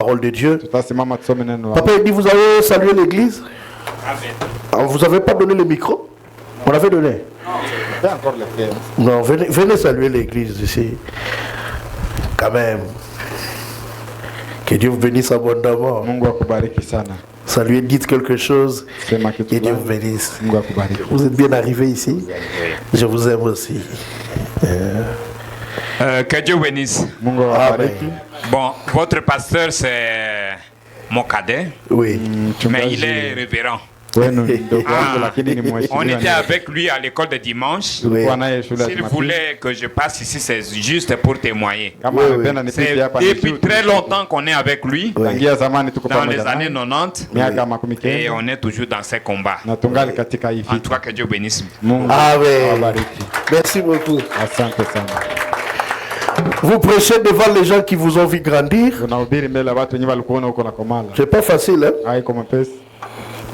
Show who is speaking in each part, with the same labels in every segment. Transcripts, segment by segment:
Speaker 1: parole de Dieu.
Speaker 2: Tutasimama tusome neno la
Speaker 1: Papa, il dit, vous avez salué l'église? Vous n'avez pas donné le micro? On l'avait donné? Non, venez saluer l'église ici. Quand même. Que Dieu vous bénisse abondamment.
Speaker 2: Mungu akubariki sana.
Speaker 1: Saluez, dites quelque chose.
Speaker 2: Sema kitu
Speaker 1: Que Dieu vous
Speaker 2: fulani.
Speaker 1: bénisse.
Speaker 2: Mungu akubariki.
Speaker 1: Vous êtes bien arrivés ici. Je vous aime aussi.
Speaker 3: Que Dieu bénisse.
Speaker 2: Mungu awabariki.
Speaker 3: Bon, votre pasteur, c'est mon cadet,
Speaker 1: Oui.
Speaker 3: mais il est révérend.
Speaker 2: Wenu ni ndugu yangu lakini ni
Speaker 3: On
Speaker 2: mheshimiwa.
Speaker 3: était avec lui à l'école de dimanche.
Speaker 1: Oui.
Speaker 2: Tulikuwa naye shule ya
Speaker 3: S'il
Speaker 2: Jumapili.
Speaker 3: voulait que je passe ici, c'est juste pour témoigner.
Speaker 2: Kama
Speaker 1: Oui,
Speaker 2: anapenda
Speaker 3: C'est
Speaker 2: nipite hapa ni
Speaker 3: depuis
Speaker 2: shule.
Speaker 3: très longtemps qu'on est avec lui,
Speaker 2: Tangia zamani tuko
Speaker 3: dans les
Speaker 2: pamoja
Speaker 3: années
Speaker 2: naye.
Speaker 3: 90,
Speaker 2: Miaka makumi
Speaker 3: et
Speaker 2: kenda.
Speaker 3: on est toujours dans ces combats.
Speaker 2: Na tungali katika hii
Speaker 3: En tout
Speaker 2: vita.
Speaker 3: cas, que Dieu bénisse.
Speaker 2: Mungu
Speaker 1: Amen.
Speaker 2: awabariki.
Speaker 1: Merci beaucoup.
Speaker 2: Asante sana.
Speaker 1: Vous prêchez devant les gens qui vous ont vu grandir.
Speaker 2: Unahubiri mbele ya watu wenyewe walikuona huko na komala.
Speaker 1: C'est pas facile, hein?
Speaker 2: Haiko mwepesi.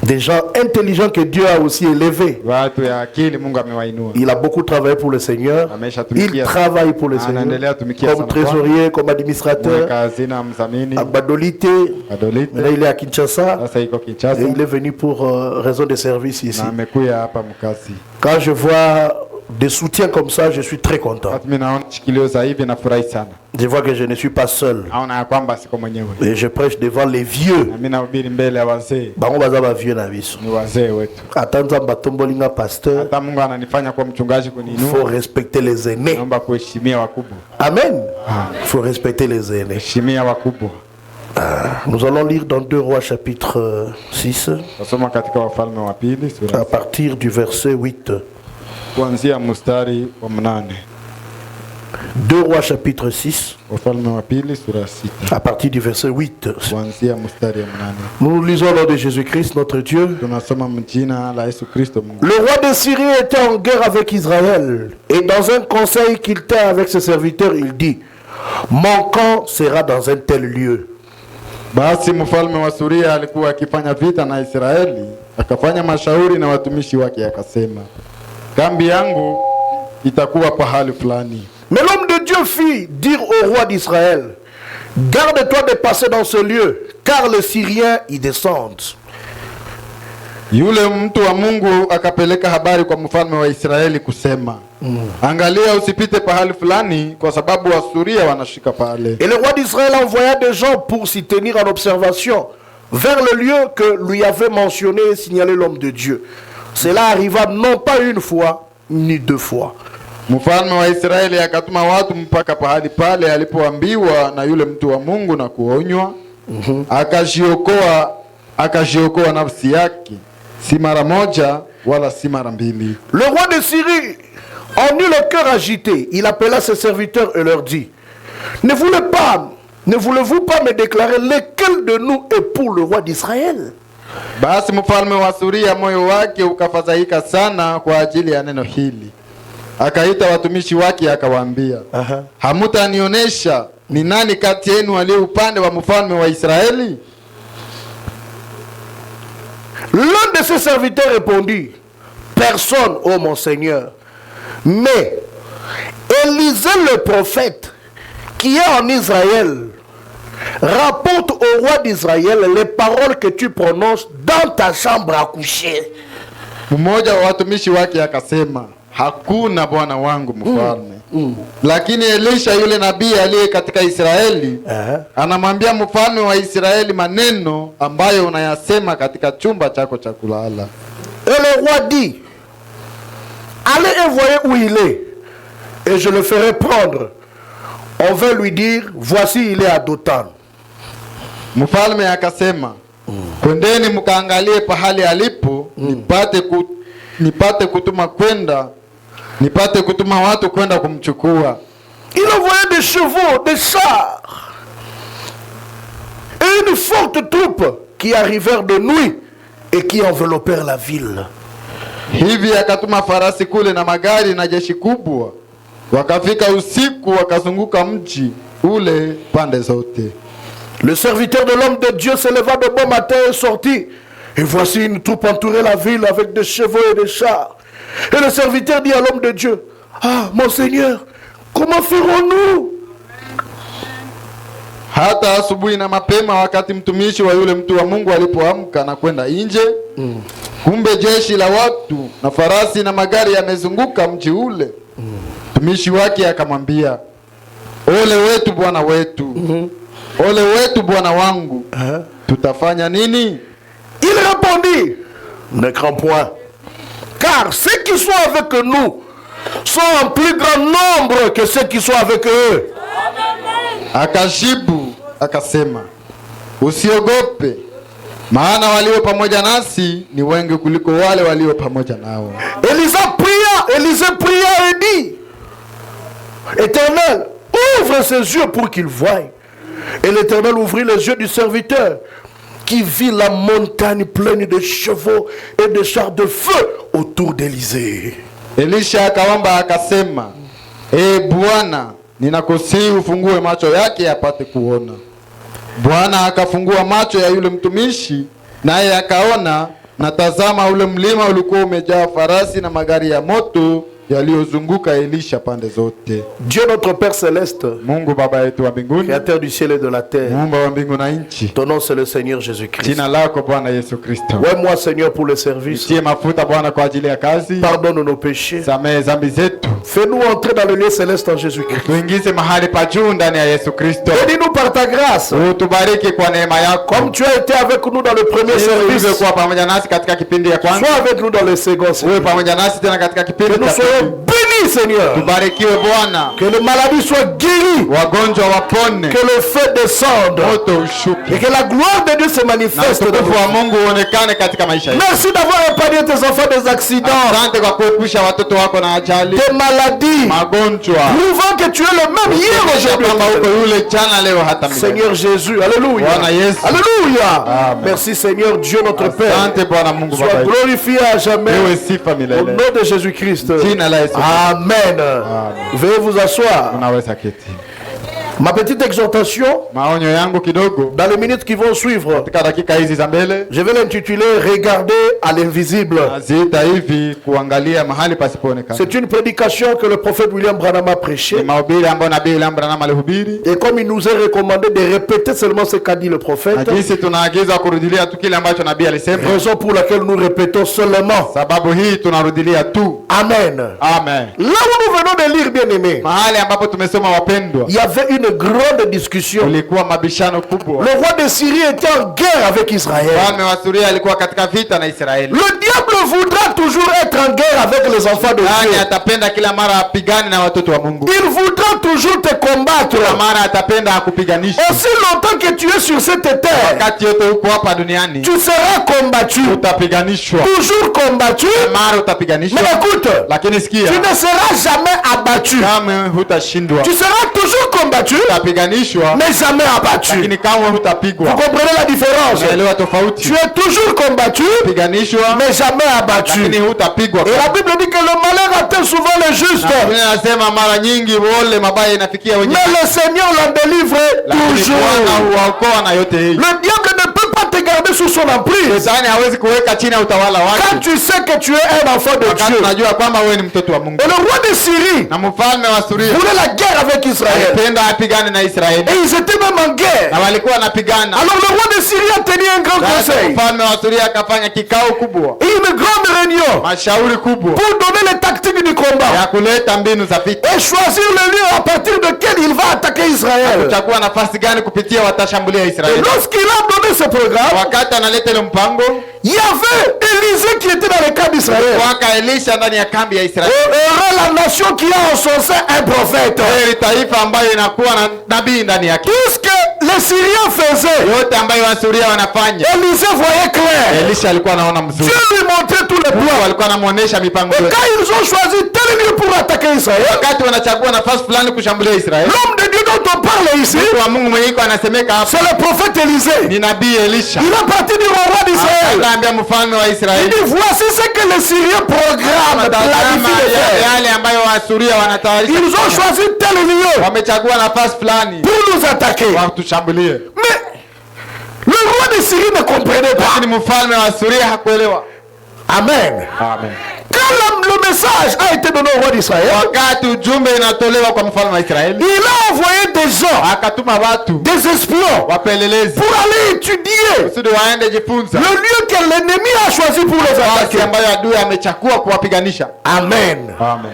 Speaker 1: Des gens intelligents que Dieu a aussi élevés.
Speaker 2: Watu ya akili Mungu amewainua.
Speaker 1: Il a beaucoup travaillé pour le Seigneur. Il travaille pour le Seigneur. Comme trésorier, comme administrateur.
Speaker 2: Mweka hazina mzamini.
Speaker 1: À Badolité.
Speaker 2: Badolite.
Speaker 1: Là, il est à Kinshasa.
Speaker 2: Sasa iko Kinshasa.
Speaker 1: Et il est venu pour raison de service ici.
Speaker 2: Na amekuja hapa mkazi.
Speaker 1: Quand je vois des soutiens comme ça, je suis très content.
Speaker 2: Watu mimi naona shikilio za hivi nafurahi sana.
Speaker 1: Je vois que je ne suis pas seul.
Speaker 2: Naona ya kwamba siko mwenyewe.
Speaker 1: Et je prêche devant les vieux.
Speaker 2: Na mimi nahubiri mbele ya wazee.
Speaker 1: Bango baza ba vieux na biso.
Speaker 2: Ni wazee wetu.
Speaker 1: Atanza batombolinga pasteur.
Speaker 2: Hata Mungu ananifanya kuwa mchungaji
Speaker 1: Il
Speaker 2: kuniinua.
Speaker 1: faut respecter les aînés.
Speaker 2: Naomba kuheshimia wakubwa.
Speaker 1: Amen. Il faut respecter les aînés.
Speaker 2: Heshimia wakubwa.
Speaker 1: Nous allons lire dans 2 Rois chapitre 6
Speaker 2: Nasoma katika Wafalme wa Pili sura
Speaker 1: à partir du verset 8.
Speaker 2: kuanzia mstari wa 8.
Speaker 1: 2 Rois chapitre 6
Speaker 2: Wafalme wa Pili sura 6
Speaker 1: à partir du verset 8.
Speaker 2: kuanzia mstari wa 8.
Speaker 1: Nous lisons au nom de Jésus-Christ notre Dieu.
Speaker 2: Tunasoma mjina la Yesu Kristo Mungu.
Speaker 1: Le roi de Syrie était en guerre avec Israël. Et dans un conseil qu'il tint avec ses serviteurs, il dit: mon camp sera dans un tel lieu.
Speaker 2: Basi mfalme wa Suria alikuwa akifanya vita na Israeli, akafanya mashauri na watumishi wake akasema, kambi yangu itakuwa pahali fulani.
Speaker 1: Mais l'homme de Dieu fit dire au roi d'Israël: garde-toi de passer dans ce lieu, car les Syriens y descendent.
Speaker 2: Yule mtu wa Mungu akapeleka habari kwa mfalme wa Israeli kusema, angalia usipite pahali fulani kwa sababu Wasuria wanashika pale.
Speaker 1: Et le roi d'Israël envoya des gens pour s'y tenir en observation vers le lieu que lui avait mentionné et signalé l'homme de Dieu. Cela arriva non pas une fois, ni 2 fois.
Speaker 2: Mfalme wa Israeli akatuma watu mpaka pahali pale alipoambiwa na yule mtu wa Mungu na kuonywa. Akajiokoa nafsi yake, si mara moja wala si mara mbili.
Speaker 1: Le roi de Syrie en eut le cœur agité. Il appela ses serviteurs et leur dit: ne voulez-vous pas me déclarer lequel de nous est pour le roi d'Israël?
Speaker 2: Basi mfalme wa Suria moyo wake ukafadhaika sana kwa ajili ya neno hili. Akaita watumishi wake akawaambia, hamutanionyesha ni nani kati yenu aliye upande wa mfalme wa Israeli?
Speaker 1: L'un de ses serviteurs répondit: personne, ô mon Seigneur. Mais Élisée le prophète, qui est en Israël, rapporte au roi d'Israël les paroles que tu prononces dans ta chambre à coucher.
Speaker 2: Mmoja wa watumishi wake akasema, hakuna bwana wangu mfalme. Lakini Elisha yule nabii aliye katika Israeli anamwambia mfalme wa Israeli maneno ambayo unayasema katika chumba chako cha kulala.
Speaker 1: Et le roi dit: allez et voyez où il est, et je le ferai prendre. On va lui dire: voici, il est à Dothan.
Speaker 2: Mfalme akasema, kwendeni mkaangalie pahali alipo, nipate kutuma watu kwenda kumchukua.
Speaker 1: Il envoyait des chevaux, des chars et une forte troupe qui arrivèrent de nuit et qui enveloppèrent la ville.
Speaker 2: Hivi akatuma farasi kule na magari na jeshi kubwa, wakafika usiku wakazunguka mji ule pande zote.
Speaker 1: Le serviteur de l'homme de Dieu se leva de bon matin et sortit. Et voici une troupe entourait la ville avec des chevaux et des chars. Et le serviteur dit à l'homme de Dieu: ah, mon Seigneur, comment ferons-nous?
Speaker 2: Hata asubuhi na mapema, wakati mtumishi wa yule mtu wa Mungu alipoamka na kwenda nje, kumbe jeshi la watu na farasi na magari yamezunguka mji ule. Mtumishi wake akamwambia, ole wetu bwana wetu, ole wetu bwana wangu, tutafanya nini?
Speaker 1: Il répondit, ne crains point, car ceux qui sont avec nous sont en plus grand nombre que ceux qui sont avec eux.
Speaker 2: Akajibu akasema, usiogope, maana walio pamoja nasi ni wengi kuliko wale walio pamoja nao.
Speaker 1: Élisée pria et dit, Éternel, ouvre ses yeux pour qu'il voie. Et l'Éternel ouvrit les yeux du serviteur, qui vit la montagne pleine de chevaux et de chars de feu autour d'Élisée.
Speaker 2: Elisha akaomba akasema, Bwana, ninakusihi ufungue macho yake apate kuona. Bwana akafungua macho ya yule mtumishi, naye akaona, na tazama, ule mlima ulikuwa umejaa farasi na magari ya moto yaliyozunguka Elisha pande zote.
Speaker 1: Dieu notre Père céleste,
Speaker 2: Mungu baba yetu wa mbinguni,
Speaker 1: créateur du ciel et de la terre,
Speaker 2: muumba wa mbingu na nchi,
Speaker 1: ton nom c'est le Seigneur Jésus-Christ.
Speaker 2: jina lako Bwana Yesu Kristo.
Speaker 1: Ouais, moi Seigneur pour le service.
Speaker 2: Tie mafuta Bwana kwa ajili ya kazi.
Speaker 1: Pardonne nos péchés.
Speaker 2: Samehe dhambi zetu.
Speaker 1: Fais-nous entrer dans le lieu céleste en Jésus-Christ.
Speaker 2: Tuingize mahali pa juu ndani ya Yesu Kristo.
Speaker 1: Bénis-nous par ta grâce.
Speaker 2: Utubariki kwa neema yako.
Speaker 1: Comme tu as été avec nous dans le premier service,
Speaker 2: Kwa pamoja nasi katika kipindi ya kwanza.
Speaker 1: sois avec nous dans le second service.
Speaker 2: Uwe pamoja nasi tena katika kipindi
Speaker 1: Que nous
Speaker 2: cha
Speaker 1: soyons
Speaker 2: pili.
Speaker 1: bénis, Seigneur.
Speaker 2: Tubarikiwe Bwana.
Speaker 1: Que les maladies soient guéries.
Speaker 2: Wagonjwa wapone.
Speaker 1: Que le feu descende.
Speaker 2: Moto ushuke.
Speaker 1: Et que la gloire de Dieu se
Speaker 2: Na
Speaker 1: manifeste dans
Speaker 2: utukufu wa
Speaker 1: nous.
Speaker 2: Mungu uonekane katika maisha yetu.
Speaker 1: Merci d'avoir épargné tes enfants des accidents,
Speaker 2: Asante kwa kuepusha watoto wako na ajali,
Speaker 1: des maladies,
Speaker 2: magonjwa.
Speaker 1: prouvant que tu es le même hier, aujourd'hui.
Speaker 2: Kwamba uko yule jana leo hata milele.
Speaker 1: Seigneur Jésus, alléluia.
Speaker 2: Bwana Yesu.
Speaker 1: Alléluia.
Speaker 2: Amen.
Speaker 1: Merci Seigneur Dieu notre Père.
Speaker 2: Asante Bwana Mungu
Speaker 1: Sois
Speaker 2: baba yetu.
Speaker 1: glorifié à jamais.
Speaker 2: Wewe sifa
Speaker 1: Au
Speaker 2: milele.
Speaker 1: nom de Jésus-Christ.
Speaker 2: Jina la Yesu.
Speaker 1: Amen. Veuillez vous asseoir.
Speaker 2: Unaweza keti.
Speaker 1: Ma petite exhortation,
Speaker 2: Maonyo yangu kidogo
Speaker 1: dans les minutes qui vont suivre,
Speaker 2: katika dakika hizi za mbele,
Speaker 1: je vais l'intituler Regarder à l'invisible.
Speaker 2: naziita hivi kuangalia mahali pasipoonekana.
Speaker 1: C'est une prédication que le prophète William Branham a
Speaker 2: Ni
Speaker 1: prêchée.
Speaker 2: mahubiri ambayo Nabii William Branham alihubiri,
Speaker 1: Et comme il nous est recommandé de répéter seulement ce qu'a dit le
Speaker 2: na
Speaker 1: prophète,
Speaker 2: jinsi tunaagizwa kurudilia tu kile ambacho nabii alisema.
Speaker 1: raison pour laquelle nous répétons seulement.
Speaker 2: Sababu hii tunarudilia tu.
Speaker 1: Amen.
Speaker 2: Amen.
Speaker 1: Là où nous venons de lire, bien aimés,
Speaker 2: Mahali ambapo tumesoma wapendwa,
Speaker 1: il y avait une grande discussion.
Speaker 2: kulikuwa mabishano kubwa.
Speaker 1: Le roi de Syrie était en guerre avec Israël.
Speaker 2: Mfalme wa Suria alikuwa katika vita na Israeli.
Speaker 1: Le diable voudra toujours être en guerre avec les enfants de
Speaker 2: Nani
Speaker 1: Dieu.
Speaker 2: atapenda kila mara apigane na watoto wa Mungu?
Speaker 1: Il voudra toujours te combattre.
Speaker 2: Kila mara atapenda akupiganisha.
Speaker 1: Aussi longtemps que tu es sur cette terre,
Speaker 2: Wakati yote huko hapa duniani
Speaker 1: tu seras combattu.
Speaker 2: utapiganishwa.
Speaker 1: Toujours combattu.
Speaker 2: Mara utapiganishwa.
Speaker 1: Mais écoute,
Speaker 2: Lakini sikia,
Speaker 1: tu ne seras jamais abattu.
Speaker 2: kama hutashindwa.
Speaker 1: Tu seras toujours combattu,
Speaker 2: Utapiganishwa,
Speaker 1: mais jamais abattu.
Speaker 2: lakini kama hutapigwa.
Speaker 1: Vous comprenez la différence?
Speaker 2: Unaelewa tofauti?
Speaker 1: Tu es toujours combattu,
Speaker 2: Piganishwa,
Speaker 1: mais jamais abattu.
Speaker 2: lakini hutapigwa.
Speaker 1: Et la Bible dit que le malheur atteint souvent les justes,
Speaker 2: Biblia inasema mara nyingi wale mabaya inafikia wenye,
Speaker 1: mais le Seigneur l'a délivré
Speaker 2: lakini
Speaker 1: toujours.
Speaker 2: Bwana huwaokoa na yote hii.
Speaker 1: Le diable ne peut pas te garder sous son emprise.
Speaker 2: Shetani hawezi kuweka chini ya utawala
Speaker 1: Quand
Speaker 2: wake.
Speaker 1: tu sais que tu es un enfant de
Speaker 2: Wakati
Speaker 1: Dieu.
Speaker 2: unajua kwamba wewe ni mtoto wa Mungu.
Speaker 1: Et le roi de Syrie
Speaker 2: Na mfalme wa Suria
Speaker 1: voulait la guerre avec Israël.
Speaker 2: alipenda apigane na Israeli,
Speaker 1: Et ils étaient même en guerre.
Speaker 2: na walikuwa wanapigana.
Speaker 1: Alors le roi de Syrie a tenu un grand
Speaker 2: Sasa
Speaker 1: conseil.
Speaker 2: mfalme wa Suria akafanya kikao kubwa,
Speaker 1: Et une grande réunion
Speaker 2: mashauri kubwa
Speaker 1: pour donner les tactiques du combat.
Speaker 2: ya kuleta mbinu za vita,
Speaker 1: Et choisir le lieu à partir duquel il va attaquer Israël.
Speaker 2: kuchagua nafasi gani kupitia watashambulia
Speaker 1: Et
Speaker 2: Israeli.
Speaker 1: lorsqu'il a donné ce programme,
Speaker 2: Wakati analeta ile mpango,
Speaker 1: il y avait Élisée qui était dans le camp d'Israël.
Speaker 2: waka Elisha ndani ya kambi ya Israeli.
Speaker 1: Et la nation qui a en son sein un prophète.
Speaker 2: Hili taifa ambayo inakuwa na nabii ndani yake.
Speaker 1: Tout ce que les Syriens faisaient,
Speaker 2: Yote ambayo Wasuria wanafanya,
Speaker 1: Élisée voyait clair.
Speaker 2: Elisha alikuwa anaona mzuri.
Speaker 1: Dieu lui montrait tous les
Speaker 2: Mungu
Speaker 1: plans.
Speaker 2: alikuwa anamuonesha mipango
Speaker 1: Et
Speaker 2: yote.
Speaker 1: quand ils ont choisi tel lieu pour attaquer Israël,
Speaker 2: Wakati wanachagua nafasi fulani kushambulia Israeli,
Speaker 1: l'homme de Dieu dont on parle ici,
Speaker 2: mtu wa Mungu mwenyewe anasemeka hapa
Speaker 1: c'est le prophète Élisée.
Speaker 2: ni nabii Elisha.
Speaker 1: Il est parti du roi d'Israël.
Speaker 2: Akaambia mfalme wa
Speaker 1: Il
Speaker 2: Israeli,
Speaker 1: dit, voici ce que les Syriens programment, planifient de faire.
Speaker 2: yale ambayo Wasuria wanatayarisha.
Speaker 1: Ils ont choisi tel lieu
Speaker 2: Wamechagua nafasi fulani
Speaker 1: pour nous attaquer.
Speaker 2: watushambulie,
Speaker 1: Mais le roi de Syrie ne comprenait pas.
Speaker 2: lakini mfalme wa Suria hakuelewa.
Speaker 1: Amen.
Speaker 2: Amen.
Speaker 1: Quand le message a été donné au roi d'Israël,
Speaker 2: wakati ujumbe inatolewa kwa mfalme wa Israeli,
Speaker 1: il a envoyé des gens,
Speaker 2: akatuma watu
Speaker 1: des espions,
Speaker 2: wapelelezi
Speaker 1: pour aller étudier
Speaker 2: kusudi waende jifunza
Speaker 1: le lieu que l'ennemi a choisi pour les
Speaker 2: nafasi
Speaker 1: attaquer.
Speaker 2: ambayo adui amechakua kuwapiganisha.
Speaker 1: Amen.
Speaker 2: Amen.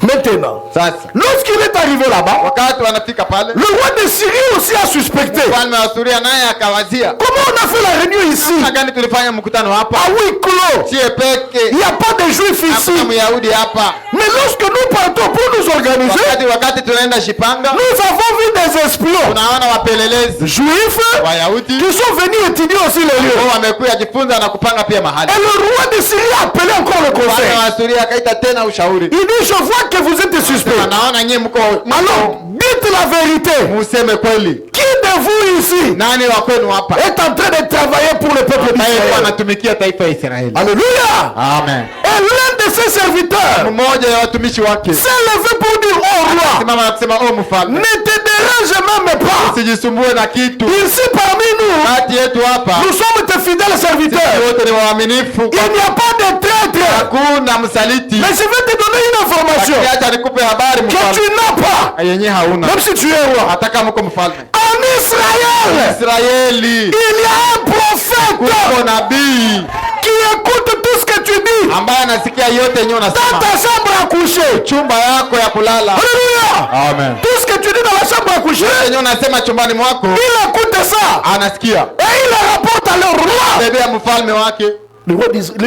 Speaker 1: Maintenant,
Speaker 2: Sasa
Speaker 1: lorsqu'il est arrivé là-bas,
Speaker 2: wakati wanafika pale,
Speaker 1: le roi de Syrie aussi a suspecté.
Speaker 2: mfalme wa Suria naye akawazia,
Speaker 1: Comment on a fait la réunion ici?
Speaker 2: namna gani tulifanya mkutano hapa
Speaker 1: À huis clos.
Speaker 2: sie peke,
Speaker 1: Il n'y a pas de juifs ici.
Speaker 2: hakuna Myahudi hapa.
Speaker 1: Mais lorsque nous partons pour nous organiser,
Speaker 2: Wakati tunaenda Shipanga,
Speaker 1: nous avons vu des espions
Speaker 2: tunaona wapelelezi
Speaker 1: juifs
Speaker 2: Wayahudi
Speaker 1: qui sont venus étudier aussi les lieux.
Speaker 2: ambao wamekuja jifunza na kupanga pia mahali.
Speaker 1: Et le roi de Syrie a appelé encore le
Speaker 2: Mfalme
Speaker 1: conseil.
Speaker 2: wa Suria akaita tena ushauri,
Speaker 1: Il dit, je vois que vous êtes suspects.
Speaker 2: naona nyie mko
Speaker 1: Alors, dites la vérité.
Speaker 2: museme kweli,
Speaker 1: Qui de vous ici
Speaker 2: nani wa kwenu hapa
Speaker 1: est en train de travailler pour le peuple
Speaker 2: aliyekuwa
Speaker 1: d'Israël?
Speaker 2: anatumikia taifa ya Israeli?
Speaker 1: Alléluia.
Speaker 2: Amen.
Speaker 1: Et l'un de ses serviteurs
Speaker 2: Mmoja ya watumishi wake
Speaker 1: s'est levé pour dire au roi,
Speaker 2: simama na kusema, o mfalme,
Speaker 1: ne te dérange même pas.
Speaker 2: usijisumbue na kitu.
Speaker 1: Ici parmi nous,
Speaker 2: Kati yetu hapa
Speaker 1: nous sommes tes fidèles serviteurs.
Speaker 2: wote ni waaminifu,
Speaker 1: Il n'y a pas de traître.
Speaker 2: hakuna msaliti.
Speaker 1: Mais je vais te donner une information
Speaker 2: Lakini acha nikupe habari
Speaker 1: que
Speaker 2: mfalme,
Speaker 1: tu n'as pas,
Speaker 2: yenye hauna,
Speaker 1: même si tu es roi.
Speaker 2: hata kama uko mfalme.
Speaker 1: En Israël,
Speaker 2: Israeli
Speaker 1: il y a un prophète
Speaker 2: kuko nabii
Speaker 1: qui écoute tout ce que tu dis
Speaker 2: ambaye anasikia yote yenye
Speaker 1: dans
Speaker 2: unasema
Speaker 1: ta chambre à coucher.
Speaker 2: chumba yako ya kulala.
Speaker 1: Alléluia.
Speaker 2: Amen.
Speaker 1: Tout ce que tu dis dans la chambre à coucher,
Speaker 2: Yenye unasema chumbani mwako
Speaker 1: il écoute ça
Speaker 2: anasikia,
Speaker 1: et il le rapporte à leur roi.
Speaker 2: bebea mfalme wake.
Speaker 1: Le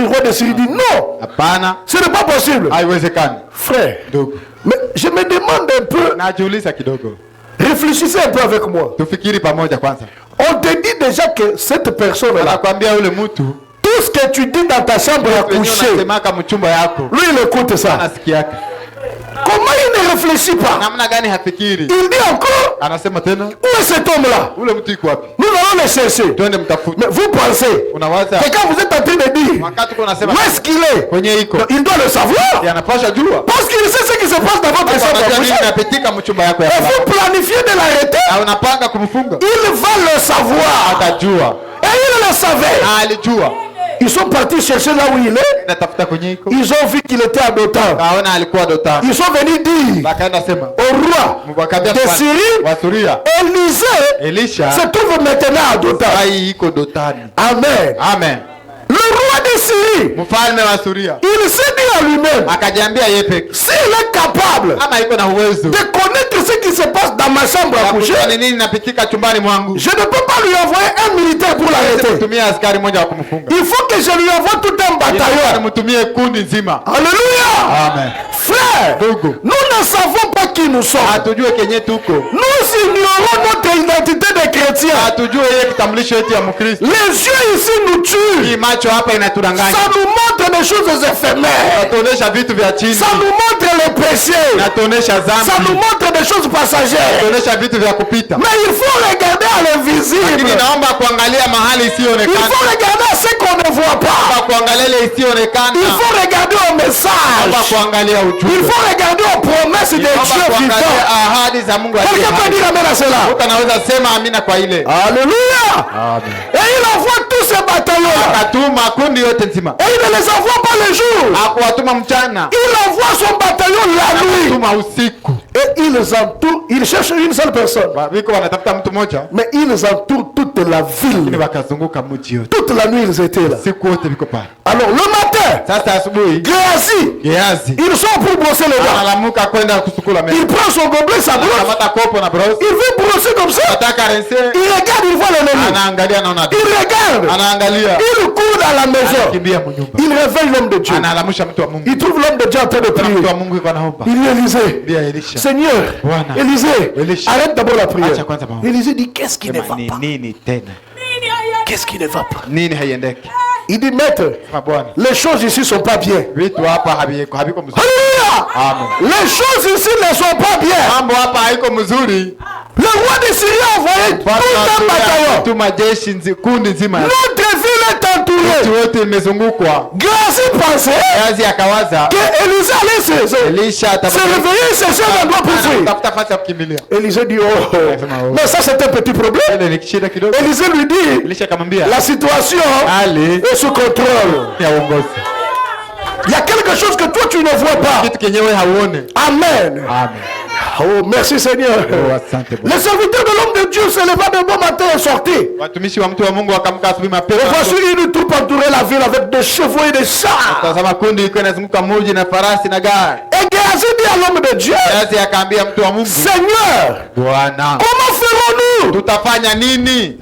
Speaker 1: roi de Syrie dit non,
Speaker 2: Hapana,
Speaker 1: ce n'est pas possible.
Speaker 2: haiwezekani.
Speaker 1: Frère,
Speaker 2: Ndugu,
Speaker 1: mais je me demande un peu,
Speaker 2: najiuliza kidogo,
Speaker 1: réfléchissez un peu avec moi.
Speaker 2: tufikiri pamoja kwanza.
Speaker 1: On te dit déjà que cette personne-là,
Speaker 2: Anakwambia yule mtu
Speaker 1: tout ce que tu dis dans ta chambre à
Speaker 2: wenye
Speaker 1: coucher,
Speaker 2: unasemaka mchumba yako
Speaker 1: lui il écoute ça.
Speaker 2: anasikiaka.
Speaker 1: Comment il ne réfléchit pas?
Speaker 2: Namna gani hafikiri?
Speaker 1: Il dit encore,
Speaker 2: Anasema tena,
Speaker 1: où est cet homme-là?
Speaker 2: ule mtu yuko wapi?
Speaker 1: Nous allons le chercher.
Speaker 2: Twende mtafute.
Speaker 1: Mais vous pensez
Speaker 2: Unawaza
Speaker 1: que quand vous êtes en train de dire
Speaker 2: wakati uko unasema
Speaker 1: où est-ce qu'il est,
Speaker 2: kwenye iko,
Speaker 1: il doit le savoir.
Speaker 2: yanapasha jua.
Speaker 1: Parce qu'il sait ce qui se passe dans votre chambre à
Speaker 2: Unajua nini
Speaker 1: coucher.
Speaker 2: inapitika mchumba yako ya
Speaker 1: Et
Speaker 2: kulala.
Speaker 1: vous planifiez de l'arrêter,
Speaker 2: Na unapanga kumfunga,
Speaker 1: il va le savoir.
Speaker 2: atajua.
Speaker 1: Et il le savait.
Speaker 2: Na alijua.
Speaker 1: Ils sont partis chercher là où il est.
Speaker 2: Natafuta kwenye iko.
Speaker 1: Ils ont vu qu'il était à Dothan.
Speaker 2: Kaona alikuwa Dotani.
Speaker 1: Ils sont venus dire
Speaker 2: Akaenda sema
Speaker 1: au roi
Speaker 2: wakati
Speaker 1: de Syrie,
Speaker 2: wa Suria,
Speaker 1: Élisée
Speaker 2: Elisha
Speaker 1: se trouve maintenant à Dothan.
Speaker 2: ai iko Dotani.
Speaker 1: Amen.
Speaker 2: Amen.
Speaker 1: Le roi de Syrie,
Speaker 2: Mfalme wa Suria
Speaker 1: il s'est dit à lui-même,
Speaker 2: akajiambia yeye peke,
Speaker 1: s'il est capable
Speaker 2: ama iko na uwezo
Speaker 1: de connaître ce qui se passe dans ma chambre à coucher,
Speaker 2: kujua ni nini napitika chumbani mwangu,
Speaker 1: je ne peux pas lui envoyer un militaire pour l'arrêter.
Speaker 2: mtumie askari mmoja wa kumfunga,
Speaker 1: Il faut que je lui envoie tout un bataillon.
Speaker 2: mtumie kundi nzima.
Speaker 1: Alléluia.
Speaker 2: Amen.
Speaker 1: Frère,
Speaker 2: Ndugu,
Speaker 1: nous ne savons pas qui nous sommes.
Speaker 2: hatujue kenye tuko,
Speaker 1: Nous ignorons notre identité de chrétiens.
Speaker 2: hatujue yeye kitambulisho yetu ya Mkristo.
Speaker 1: Les yeux ici nous tuent.
Speaker 2: Hii macho hapa inatudanganya,
Speaker 1: Ça nous montre des choses éphémères.
Speaker 2: inatuonesha vitu vya chini,
Speaker 1: Ça nous montre les péchés.
Speaker 2: inatuonesha
Speaker 1: Ça nous
Speaker 2: dhambi,
Speaker 1: montre des choses passagères.
Speaker 2: inatuonesha vitu vya kupita.
Speaker 1: Mais il faut regarder à l'invisible.
Speaker 2: Lakini naomba kuangalia mahali
Speaker 1: Il
Speaker 2: isiyoonekana,
Speaker 1: faut regarder à ce qu'on ne voit pas.
Speaker 2: naomba kuangalia ile isiyoonekana,
Speaker 1: Il faut regarder au
Speaker 2: naomba
Speaker 1: message.
Speaker 2: kuangalia
Speaker 1: Il
Speaker 2: ujumbe,
Speaker 1: faut regarder aux promesses de
Speaker 2: naomba
Speaker 1: Dieu
Speaker 2: kuangalia
Speaker 1: vivant.
Speaker 2: ahadi za Mungu aliye
Speaker 1: Quelqu'un peut
Speaker 2: hai.
Speaker 1: dire amen à cela.
Speaker 2: Mtu anaweza sema amina kwa ile.
Speaker 1: Alléluia.
Speaker 2: Amen.
Speaker 1: Et il envoie tous ces bataillons-là.
Speaker 2: Akatuma kundi yote nzima,
Speaker 1: Et il ne les envoie pas le jour.
Speaker 2: akuwatuma mchana,
Speaker 1: Il envoie son bataillon la nuit.
Speaker 2: akatuma usiku.
Speaker 1: Et ils entourent, ils cherchent une seule personne.
Speaker 2: Wiko wanatafuta mtu mmoja,
Speaker 1: Mais ils entourent toute la
Speaker 2: lakini
Speaker 1: ville.
Speaker 2: wakazunguka mji yote,
Speaker 1: Toute la nuit ils étaient là.
Speaker 2: siku wote viko pale.
Speaker 1: Alors le matin,
Speaker 2: Sasa asubuhi
Speaker 1: Géasi,
Speaker 2: Gehazi
Speaker 1: ils sont pour brosser les dents.
Speaker 2: analamuka kwenda kusukula meno,
Speaker 1: Il prend son gobelet, sa brosse.
Speaker 2: kamata kopo na brosse,
Speaker 1: Il veut brosser comme ça.
Speaker 2: ataka rense,
Speaker 1: Il regarde, il voit l'ennemi.
Speaker 2: anaangalia naona,
Speaker 1: Il regarde.
Speaker 2: anaangalia,
Speaker 1: Il court dans la maison.
Speaker 2: anakimbia mnyumba,
Speaker 1: Il réveille l'homme de Dieu.
Speaker 2: analamusha mtu wa Mungu.
Speaker 1: Il trouve l'homme de Dieu en train de
Speaker 2: Kuna
Speaker 1: prier.
Speaker 2: mtu wa Mungu yuko anaomba.
Speaker 1: Il dit Élisée,
Speaker 2: Bia Elisha,
Speaker 1: Seigneur,
Speaker 2: Bwana.
Speaker 1: Élisée,
Speaker 2: Elisha.
Speaker 1: arrête d'abord la prière.
Speaker 2: Acha kwanza maombi.
Speaker 1: Élisée dit qu'est-ce qui ne
Speaker 2: sema
Speaker 1: va
Speaker 2: ni
Speaker 1: pas?
Speaker 2: nini tena,
Speaker 1: Qu'est-ce qui ne va pas?
Speaker 2: nini haiendeki?
Speaker 1: Il dit maître,
Speaker 2: Sema Bwana,
Speaker 1: les choses ici sont pas bien.
Speaker 2: vitu hapa haviko mzuri,
Speaker 1: Alléluia!
Speaker 2: Amen.
Speaker 1: Les choses ici ne sont pas bien.
Speaker 2: mambo hapa haiko mzuri.
Speaker 1: Le roi de Syrie a envoyé tout un bataillon.
Speaker 2: Tuma jeshi kundi nzima,
Speaker 1: Notre ville est entourée.
Speaker 2: mtu wote imezungukwa.
Speaker 1: Géasi pensait
Speaker 2: Gehazi akawaza
Speaker 1: que Élisée allait
Speaker 2: Elisha
Speaker 1: se réveiller, chercher un endroit pour fuir.
Speaker 2: tafuta fasi ya kukimbilia.
Speaker 1: Élisée dit oh, mais ça c'est un petit problème.
Speaker 2: Ile ni shida kidogo.
Speaker 1: Élisée lui dit
Speaker 2: Elisha akamwambia
Speaker 1: la situation
Speaker 2: hali
Speaker 1: est sous contrôle.
Speaker 2: ya uongozi.
Speaker 1: Il y a quelque quelque chose que toi tu ne vois pas.
Speaker 2: kitu kenyewe hauone.
Speaker 1: Amen.
Speaker 2: Amen.
Speaker 1: Oh, merci Seigneur.
Speaker 2: Oh, asante Bwana.
Speaker 1: Les serviteurs de l'homme de Dieu se leva de bon matin et sortaient.
Speaker 2: Watumishi wa mtu wa Mungu wakamka asubuhi mapema.
Speaker 1: Et voici une troupe entourait la ville avec des chevaux et des chars.
Speaker 2: Tazama kundi liko inazunguka mji na farasi na gari.
Speaker 1: Et Géasi dit à l'homme de Dieu,
Speaker 2: Gehazi akaambia mtu wa Mungu,
Speaker 1: Seigneur,
Speaker 2: Bwana,
Speaker 1: comment ferons-nous?
Speaker 2: tutafanya nini?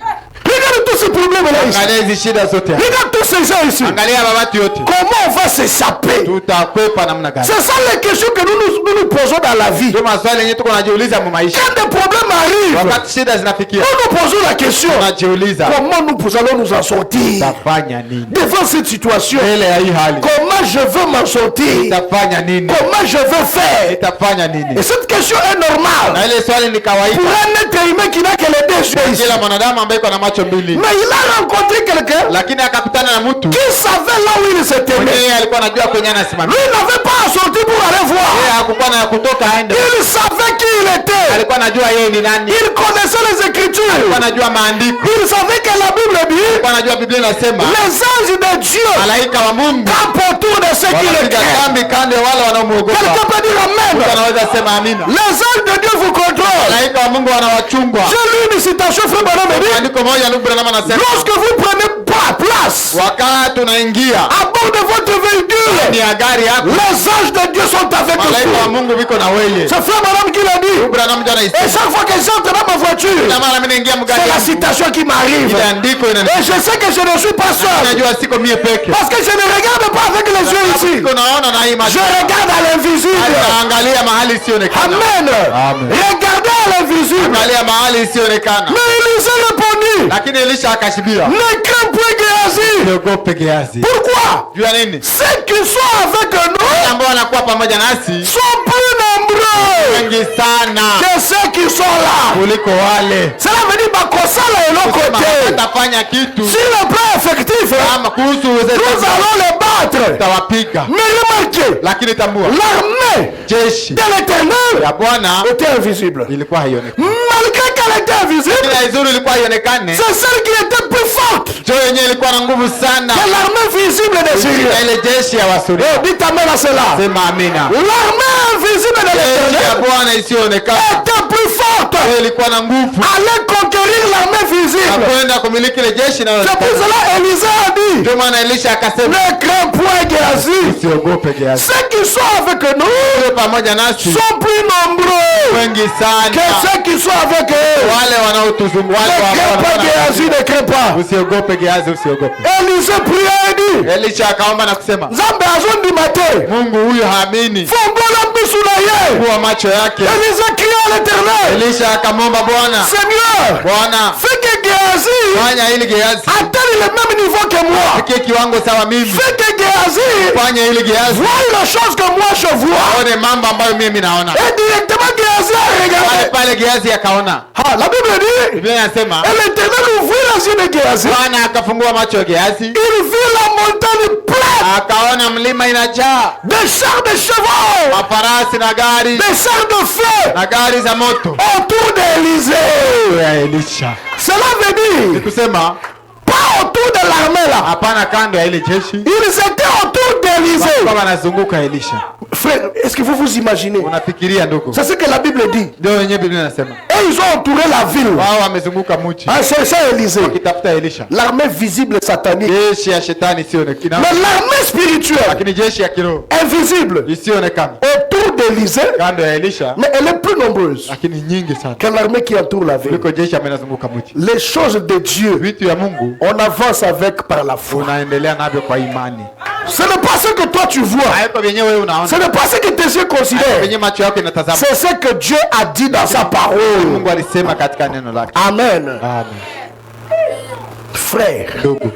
Speaker 1: Regarde tous ces problèmes là ici.
Speaker 2: Angalia hizi shida zote.
Speaker 1: Regarde tous ces gens ici.
Speaker 2: Angalia babati yote.
Speaker 1: Comment on va s'échapper?
Speaker 2: Tutakwepa namna gani?
Speaker 1: C'est ça les questions que nous posons dans la vie.
Speaker 2: Ndio maswali yenyewe tuko najiuliza mu maisha.
Speaker 1: Quand des problèmes arrivent,
Speaker 2: Wakati shida zinafikia,
Speaker 1: nous posons la question,
Speaker 2: tunajiuliza
Speaker 1: comment nous allons nous en sortir
Speaker 2: tutafanya nini?
Speaker 1: devant cette situation?
Speaker 2: Mbele ya hii hali.
Speaker 1: Comment je veux m'en sortir?
Speaker 2: Tutafanya nini?
Speaker 1: Comment je veux faire?
Speaker 2: Tutafanya nini?
Speaker 1: Et cette question est normale
Speaker 2: Na ile swali ni kawaida.
Speaker 1: pour un être humain qui n'a que les deux yeux ici.
Speaker 2: Kila mwanadamu ambaye iko na macho mbili.
Speaker 1: Mais il a rencontré quelqu'un
Speaker 2: Lakini akakutana na mtu
Speaker 1: qui savait là où il s'était mis.
Speaker 2: mwenye alikuwa anajua kwenye
Speaker 1: Lui
Speaker 2: anasimamia.
Speaker 1: n'avait pas à sortir pour aller voir.
Speaker 2: Yeye hakukuwa na kutoka aende.
Speaker 1: Il savait qui il était.
Speaker 2: Alikuwa anajua yeye ni nani.
Speaker 1: Il connaissait les Écritures.
Speaker 2: Alikuwa anajua maandiko.
Speaker 1: Il savait que la Bible dit
Speaker 2: Alikuwa anajua Biblia inasema
Speaker 1: les anges de Dieu
Speaker 2: malaika wa Mungu
Speaker 1: campent autour de ceux qui le
Speaker 2: wanapiga
Speaker 1: craignent.
Speaker 2: kambi kando ya wale wanaomwogopa.
Speaker 1: Quelqu'un peut dire
Speaker 2: Mtu
Speaker 1: Amen.
Speaker 2: anaweza sema amina.
Speaker 1: Les anges de Dieu vous contrôlent.
Speaker 2: Malaika wa Mungu wanawachungwa.
Speaker 1: J'ai lu une citation, frère Branham me dit,
Speaker 2: Andiko moja ndugu Branham anasema
Speaker 1: lorsque vous prenez pas place
Speaker 2: wakati unaingia
Speaker 1: à bord de votre véhicule,
Speaker 2: ni ya gari yako,
Speaker 1: les anges de Dieu sont avec
Speaker 2: malaika wa
Speaker 1: vous.
Speaker 2: Mungu viko na wewe.
Speaker 1: C'est frère Branham qui l'a dit.
Speaker 2: Ndugu Branham jana
Speaker 1: Et
Speaker 2: isema
Speaker 1: chaque fois que j'entre dans ma voiture,
Speaker 2: kila mara mimi naingia mgari
Speaker 1: c'est la
Speaker 2: yangu,
Speaker 1: citation qui m'arrive.
Speaker 2: ile andiko
Speaker 1: Et je sais que je ne suis pas seul.
Speaker 2: najua siko mie peke.
Speaker 1: Parce que je ne regarde pas avec les yeux ici.
Speaker 2: Siko naona na hii macho.
Speaker 1: Je regarde à l'invisible.
Speaker 2: Angalia mahali sionekana.
Speaker 1: Amen.
Speaker 2: Amen.
Speaker 1: Regardez à l'invisible.
Speaker 2: Angalia mahali sionekana.
Speaker 1: Mais Élisée répondit,
Speaker 2: Lakini Elisha akashibia.
Speaker 1: ne crains point Géasi.
Speaker 2: Siogope Gehazi.
Speaker 1: Pourquoi?
Speaker 2: Jua nini?
Speaker 1: Ceux qui sont avec nous
Speaker 2: Ambao wanakuwa pamoja nasi
Speaker 1: sont plus nombreux
Speaker 2: wengi sana
Speaker 1: que ceux qui sont là.
Speaker 2: kuliko wale.
Speaker 1: Cela veut dire Bakosala et l'autre
Speaker 2: Kusema
Speaker 1: côté.
Speaker 2: hatafanya kitu
Speaker 1: Sur le plan effectif,
Speaker 2: kama kuhusu
Speaker 1: nous
Speaker 2: uwezekano
Speaker 1: allons les battre.
Speaker 2: tawapiga.
Speaker 1: Mais remarquez,
Speaker 2: Lakini tambua
Speaker 1: l'armée
Speaker 2: jeshi
Speaker 1: de l'éternel
Speaker 2: ya Bwana
Speaker 1: était invisible.
Speaker 2: ilikuwa haionekani.
Speaker 1: Malgré qu'elle était invisible,
Speaker 2: Kila izuru ilikuwa haionekane.
Speaker 1: c'est celle qui était plus forte
Speaker 2: Jo yenyewe ilikuwa na nguvu sana.
Speaker 1: que l'armée visible des
Speaker 2: Na
Speaker 1: Syriens.
Speaker 2: ile jeshi ya Wasuria.
Speaker 1: Oh, dites amen à cela.
Speaker 2: Sema amina.
Speaker 1: L'armée invisible de
Speaker 2: Jeshi ya
Speaker 1: l'éternel
Speaker 2: Bwana isiyoonekana
Speaker 1: était plus forte.
Speaker 2: ndio ilikuwa na nguvu
Speaker 1: Allait conquérir l'armée
Speaker 2: na
Speaker 1: visible.
Speaker 2: kwenda kumiliki ile jeshi na
Speaker 1: C'est pour cela Élisée a dit,
Speaker 2: ndio maana Elisha akasema
Speaker 1: ne crains point Géasi.
Speaker 2: usiogope Gehazi.
Speaker 1: Ceux qui sont avec nous
Speaker 2: Uwe pamoja nasi
Speaker 1: sont plus nombreux
Speaker 2: wengi
Speaker 1: que
Speaker 2: sana.
Speaker 1: ceux qui sont avec eux.
Speaker 2: Wale wanaotuzunguka
Speaker 1: Ne crains pas Géasi, ne crains pas.
Speaker 2: usiogope Gehazi, usiogope.
Speaker 1: Élisée pria et dit,
Speaker 2: Elisha akaomba na kusema
Speaker 1: Nzambe azondi mate.
Speaker 2: Mungu huyu haamini
Speaker 1: Fongola mbisu na ye.
Speaker 2: kuwa macho yake.
Speaker 1: Élisée cria à l'éternel,
Speaker 2: Elisha akamwomba Bwana,
Speaker 1: Seigneur,
Speaker 2: Bwana
Speaker 1: fais que Géasi
Speaker 2: fanya ili Gehazi
Speaker 1: atteigne le même niveau que moi.
Speaker 2: fikie kiwango sawa mimi.
Speaker 1: Fais que Géasi
Speaker 2: Fanya ili Gehazi
Speaker 1: voie les choses que moi je vois.
Speaker 2: aone mambo ambayo mimi naona.
Speaker 1: Et directement Géasi a
Speaker 2: Pale
Speaker 1: regardé.
Speaker 2: pale Gehazi akaona.
Speaker 1: Ah, la Bible dit,
Speaker 2: Biblia inasema
Speaker 1: et l'éternel ouvrit les yeux de Géasi.
Speaker 2: Bwana akafungua macho ya Gehazi,
Speaker 1: Il vit la montagne pleine
Speaker 2: akaona mlima inajaa
Speaker 1: de chars de chevaux,
Speaker 2: mafarasi na gari
Speaker 1: de chars de feu
Speaker 2: na gari za moto
Speaker 1: autour d'Élisée.
Speaker 2: ya Elisha.
Speaker 1: Cela veut dire,
Speaker 2: Kusema
Speaker 1: pas autour de l'armée là.
Speaker 2: hapana, kando ya ile jeshi
Speaker 1: Ils étaient autour d'Élisée.
Speaker 2: kama anazunguka Elisha.
Speaker 1: Frère, est-ce que vous vous imaginez?
Speaker 2: Unafikiria ndugu?
Speaker 1: C'est ce que la Bible dit.
Speaker 2: Ndio wenyewe Biblia inasema
Speaker 1: Et ils ont entouré la ville.
Speaker 2: wao wamezunguka mji
Speaker 1: En cherchant Élisée.
Speaker 2: wakitafuta Elisha.
Speaker 1: L'armée visible satanique.
Speaker 2: Jeshi ya shetani isiyoonekana,
Speaker 1: Mais l'armée spirituelle,
Speaker 2: lakini jeshi ya kiroho
Speaker 1: invisible,
Speaker 2: isiyoonekana
Speaker 1: autour d'Élisée,
Speaker 2: kando ya Elisha,
Speaker 1: mais elle est plus nombreuse
Speaker 2: lakini nyingi sana
Speaker 1: que l'armée qui entoure la ville.
Speaker 2: kuliko jeshi amenazunguka mji.
Speaker 1: Les choses de Dieu,
Speaker 2: Vitu ya Mungu
Speaker 1: on avance avec par la foi.
Speaker 2: unaendelea navyo kwa imani.
Speaker 1: Ce n'est pas ce que toi tu vois.
Speaker 2: Haiko vyenyewe wewe unaona,
Speaker 1: Ce n'est pas ce que tes yeux considèrent.
Speaker 2: venye macho yako inatazama.
Speaker 1: C'est ce que Dieu a dit dans sa parole.
Speaker 2: Mungu alisema katika neno lake.
Speaker 1: Amen.
Speaker 2: Amen.
Speaker 1: Frère.
Speaker 2: Ndugu,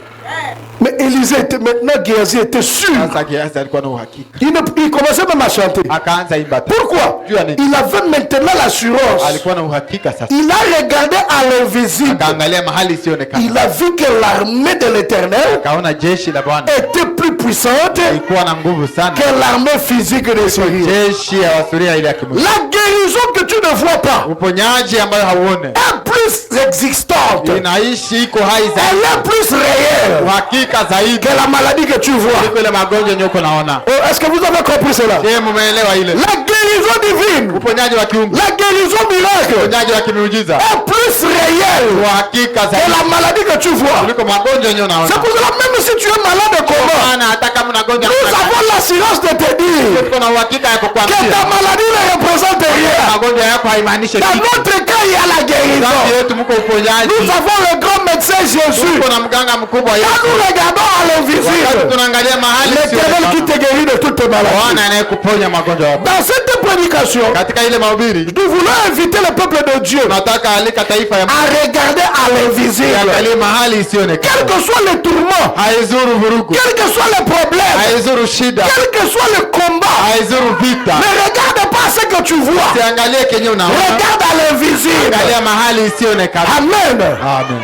Speaker 1: Mais Élisée était maintenant, Géasi était sûr.
Speaker 2: sasa Gehazi alikuwa na uhakika,
Speaker 1: Il commençait même à chanter.
Speaker 2: akaanza imba.
Speaker 1: Pourquoi?
Speaker 2: Jua nini?
Speaker 1: Il avait maintenant l'assurance.
Speaker 2: Alikuwa na uhakika sasa,
Speaker 1: Il a regardé à l'invisible.
Speaker 2: akaangalia mahali isiyoonekana,
Speaker 1: Il a vu que l'armée de l'éternel
Speaker 2: akaona jeshi la Bwana
Speaker 1: était plus puissante
Speaker 2: ilikuwa na nguvu sana,
Speaker 1: que l'armée physique des Syriens.
Speaker 2: jeshi ya Wasuria ile ya kimwili.
Speaker 1: La guérison que tu ne vois pas
Speaker 2: Uponyaji ambayo hauone
Speaker 1: est plus plus existante.
Speaker 2: inaishi, iko hai
Speaker 1: Elle
Speaker 2: zaidi,
Speaker 1: est plus réelle
Speaker 2: uhakika zaidi
Speaker 1: que la maladie que tu vois.
Speaker 2: kuliko ile magonjwa yenye uko naona.
Speaker 1: Oh, est-ce que vous avez compris cela?
Speaker 2: Je, mumeelewa ile
Speaker 1: La guérison divine,
Speaker 2: uponyaji wa kiungu,
Speaker 1: la guérison miracle
Speaker 2: uponyaji wa kimiujiza
Speaker 1: est plus réelle
Speaker 2: uhakika
Speaker 1: que
Speaker 2: zaidi
Speaker 1: la maladie que tu vois.
Speaker 2: kuliko magonjwa yenye unaona.
Speaker 1: C'est pour cela, même si tu es malade de coma,
Speaker 2: Maana hata kama unagonjwa
Speaker 1: nous avons l'assurance de te dire
Speaker 2: tuko na uhakika ya
Speaker 1: que
Speaker 2: kukwambia
Speaker 1: ta maladie ne représente rien.
Speaker 2: magonjwa yako haimaanishi
Speaker 1: Dans
Speaker 2: kitu.
Speaker 1: notre cas, il y a la
Speaker 2: Kati
Speaker 1: guérison.
Speaker 2: yetu mko uponyaji.
Speaker 1: Nous avons le grand médecin Jésus.
Speaker 2: Tuko na mganga mkubwa
Speaker 1: Quand
Speaker 2: Yesu.
Speaker 1: nous regardons à
Speaker 2: Wakati
Speaker 1: l'invisible,
Speaker 2: tunaangalia mahali
Speaker 1: l'Éternel qui te guérit de toutes tes maladies.
Speaker 2: Bwana anayekuponya magonjwa yako.
Speaker 1: Dans cette prédication,
Speaker 2: Katika ile mahubiri
Speaker 1: nous voulons inviter le peuple de Dieu
Speaker 2: tunataka alika taifa ya
Speaker 1: à regarder à l'invisible.
Speaker 2: angalie mahali
Speaker 1: Quel
Speaker 2: isionekana.
Speaker 1: que soit le tourment,
Speaker 2: Haizuru vurugu,
Speaker 1: quel que soit le problème,
Speaker 2: haizuru shida,
Speaker 1: quel que soit le combat,
Speaker 2: haizuru vita.
Speaker 1: ne regarde pas ce que tu vois.
Speaker 2: Siangalie kenye unaona,
Speaker 1: Regarde à l'invisible.
Speaker 2: angalia mahali isionekana.
Speaker 1: Amen.
Speaker 2: Amen.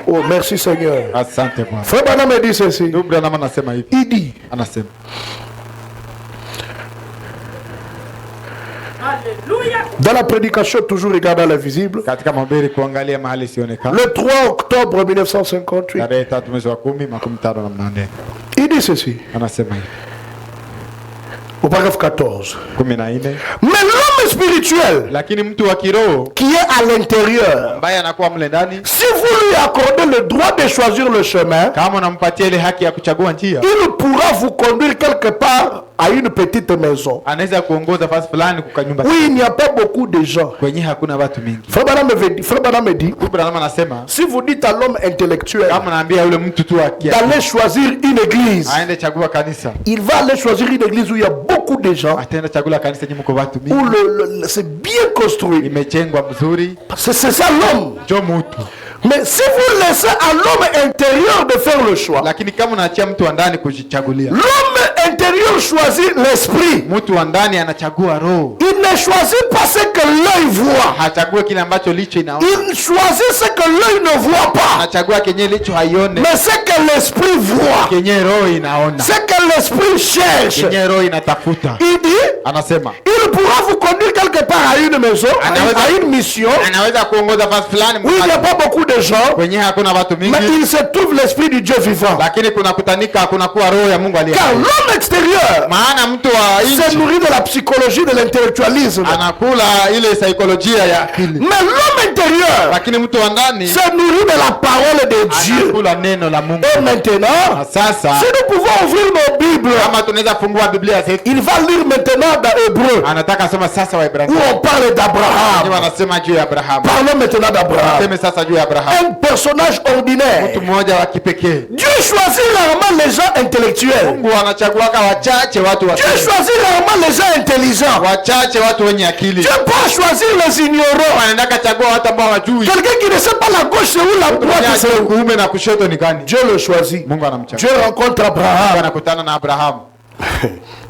Speaker 1: Oh, merci Seigneur.
Speaker 2: Asante Bwana.
Speaker 1: Frère Branham me dit ceci.
Speaker 2: Ndugu Branham anasema hivi.
Speaker 1: Il dit,
Speaker 2: Anasema
Speaker 1: dans la prédication, toujours regarder à l'invisible,
Speaker 2: katika mahubiri kuangalia mahali isionekana.
Speaker 1: le 3 octobre 1958,
Speaker 2: Tarehe 3 mwezi wa 10 1958.
Speaker 1: il dit ceci,
Speaker 2: Anasema hivi.
Speaker 1: au paragraphe 14.
Speaker 2: 14.
Speaker 1: Mais l'homme spirituel
Speaker 2: Lakini mtu wa kiroho
Speaker 1: qui est à l'intérieur,
Speaker 2: ambaye anakuwa mle ndani,
Speaker 1: si vous lui accordez le droit de choisir le chemin,
Speaker 2: kama unampatia ile haki ya kuchagua njia,
Speaker 1: il pourra vous conduire quelque part à une petite maison
Speaker 2: anaweza kuongoza fasi fulani kwa nyumba
Speaker 1: où il n'y a pas beaucoup de gens.
Speaker 2: kwenye hakuna watu mingi.
Speaker 1: Frère Branham me dit,
Speaker 2: Ndugu Branham anasema
Speaker 1: si vous dites à l'homme intellectuel
Speaker 2: kama naambia yule mtu tu akia
Speaker 1: d'aller choisir une église,
Speaker 2: aende chagua kanisa,
Speaker 1: il va aller choisir une église où il y a beaucoup de gens,
Speaker 2: ataenda chagula kanisa yenye mko watu
Speaker 1: où
Speaker 2: mingi,
Speaker 1: c'est bien construit.
Speaker 2: imejengwa mzuri,
Speaker 1: C'est ça l'homme.
Speaker 2: njo mtu.
Speaker 1: Mais si vous laissez à l'homme intérieur de faire le choix,
Speaker 2: Lakini kama unaachia mtu wa ndani kujichagulia,
Speaker 1: l'homme intérieur choisit l'esprit.
Speaker 2: mtu wa ndani anachagua roho,
Speaker 1: Il ne choisit pas ce que l'œil voit.
Speaker 2: hachague kile ambacho licho inaona,
Speaker 1: Il choisit ce que l'œil ne voit pas.
Speaker 2: anachagua kenye licho haione,
Speaker 1: Mais ce que l'esprit voit,
Speaker 2: kenye roho inaona,
Speaker 1: ce que l'esprit cherche.
Speaker 2: kenye roho inatafuta.
Speaker 1: Il dit,
Speaker 2: Anasema
Speaker 1: il pourra vous conduire quelque part à une maison, à une mission,
Speaker 2: anaweza kuongoza fasi fulani
Speaker 1: où il n'y a pas beaucoup de gens,
Speaker 2: kwenye hakuna watu
Speaker 1: mais
Speaker 2: mingi,
Speaker 1: il se trouve l'esprit du Dieu vivant.
Speaker 2: lakini kuna kutanika, kuna kuwa roho ya Mungu aliye
Speaker 1: Car
Speaker 2: hai.
Speaker 1: l'homme extérieur
Speaker 2: Maana mtu wa
Speaker 1: se
Speaker 2: nchi
Speaker 1: nourrit de la psychologie, de l'intellectualisme.
Speaker 2: anakula ile saikolojia ya akili,
Speaker 1: Mais l'homme intérieur
Speaker 2: lakini mtu wa ndani
Speaker 1: se nourrit de la parole de Dieu.
Speaker 2: anakula neno la Mungu.
Speaker 1: Et maintenant,
Speaker 2: Na sasa
Speaker 1: si nous pouvons ouvrir nos Bibles,
Speaker 2: kama tunaweza fungua Biblia zetu,
Speaker 1: il va lire maintenant dans Hébreu,
Speaker 2: anataka soma sasa
Speaker 1: où
Speaker 2: Waebrania,
Speaker 1: on parle
Speaker 2: Wenyewe
Speaker 1: d'Abraham.
Speaker 2: wanasema juu ya Abrahamu.
Speaker 1: Parlons maintenant d'Abraham.
Speaker 2: Seme sasa juu ya Abrahamu,
Speaker 1: Un personnage ordinaire.
Speaker 2: mtu mmoja wa kipekee.
Speaker 1: Dieu choisit rarement les gens intellectuels.
Speaker 2: Mungu anachaguaka wachache, watu
Speaker 1: Dieu
Speaker 2: wachache,
Speaker 1: choisit rarement les gens intelligents.
Speaker 2: wachache, watu wenye akili.
Speaker 1: Dieu peut choisir les ignorants.
Speaker 2: Anaenda kachagua watu ambao hawajui
Speaker 1: Quelqu'un qui ne sait pas la gauche c'est où, la droite c'est
Speaker 2: Mwenye
Speaker 1: où.
Speaker 2: kuume na kushoto ni gani.
Speaker 1: Dieu le choisit.
Speaker 2: Mungu anamchagua.
Speaker 1: Dieu rencontre Abraham.
Speaker 2: Anakutana na Abrahamu.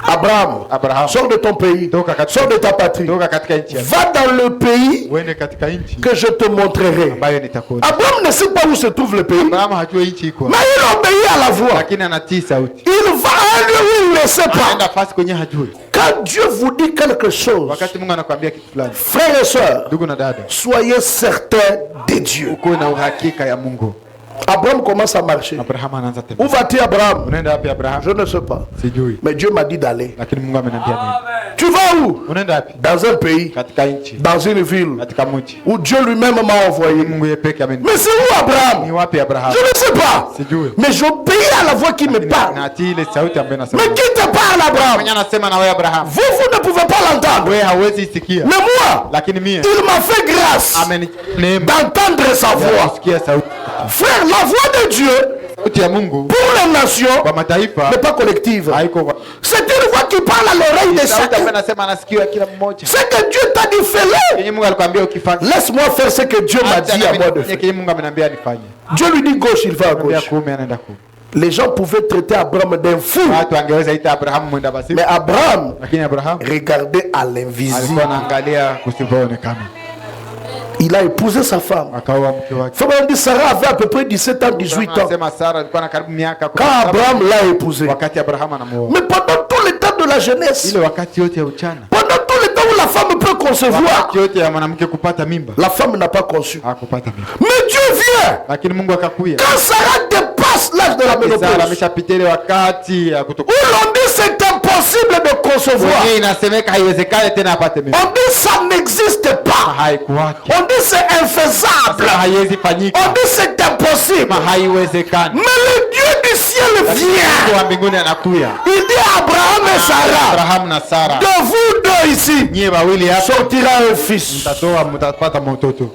Speaker 1: Abraham, sors de ton pays, sors de ta patrie,
Speaker 2: Toka katika nchi yako,
Speaker 1: va dans le pays
Speaker 2: uende katika nchi
Speaker 1: que je te montrerai.
Speaker 2: ambayo nitakuona.
Speaker 1: Abraham ne sait pas où se trouve le pays,
Speaker 2: Abrahamu hajui nchi iko,
Speaker 1: mais il obéit à la voix.
Speaker 2: lakini anatii sauti.
Speaker 1: Il va à un lieu où il ne sait pas.
Speaker 2: Anaenda fasi kwenye hajui.
Speaker 1: Quand Dieu vous dit quelque chose,
Speaker 2: Wakati Mungu anakuambia kitu fulani,
Speaker 1: frères et sœurs,
Speaker 2: ndugu na dada,
Speaker 1: soyez certains de Dieu.
Speaker 2: uko na uhakika ya Mungu.
Speaker 1: Abraham commence à marcher.
Speaker 2: Abrahamu anaanza
Speaker 1: Où
Speaker 2: tembea.
Speaker 1: vas-tu, Abraham?
Speaker 2: Unaenda wapi Abrahamu?
Speaker 1: Je ne sais pas.
Speaker 2: Sijui,
Speaker 1: Mais Dieu m'a dit d'aller.
Speaker 2: lakini Mungu ameniambia nini.
Speaker 1: Tu vas où?
Speaker 2: Unaenda wapi?
Speaker 1: Dans un pays,
Speaker 2: Katika nchi,
Speaker 1: dans une ville,
Speaker 2: katika mji.
Speaker 1: où Dieu lui-même m'a envoyé.
Speaker 2: Mungu yeye peke ameni.
Speaker 1: Mais c'est où,
Speaker 2: Ni
Speaker 1: Abraham?
Speaker 2: wapi Abrahamu?
Speaker 1: Je ne sais pas.
Speaker 2: Sijui.
Speaker 1: Mais j'obéis à la voix qui me parle.
Speaker 2: Natii ile sauti ambayo inasema.
Speaker 1: Mais qui te parle, Abraham?
Speaker 2: Mwenye anasema na wewe Abrahamu.
Speaker 1: Vous ne pouvez pas l'entendre.
Speaker 2: Wewe hauwezi isikia.
Speaker 1: Mais moi,
Speaker 2: Lakini mie
Speaker 1: il m'a fait grâce
Speaker 2: amenineema
Speaker 1: d'entendre sa voix.
Speaker 2: kusikia sauti.
Speaker 1: Frère, la voix de Dieu
Speaker 2: Sauti ya Mungu
Speaker 1: pour les nations
Speaker 2: kwa mataifa
Speaker 1: n'est pas collective.
Speaker 2: haiko kwa
Speaker 1: C'est une voix qui parle à l'oreille de
Speaker 2: sauti ambayo
Speaker 1: chacun.
Speaker 2: anasema anasikia kila mmoja.
Speaker 1: C'est que Dieu t'a dit fais-le.
Speaker 2: Yenye Mungu alikwambia ukifanya.
Speaker 1: Laisse-moi faire ce que Dieu m'a dit à moi de faire.
Speaker 2: Yenye Mungu ameniambia nifanye.
Speaker 1: Dieu lui dit gauche, il va à
Speaker 2: Anambia
Speaker 1: gauche.
Speaker 2: kuume anaenda kuume.
Speaker 1: Les gens pouvaient traiter Abraham d'un fou.
Speaker 2: Watu angeweza ita Abrahamu mwenda basi.
Speaker 1: Mais Abraham
Speaker 2: Lakini Abrahamu
Speaker 1: regardait à
Speaker 2: alikuwa
Speaker 1: l'invisible.
Speaker 2: anaangalia kusivyoonekana.
Speaker 1: Il a épousé sa femme.
Speaker 2: Akaoa mke wake.
Speaker 1: Frère, dit Sarah avait à peu près 17 ans, 18 ans.
Speaker 2: Anasema Sara alikuwa na karibu miaka
Speaker 1: Quand
Speaker 2: 17
Speaker 1: Abraham l'a épousée.
Speaker 2: wakati Abrahamu anamuoa.
Speaker 1: Mais pendant tout le temps de la jeunesse,
Speaker 2: Ile wakati yote ya uchana.
Speaker 1: pendant tout le temps où la femme peut concevoir,
Speaker 2: wakati yote ya mwanamke kupata mimba,
Speaker 1: la femme n'a pas conçu.
Speaker 2: hakupata mimba.
Speaker 1: Mais Dieu vient.
Speaker 2: Lakini Mungu akakuya.
Speaker 1: Quand Sarah dépasse l'âge de la
Speaker 2: Sara
Speaker 1: ménopause,
Speaker 2: ameshapita ile wakati ya
Speaker 1: où
Speaker 2: kutoka.
Speaker 1: l'on dit c'est impossible de concevoir,
Speaker 2: Wenyewe inasemeka haiwezekani tena apate mimba.
Speaker 1: on dit ça n'existe pas,
Speaker 2: Haikuwake.
Speaker 1: on dit c'est infaisable,
Speaker 2: Sasa haiwezi fanyika.
Speaker 1: on dit c'est impossible.
Speaker 2: Haiwezekani.
Speaker 1: Mais le Dieu du ciel
Speaker 2: Mungu
Speaker 1: vient.
Speaker 2: wa mbinguni anakuya.
Speaker 1: Il dit à Abraham et Sarah,
Speaker 2: Abrahamu na Sara,
Speaker 1: de vous deux ici
Speaker 2: nyie wawili hapa
Speaker 1: sortira un fils.
Speaker 2: mtapata mtoto.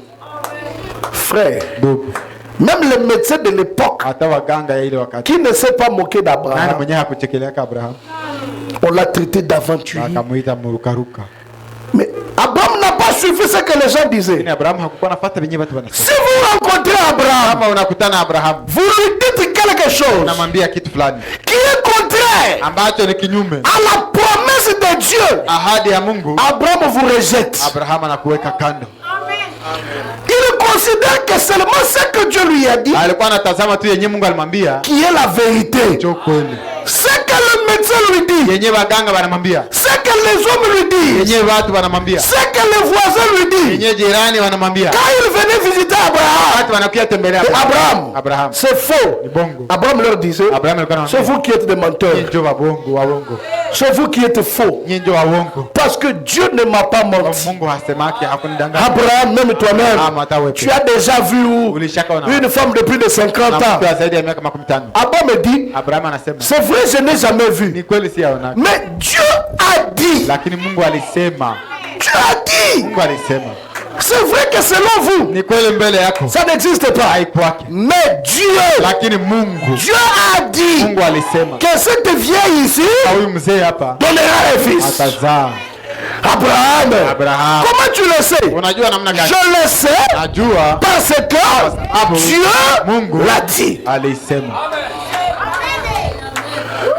Speaker 1: Frère,
Speaker 2: Ndugu,
Speaker 1: même les médecins de l'époque
Speaker 2: hata waganga ya ile wakati,
Speaker 1: qui ne s'est pas moqué
Speaker 2: nani
Speaker 1: d'Abraham,
Speaker 2: mwenyewe hakuchekeleka Abrahamu?
Speaker 1: on l'a traité d'aventurier.
Speaker 2: Akamuita murukaruka.
Speaker 1: Mais Abraham n'a pas suivi ce que les gens disaient.
Speaker 2: Lakini Abrahamu hakukuwa anafuata venyewe watu wanasema.
Speaker 1: Si vous rencontrez Abraham,
Speaker 2: Kama unakutana Abrahamu,
Speaker 1: vous lui dites quelque chose
Speaker 2: unamwambia kitu fulani
Speaker 1: qui est contraire
Speaker 2: ambacho ni kinyume
Speaker 1: à la promesse de Dieu,
Speaker 2: ahadi ya Mungu,
Speaker 1: Abraham vous rejette.
Speaker 2: Abrahamu anakuweka kando.
Speaker 1: Il considère que seulement ce que Dieu lui a dit
Speaker 2: Alikuwa anatazama tu yenyewe Mungu alimwambia
Speaker 1: qui est la vérité.
Speaker 2: cho kweli,
Speaker 1: Ce que le médecin lui dit,
Speaker 2: yenyewe waganga wanamwambia,
Speaker 1: ce que les hommes lui disent,
Speaker 2: yenyewe watu wanamwambia,
Speaker 1: ce que les voisins lui disent.
Speaker 2: yenyewe jirani wanamwambia,
Speaker 1: Quand il venait visiter Abraham,
Speaker 2: watu wanakuja tembelea Abrahamu.
Speaker 1: c'est faux.
Speaker 2: Ni bongo.
Speaker 1: Abraham leur disait,
Speaker 2: Abrahamu alikuwa
Speaker 1: c'est
Speaker 2: anamwambia,
Speaker 1: vous qui êtes des menteurs,
Speaker 2: nyinyi ndio wabongo,
Speaker 1: c'est vous qui êtes faux.
Speaker 2: nyinyi ndio waongo.
Speaker 1: Parce que Dieu ne m'a pas menti.
Speaker 2: Mungu hasemaki, hakunidanganya.
Speaker 1: Abraham, même toi-même,
Speaker 2: Hata
Speaker 1: tu as déjà vu une femme de plus de 50 ans.
Speaker 2: na mtu zaidi ya miaka 15.
Speaker 1: Abraham me dit,
Speaker 2: Abrahamu anasema,
Speaker 1: c'est vrai, je n'ai jamais
Speaker 2: ni
Speaker 1: vu.
Speaker 2: kweli si aona,
Speaker 1: Mais Dieu a dit,
Speaker 2: lakini Mungu alisema,
Speaker 1: Dieu a dit,
Speaker 2: Mungu alisema,
Speaker 1: c'est vrai que selon vous,
Speaker 2: ni kweli mbele yako
Speaker 1: ça n'existe pas.
Speaker 2: haikwake,
Speaker 1: Mais Dieu,
Speaker 2: lakini Mungu
Speaker 1: Dieu a dit
Speaker 2: Mungu alisema
Speaker 1: que cette vieille ici
Speaker 2: huyu mzee hapa
Speaker 1: donnera un fils.
Speaker 2: atazaa.
Speaker 1: Abraham, comment tu le sais?
Speaker 2: Unajua namna gani?
Speaker 1: Je le sais
Speaker 2: Najua
Speaker 1: parce que Dieu
Speaker 2: Mungu
Speaker 1: l'a dit.
Speaker 2: alisema.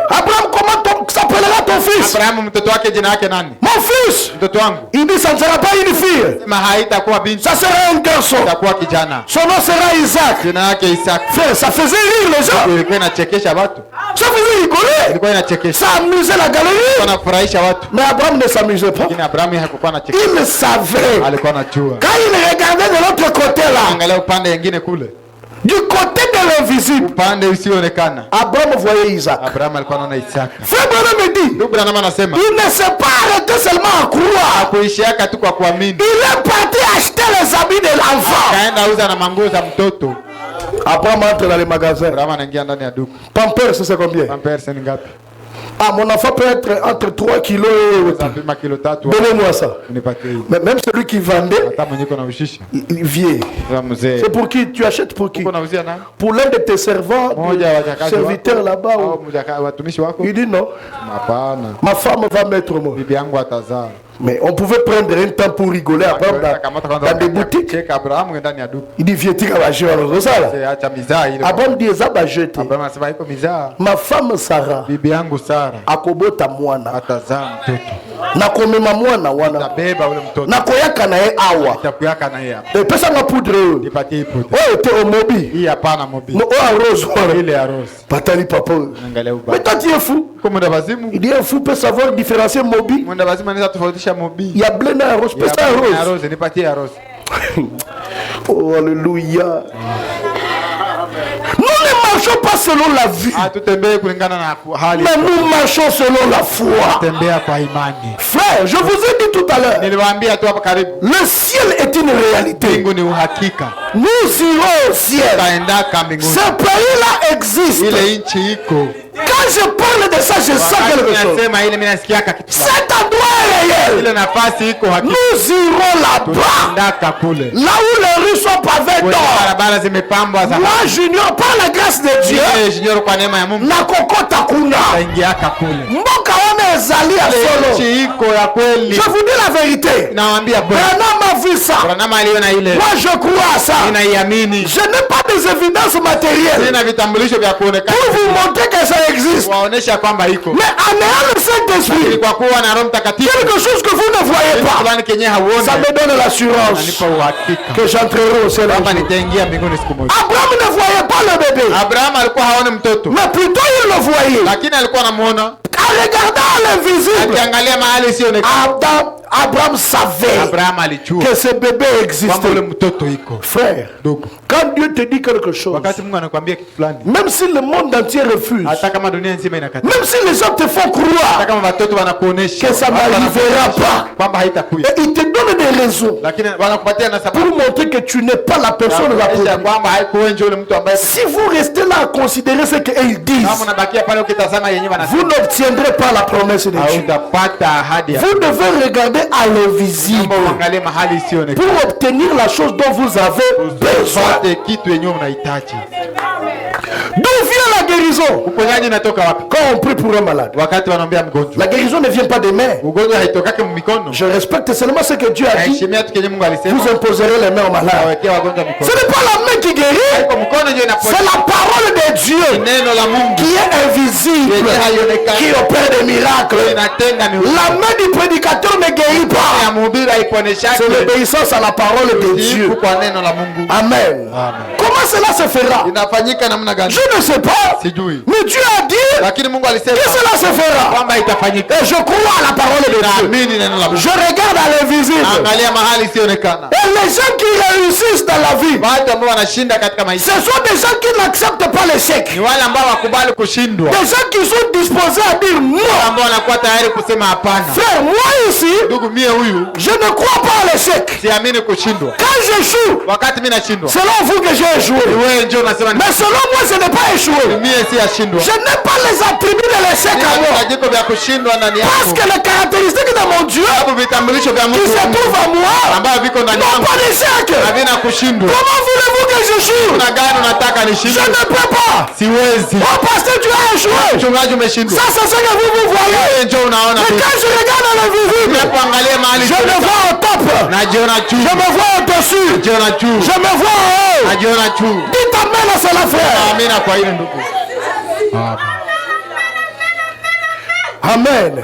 Speaker 1: Abraham, comment s'appellera ton fils?
Speaker 2: Abrahamu mtoto wake jina yake nani?
Speaker 1: Mon fils.
Speaker 2: Mtoto wangu.
Speaker 1: Il dit ça ne sera pas une fille.
Speaker 2: Sema haitakuwa binti,
Speaker 1: Ça sera un garçon.
Speaker 2: itakuwa kijana.
Speaker 1: Son nom sera Isaac.
Speaker 2: Jina yake Isaka.
Speaker 1: Frère, ça faisait rire les gens.
Speaker 2: Ilikuwa inachekesha watu.
Speaker 1: Ça faisait rigoler.
Speaker 2: Ilikuwa inachekesha.
Speaker 1: Ça amusait la galerie.
Speaker 2: Wanafurahisha watu.
Speaker 1: Mais Abraham ne s'amusait pas.
Speaker 2: Lakini Abrahamu hakukuwa anachekesha.
Speaker 1: Il savait.
Speaker 2: Alikuwa anajua.
Speaker 1: Quand il regardait de l'autre côté là,
Speaker 2: Angalia upande mwingine kule.
Speaker 1: du côté de l'invisible,
Speaker 2: Upande usioonekana.
Speaker 1: Abraham voyait Isaac.
Speaker 2: Abrahamu alikuwa anaona Isaka.
Speaker 1: Frère Branham me dit,
Speaker 2: Ndugu Branham anasema,
Speaker 1: il ne s'est pas arrêté seulement à croire.
Speaker 2: kuishiaka tu kwa kuamini.
Speaker 1: Il est parti acheter les habits de l'enfant.
Speaker 2: Kaenda uza na manguo za mtoto.
Speaker 1: Abraham entre dans les magasins.
Speaker 2: Abrahamu anaingia ndani ya duka.
Speaker 1: Pampers, c'est combien?
Speaker 2: Pampers ni ngapi?
Speaker 1: Ah, mon enfant peut être entre 3 kilos et...
Speaker 2: Zapima kilo 3.
Speaker 1: Donnez-moi ça.
Speaker 2: Unipatie hii.
Speaker 1: Mais même celui qui vendait,
Speaker 2: Hata mwenye kuna ushisha.
Speaker 1: il vient.
Speaker 2: Za mzee.
Speaker 1: C'est pour qui? Tu achètes pour qui?
Speaker 2: Uko nauzia nani?
Speaker 1: Pour l'un de tes servants,
Speaker 2: Moja wa wajakazi
Speaker 1: serviteurs
Speaker 2: wako.
Speaker 1: là-bas.
Speaker 2: Au watumishi wako?
Speaker 1: Il dit non.
Speaker 2: Hapana.
Speaker 1: Ma femme va mettre moi.
Speaker 2: Bibi yangu atazaa.
Speaker 1: Mais on pouvait prendre un temps pour rigoler après dans des boutiques.
Speaker 2: Cheka Abrahamu ndani ya duka.
Speaker 1: Il dit viens tu vas jouer alors ça là.
Speaker 2: Acha mizaa ile.
Speaker 1: Abraham dit ça va jeter.
Speaker 2: Abrahamu anasema iko mizaa.
Speaker 1: Ma femme Sarah
Speaker 2: Bibi yangu Sara
Speaker 1: akobota mwana
Speaker 2: atazaa mtoto.
Speaker 1: nakomema mwana wana
Speaker 2: Tabeba ule mtoto.
Speaker 1: nakoyaka na ye awa
Speaker 2: Itakuyaka na yeye hapa.
Speaker 1: epesa nga poudre oyo
Speaker 2: Nipatie ipote.
Speaker 1: oyo te omobi
Speaker 2: Hii hapana mobi.
Speaker 1: oyo arose wana
Speaker 2: Ile ya rose.
Speaker 1: patali papa oyo.
Speaker 2: Angalia
Speaker 1: Mais
Speaker 2: ubaya.
Speaker 1: toi tu es fou.
Speaker 2: Kwa mwenda wazimu.
Speaker 1: Il dit un fou peut savoir différencier mobi.
Speaker 2: Mwenda wazimu anaweza tofautisha mobi.
Speaker 1: Il y a blé na ya rose,
Speaker 2: Ya
Speaker 1: pesa ya
Speaker 2: ya
Speaker 1: rose.
Speaker 2: rose, nipatie ya rose.
Speaker 1: Oh alléluia. Nous ne marchons pas selon la vue,
Speaker 2: Tutembee kulingana na hali.
Speaker 1: mais nous marchons selon la foi.
Speaker 2: Tembea kwa imani.
Speaker 1: Frère, je vous ai dit tout à l'heure,
Speaker 2: Niliwaambia tu hapa karibu.
Speaker 1: le ciel est une réalité.
Speaker 2: Mbingu ni uhakika.
Speaker 1: Nous irons au ciel.
Speaker 2: Taendaka mbinguni.
Speaker 1: Ce pays-là existe.
Speaker 2: Ile nchi iko.
Speaker 1: Quand je parle de ça, je sens quelque chose.
Speaker 2: Nasema ile mimi nasikiaka kitu.
Speaker 1: Cet endroit est réel.
Speaker 2: Ile nafasi iko hakika.
Speaker 1: Nous irons là-bas,
Speaker 2: Taendaka kule.
Speaker 1: là où les rues sont pavées
Speaker 2: Kwenye
Speaker 1: d'or.
Speaker 2: barabara zimepambwa za
Speaker 1: Moi, j'ignore par la grâce de Dieu.
Speaker 2: Ile junior kwa neema ya Mungu.
Speaker 1: nakokota kuna
Speaker 2: Taingiaka kule.
Speaker 1: mboka wana ezali ya solo.
Speaker 2: Nchi iko ya kweli.
Speaker 1: Je vous dis la vérité.
Speaker 2: Nawaambia bwana.
Speaker 1: Branham a vu ça.
Speaker 2: Branham aliona ile.
Speaker 1: Moi, je crois à ça.
Speaker 2: Ninaiamini.
Speaker 1: Je n'ai pas des évidences matérielles
Speaker 2: Sina vitambulisho vya kuonekana.
Speaker 1: pour vous montrer que ça existe.
Speaker 2: Waonesha kwamba iko.
Speaker 1: Mais en ayant le Saint-Esprit,
Speaker 2: Ili kwa kuwa na Roho Mtakatifu.
Speaker 1: quelque chose que vous ne voyez pas,
Speaker 2: Fulani kenye hauoni.
Speaker 1: ça me donne l'assurance
Speaker 2: Ananipa uhakika.
Speaker 1: que j'entrerai au ciel un
Speaker 2: Kwamba
Speaker 1: jour.
Speaker 2: nitaingia mbinguni siku moja.
Speaker 1: Abraham ne voyait pas le bébé,
Speaker 2: Abrahamu alikuwa haoni mtoto.
Speaker 1: mais plutôt il le voyait.
Speaker 2: Lakini alikuwa anamuona.
Speaker 1: En regardant l'invisible,
Speaker 2: Akiangalia mahali isiyoonekana.
Speaker 1: Abraham savait
Speaker 2: Abraham alijua
Speaker 1: que ce bébé
Speaker 2: kwamba ule
Speaker 1: existait.
Speaker 2: mtoto iko.
Speaker 1: Frère,
Speaker 2: Ndugu,
Speaker 1: quand Dieu te dit quelque chose,
Speaker 2: wakati Mungu anakuambia kitu fulani,
Speaker 1: même si le monde entier refuse,
Speaker 2: hata kama dunia nzima inakataa,
Speaker 1: même si les gens te font
Speaker 2: hata
Speaker 1: croire
Speaker 2: kama watoto wanakuonesha
Speaker 1: que ça n'arrivera pas,
Speaker 2: kwamba haitakuja,
Speaker 1: et ils te donnent des raisons
Speaker 2: lakini wanakupatia na
Speaker 1: pour
Speaker 2: sababu
Speaker 1: montrer que tu n'es pas la personne la
Speaker 2: kuonyesha
Speaker 1: produit.
Speaker 2: kwamba haikuwa nje ule mtu ambaye.
Speaker 1: Si vous restez là à considérer ce qu'ils disent,
Speaker 2: Kama unabakia pale ukitazama yenyewe
Speaker 1: vous
Speaker 2: wanasema,
Speaker 1: n'obtiendrez pas la promesse de Dieu.
Speaker 2: hautapata ahadi ya
Speaker 1: Vous devez regarder à l'invisible
Speaker 2: Mungu. Uangalie mahali isiyoonekana
Speaker 1: pour obtenir la chose dont vous avez besoin.
Speaker 2: upate kitu yenyewe unahitaji.
Speaker 1: D'où vient la guérison?
Speaker 2: Uponyaji unatoka wapi?
Speaker 1: Quand on prie pour un malade,
Speaker 2: Wakati wanaombea mgonjwa,
Speaker 1: la guérison ne vient pas des mains.
Speaker 2: ugonjwa haitokake mikono.
Speaker 1: Je respecte seulement ce que Dieu a dit.
Speaker 2: Naheshimia tu kenye Mungu alisema,
Speaker 1: Vous imposerez les mains aux malades.
Speaker 2: awekea wagonjwa
Speaker 1: Ce
Speaker 2: mikono.
Speaker 1: n'est pas la main qui guérit,
Speaker 2: Haiko mkono ndio
Speaker 1: c'est
Speaker 2: inaponya,
Speaker 1: la parole de Dieu
Speaker 2: neno la Mungu
Speaker 1: qui est invisible,
Speaker 2: yenye haionekani
Speaker 1: qui opère des miracles.
Speaker 2: inatenda
Speaker 1: La
Speaker 2: miujiza.
Speaker 1: main du prédicateur ne guérit
Speaker 2: Ya
Speaker 1: pas.
Speaker 2: mhubiri haiponeshaki,
Speaker 1: C'est l'obéissance à la parole de Dieu.
Speaker 2: kwa neno la Mungu.
Speaker 1: Amen. Comment cela se fera?
Speaker 2: Inafanyika namna gani?
Speaker 1: Je ne sais pas.
Speaker 2: Sijui,
Speaker 1: Mais Dieu a dit
Speaker 2: lakini Mungu
Speaker 1: que
Speaker 2: alisema
Speaker 1: cela se fera.
Speaker 2: kwamba itafanyika.
Speaker 1: Et je crois à la parole de Dieu.
Speaker 2: Naamini neno la Mungu.
Speaker 1: Je regarde à l'invisible.
Speaker 2: Angalia mahali isiyoonekana.
Speaker 1: Et les gens qui réussissent dans la vie,
Speaker 2: Watu ambao wanashinda katika maisha
Speaker 1: ce sont des gens qui n'acceptent pas l'échec.
Speaker 2: ni wale ambao wakubali kushindwa,
Speaker 1: Des gens qui sont disposés à dire non.
Speaker 2: ambao wanakuwa tayari kusema hapana.
Speaker 1: Frère, moi ici,
Speaker 2: Ndugu, mie huyu
Speaker 1: je ne crois pas à l'échec.
Speaker 2: siamini kushindwa.
Speaker 1: Quand j'échoue,
Speaker 2: Wakati mimi nashindwa,
Speaker 1: selon vous que j'ai échoué.
Speaker 2: wewe njoo unasema
Speaker 1: Mais selon moi, je n'ai pas échoué.
Speaker 2: mie si ashindwa.
Speaker 1: Je n'ai pas les attributs de l'échec à moi.
Speaker 2: Vitajiko vya kushindwa ndani
Speaker 1: Parce
Speaker 2: yako,
Speaker 1: que les caractéristiques de mon Dieu
Speaker 2: sababu vitambulisho vya
Speaker 1: qui
Speaker 2: Mungu
Speaker 1: se trouvent en moi
Speaker 2: ambavyo viko ndani
Speaker 1: n'ont
Speaker 2: yangu
Speaker 1: pas d'échec.
Speaker 2: havina kushindwa.
Speaker 1: Comment voulez-vous que j'échoue?
Speaker 2: Kuna gani unataka
Speaker 1: Je
Speaker 2: nishindwe?
Speaker 1: ne peux pas.
Speaker 2: Siwezi.
Speaker 1: Oh, pasteur, tu as échoué.
Speaker 2: Mchungaji, umeshindwa.
Speaker 1: Ça, c'est ce que vous voyez.
Speaker 2: Wewe njoo unaona
Speaker 1: Mais
Speaker 2: vitu.
Speaker 1: quand je regarde à l'invisible,
Speaker 2: Unapoangalia mahali
Speaker 1: je me vois au top.
Speaker 2: najiona juu,
Speaker 1: Je me vois au-dessus.
Speaker 2: najiona juu,
Speaker 1: Je me vois en haut.
Speaker 2: najiona juu.
Speaker 1: Dites amen à cela, frère.
Speaker 2: Amina kwa ile ndugu.
Speaker 1: Amen.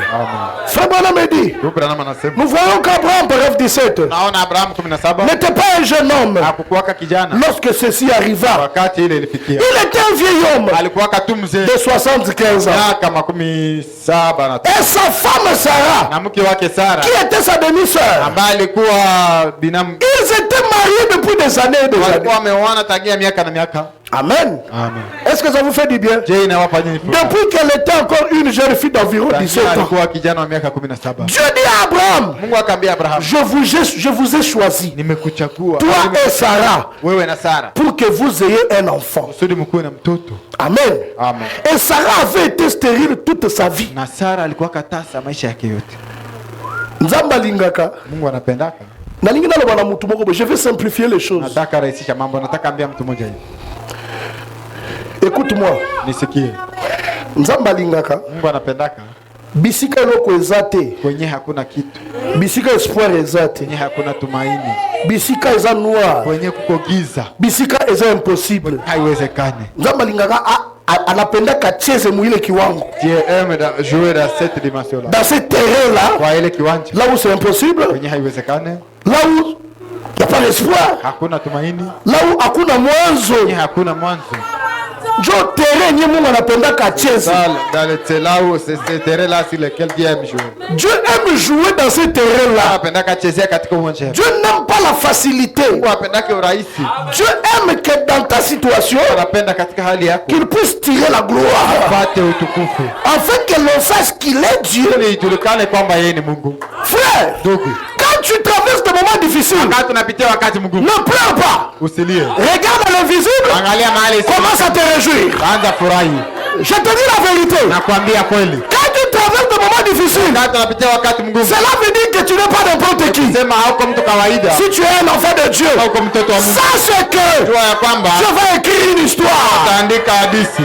Speaker 1: Frère Branham me dit,
Speaker 2: Ndugu Branham anasema,
Speaker 1: nous voyons qu'Abraham, bref 17,
Speaker 2: naona Abrahamu 17
Speaker 1: n'était pas un jeune homme
Speaker 2: hakukuwaka kijana
Speaker 1: lorsque ceci arriva.
Speaker 2: wakati ile ilifikia.
Speaker 1: Il était un vieil homme
Speaker 2: Alikuwaka tu mzee
Speaker 1: de 75 ans.
Speaker 2: miaka 17
Speaker 1: Et sa femme Sarah,
Speaker 2: na mke wake Sara
Speaker 1: qui était sa demi-sœur,
Speaker 2: ambaye alikuwa binamu,
Speaker 1: ils étaient mariés depuis des années et des années.
Speaker 2: walikuwa wameoana tangia miaka na miaka.
Speaker 1: Amen.
Speaker 2: Amen.
Speaker 1: Est-ce que ça vous fait du bien?
Speaker 2: Je, inawapa nini furaha?
Speaker 1: Depuis qu'elle était encore une jeune fille d'environ
Speaker 2: Tangia
Speaker 1: 17 ans,
Speaker 2: alikuwa kijana wa miaka 17.
Speaker 1: Dieu dit à Abraham,
Speaker 2: Mungu akamwambia Abrahamu,
Speaker 1: je vous ai choisi,
Speaker 2: nimekuchagua
Speaker 1: toi et Sarah,
Speaker 2: wewe na Sara
Speaker 1: pour que vous ayez un enfant.
Speaker 2: kusudi mkuwe na mtoto.
Speaker 1: Amen.
Speaker 2: Amen.
Speaker 1: Et Sarah avait été stérile toute sa vie.
Speaker 2: Na Sara alikuwa katasa maisha yake yote.
Speaker 1: Nzamba lingaka.
Speaker 2: Mungu anapendaka.
Speaker 1: Nalingi naloba na mutu moko, je vais simplifier les choses.
Speaker 2: Nataka rahisisha mambo, nataka ambia mtu mmoja hivi.
Speaker 1: Écoute-moi.
Speaker 2: Nisikie.
Speaker 1: Nzamba lingaka.
Speaker 2: Mungu anapendaka
Speaker 1: Bisika eloko eza te.
Speaker 2: kwenye hakuna kitu,
Speaker 1: Bisika espoir eza te.
Speaker 2: kwenye hakuna tumaini,
Speaker 1: Bisika eza noir.
Speaker 2: kwenye kuko giza,
Speaker 1: Bisika eza impossible.
Speaker 2: haiwezekani.
Speaker 1: Nzamba lingaka anapendaka cheze muile kiwango.
Speaker 2: Dieu aime jouer dans cette dimension là,
Speaker 1: Dans ce terrain là,
Speaker 2: kwa ile kiwanja
Speaker 1: là où c'est impossible,
Speaker 2: kwenye haiwezekani,
Speaker 1: là où il n'y a pas d'espoir,
Speaker 2: hakuna tumaini,
Speaker 1: là où hakuna mwanzo,
Speaker 2: kwenye hakuna mwanzo.
Speaker 1: njo terrain nye Mungu anapendaka cheze.
Speaker 2: Dans le là où c'est ce terrain là sur lequel Dieu aime jouer.
Speaker 1: Dieu aime jouer dans ce terrain là.
Speaker 2: Anapendaka chezea katika uwanja.
Speaker 1: Dieu n'aime pas la facilité.
Speaker 2: Mungu anapendaka urahisi.
Speaker 1: Dieu aime que dans ta situation,
Speaker 2: Anapenda katika hali yako
Speaker 1: qu'il puisse tirer la gloire,
Speaker 2: upate utukufu,
Speaker 1: afin que l'on sache qu'il est Dieu.
Speaker 2: ili ijulikane kwamba yeye ni Mungu.
Speaker 1: Frère,
Speaker 2: Ndugu,
Speaker 1: quand tu traverses des moments difficiles,
Speaker 2: wakati unapitia wakati mgumu,
Speaker 1: ne pleure pas.
Speaker 2: usilie.
Speaker 1: Regarde à l'invisible,
Speaker 2: Angalia mahali
Speaker 1: commence à te réjouir.
Speaker 2: anza furahi.
Speaker 1: Je te dis la vérité.
Speaker 2: Nakwambia kweli,
Speaker 1: Quand tu traverses des moments difficiles,
Speaker 2: wakati unapitia wakati mgumu,
Speaker 1: cela veut dire que tu n'es pas n'importe qui.
Speaker 2: sema hauko mtu kawaida,
Speaker 1: Si tu es un enfant de Dieu,
Speaker 2: hauko mtoto wa Mungu.
Speaker 1: sache que
Speaker 2: Jua ya kwamba
Speaker 1: Dieu va écrire une histoire.
Speaker 2: utaandika hadithi.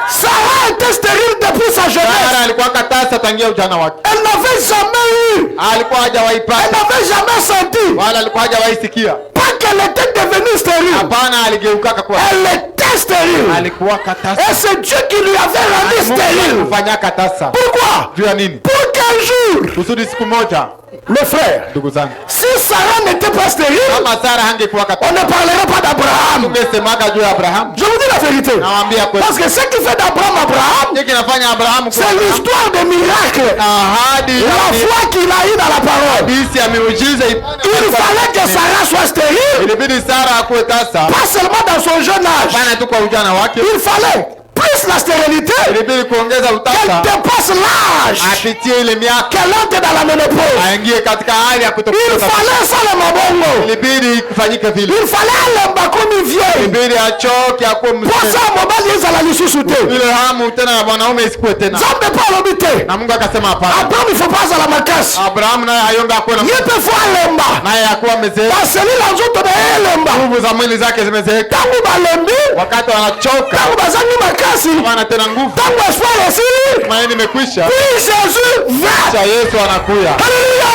Speaker 1: Sarah était stérile depuis sa
Speaker 2: Sara
Speaker 1: jeunesse.
Speaker 2: alikuwa katasa tangia ujana wake,
Speaker 1: Elle n'avait jamais eu,
Speaker 2: alikuwa hajawahi
Speaker 1: elle
Speaker 2: pata
Speaker 1: n'avait jamais senti
Speaker 2: wala alikuwa hajawahi sikia.
Speaker 1: pas qu'elle était devenue stérile.
Speaker 2: Hapana, aligeuka akakuwa,
Speaker 1: Elle était stérile.
Speaker 2: alikuwa katasa.
Speaker 1: Et c'est Dieu qui lui avait rendu
Speaker 2: Mungu
Speaker 1: stérile.
Speaker 2: alikufanya katasa.
Speaker 1: Pourquoi?
Speaker 2: Juu ya nini?
Speaker 1: Pour qu'un jour,
Speaker 2: kusudi siku moja,
Speaker 1: mes frères,
Speaker 2: ndugu zangu,
Speaker 1: si Sarah n'était pas stérile,
Speaker 2: kama Sara hangekuwa
Speaker 1: on ne parlerait pas d'Abraham.
Speaker 2: tungesemaga juu ya Abrahamu.
Speaker 1: Je vous dis la vérité.
Speaker 2: Nawaambia kweli,
Speaker 1: Parce que ce qui fait d'Abraham Abraham,
Speaker 2: hiki kinafanya Abrahamu kuwa
Speaker 1: c'est l'histoire des miracles.
Speaker 2: ahadi
Speaker 1: La foi qu'il a eue dans la parole.
Speaker 2: hadithi ya miujiza.
Speaker 1: Il fallait que Sarah soit stérile,
Speaker 2: Ilibidi Sara akuwe tasa,
Speaker 1: pas seulement dans son jeune âge.
Speaker 2: bana tu kwa ujana wake.
Speaker 1: Il fallait plus la stérilité
Speaker 2: Ilibidi kuongeza
Speaker 1: qu'elle
Speaker 2: utasa,
Speaker 1: dépasse l'âge,
Speaker 2: apitie ile miaka,
Speaker 1: qu'elle entre dans la ménopause.
Speaker 2: aingie katika hali ya
Speaker 1: Il
Speaker 2: kutokuwa.
Speaker 1: fallait ça le mabongo.
Speaker 2: Ilibidi kufanyike vile,
Speaker 1: Il fallait aller comme une vieille.
Speaker 2: ilibidi achoke akuwe
Speaker 1: Pour
Speaker 2: mzee,
Speaker 1: ça, mobile les ala lissusute.
Speaker 2: ile hamu tena ya mwanaume isikuwe tena.
Speaker 1: Zambe pas l'obité.
Speaker 2: Na Mungu akasema hapana.
Speaker 1: Abraham, il faut pas à la macasse.
Speaker 2: Abrahamu naye ayombe akuwe na
Speaker 1: Il peut faire lemba.
Speaker 2: naye akuwa mzee,
Speaker 1: Parce que l'île en zoto de lemba.
Speaker 2: nguvu za mwili zake zimezeeka,
Speaker 1: Tangu balembi,
Speaker 2: wakati wanachoka
Speaker 1: tangu bazangi makasi,
Speaker 2: hawana tena nguvu,
Speaker 1: tangu espoir aussi.
Speaker 2: tumaini imekwisha,
Speaker 1: Puis Jésus va.
Speaker 2: kisha Yesu anakuya.
Speaker 1: Alléluia.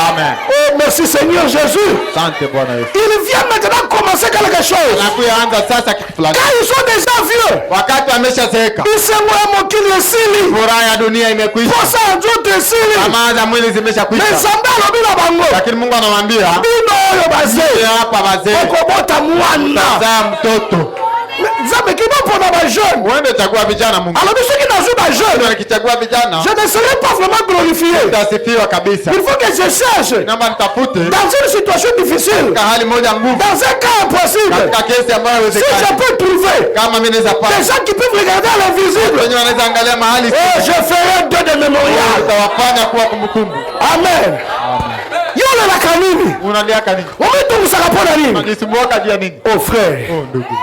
Speaker 2: Amen.
Speaker 1: Oh, merci Seigneur Jésus.
Speaker 2: Asante Bwana Yesu.
Speaker 1: Il vient maintenant commencer quelque chose.
Speaker 2: Anakuya anza sasa kitu fulani,
Speaker 1: Quand ils sont déjà vieux,
Speaker 2: wakati ameshazeeka,
Speaker 1: ils se voient mokili esili.
Speaker 2: furaha ya dunia imekwisha,
Speaker 1: Pour ça, nzoto esili.
Speaker 2: tamaa za mwili zimeshakwisha,
Speaker 1: Mais Zambé alobi na bango.
Speaker 2: lakini Mungu anamwambia
Speaker 1: Bino oyo bazee.
Speaker 2: hapa wazee
Speaker 1: Okobota mwana.
Speaker 2: tazaa mtoto,
Speaker 1: Nzambe kibopo na ba jeune.
Speaker 2: uende chagua vijana. Mungu
Speaker 1: Alors ceux qui n'ont pas jeune,
Speaker 2: nikichagua vijana
Speaker 1: je ne serai pas vraiment glorifié.
Speaker 2: utasifiwa kabisa.
Speaker 1: Il faut que je cherche
Speaker 2: Naomba nitafute
Speaker 1: dans une situation difficile,
Speaker 2: katika hali moja ngumu,
Speaker 1: dans un cas impossible,
Speaker 2: katika kesi ambayo
Speaker 1: si je
Speaker 2: haiwezekani,
Speaker 1: peux trouver
Speaker 2: kama mimi naweza
Speaker 1: des
Speaker 2: pata
Speaker 1: gens qui peuvent regarder à l'invisible,
Speaker 2: wenye wanaweza angalia mahali,
Speaker 1: et je ferai deux de mémorial.
Speaker 2: utawafanya kuwa kumbukumbu.
Speaker 1: Amen. Yule la kanini.
Speaker 2: Unalia kanini?
Speaker 1: Wametungusa pona nini?
Speaker 2: Unajisumbuka juu ya nini?
Speaker 1: Oh frère,
Speaker 2: Oh ndugu,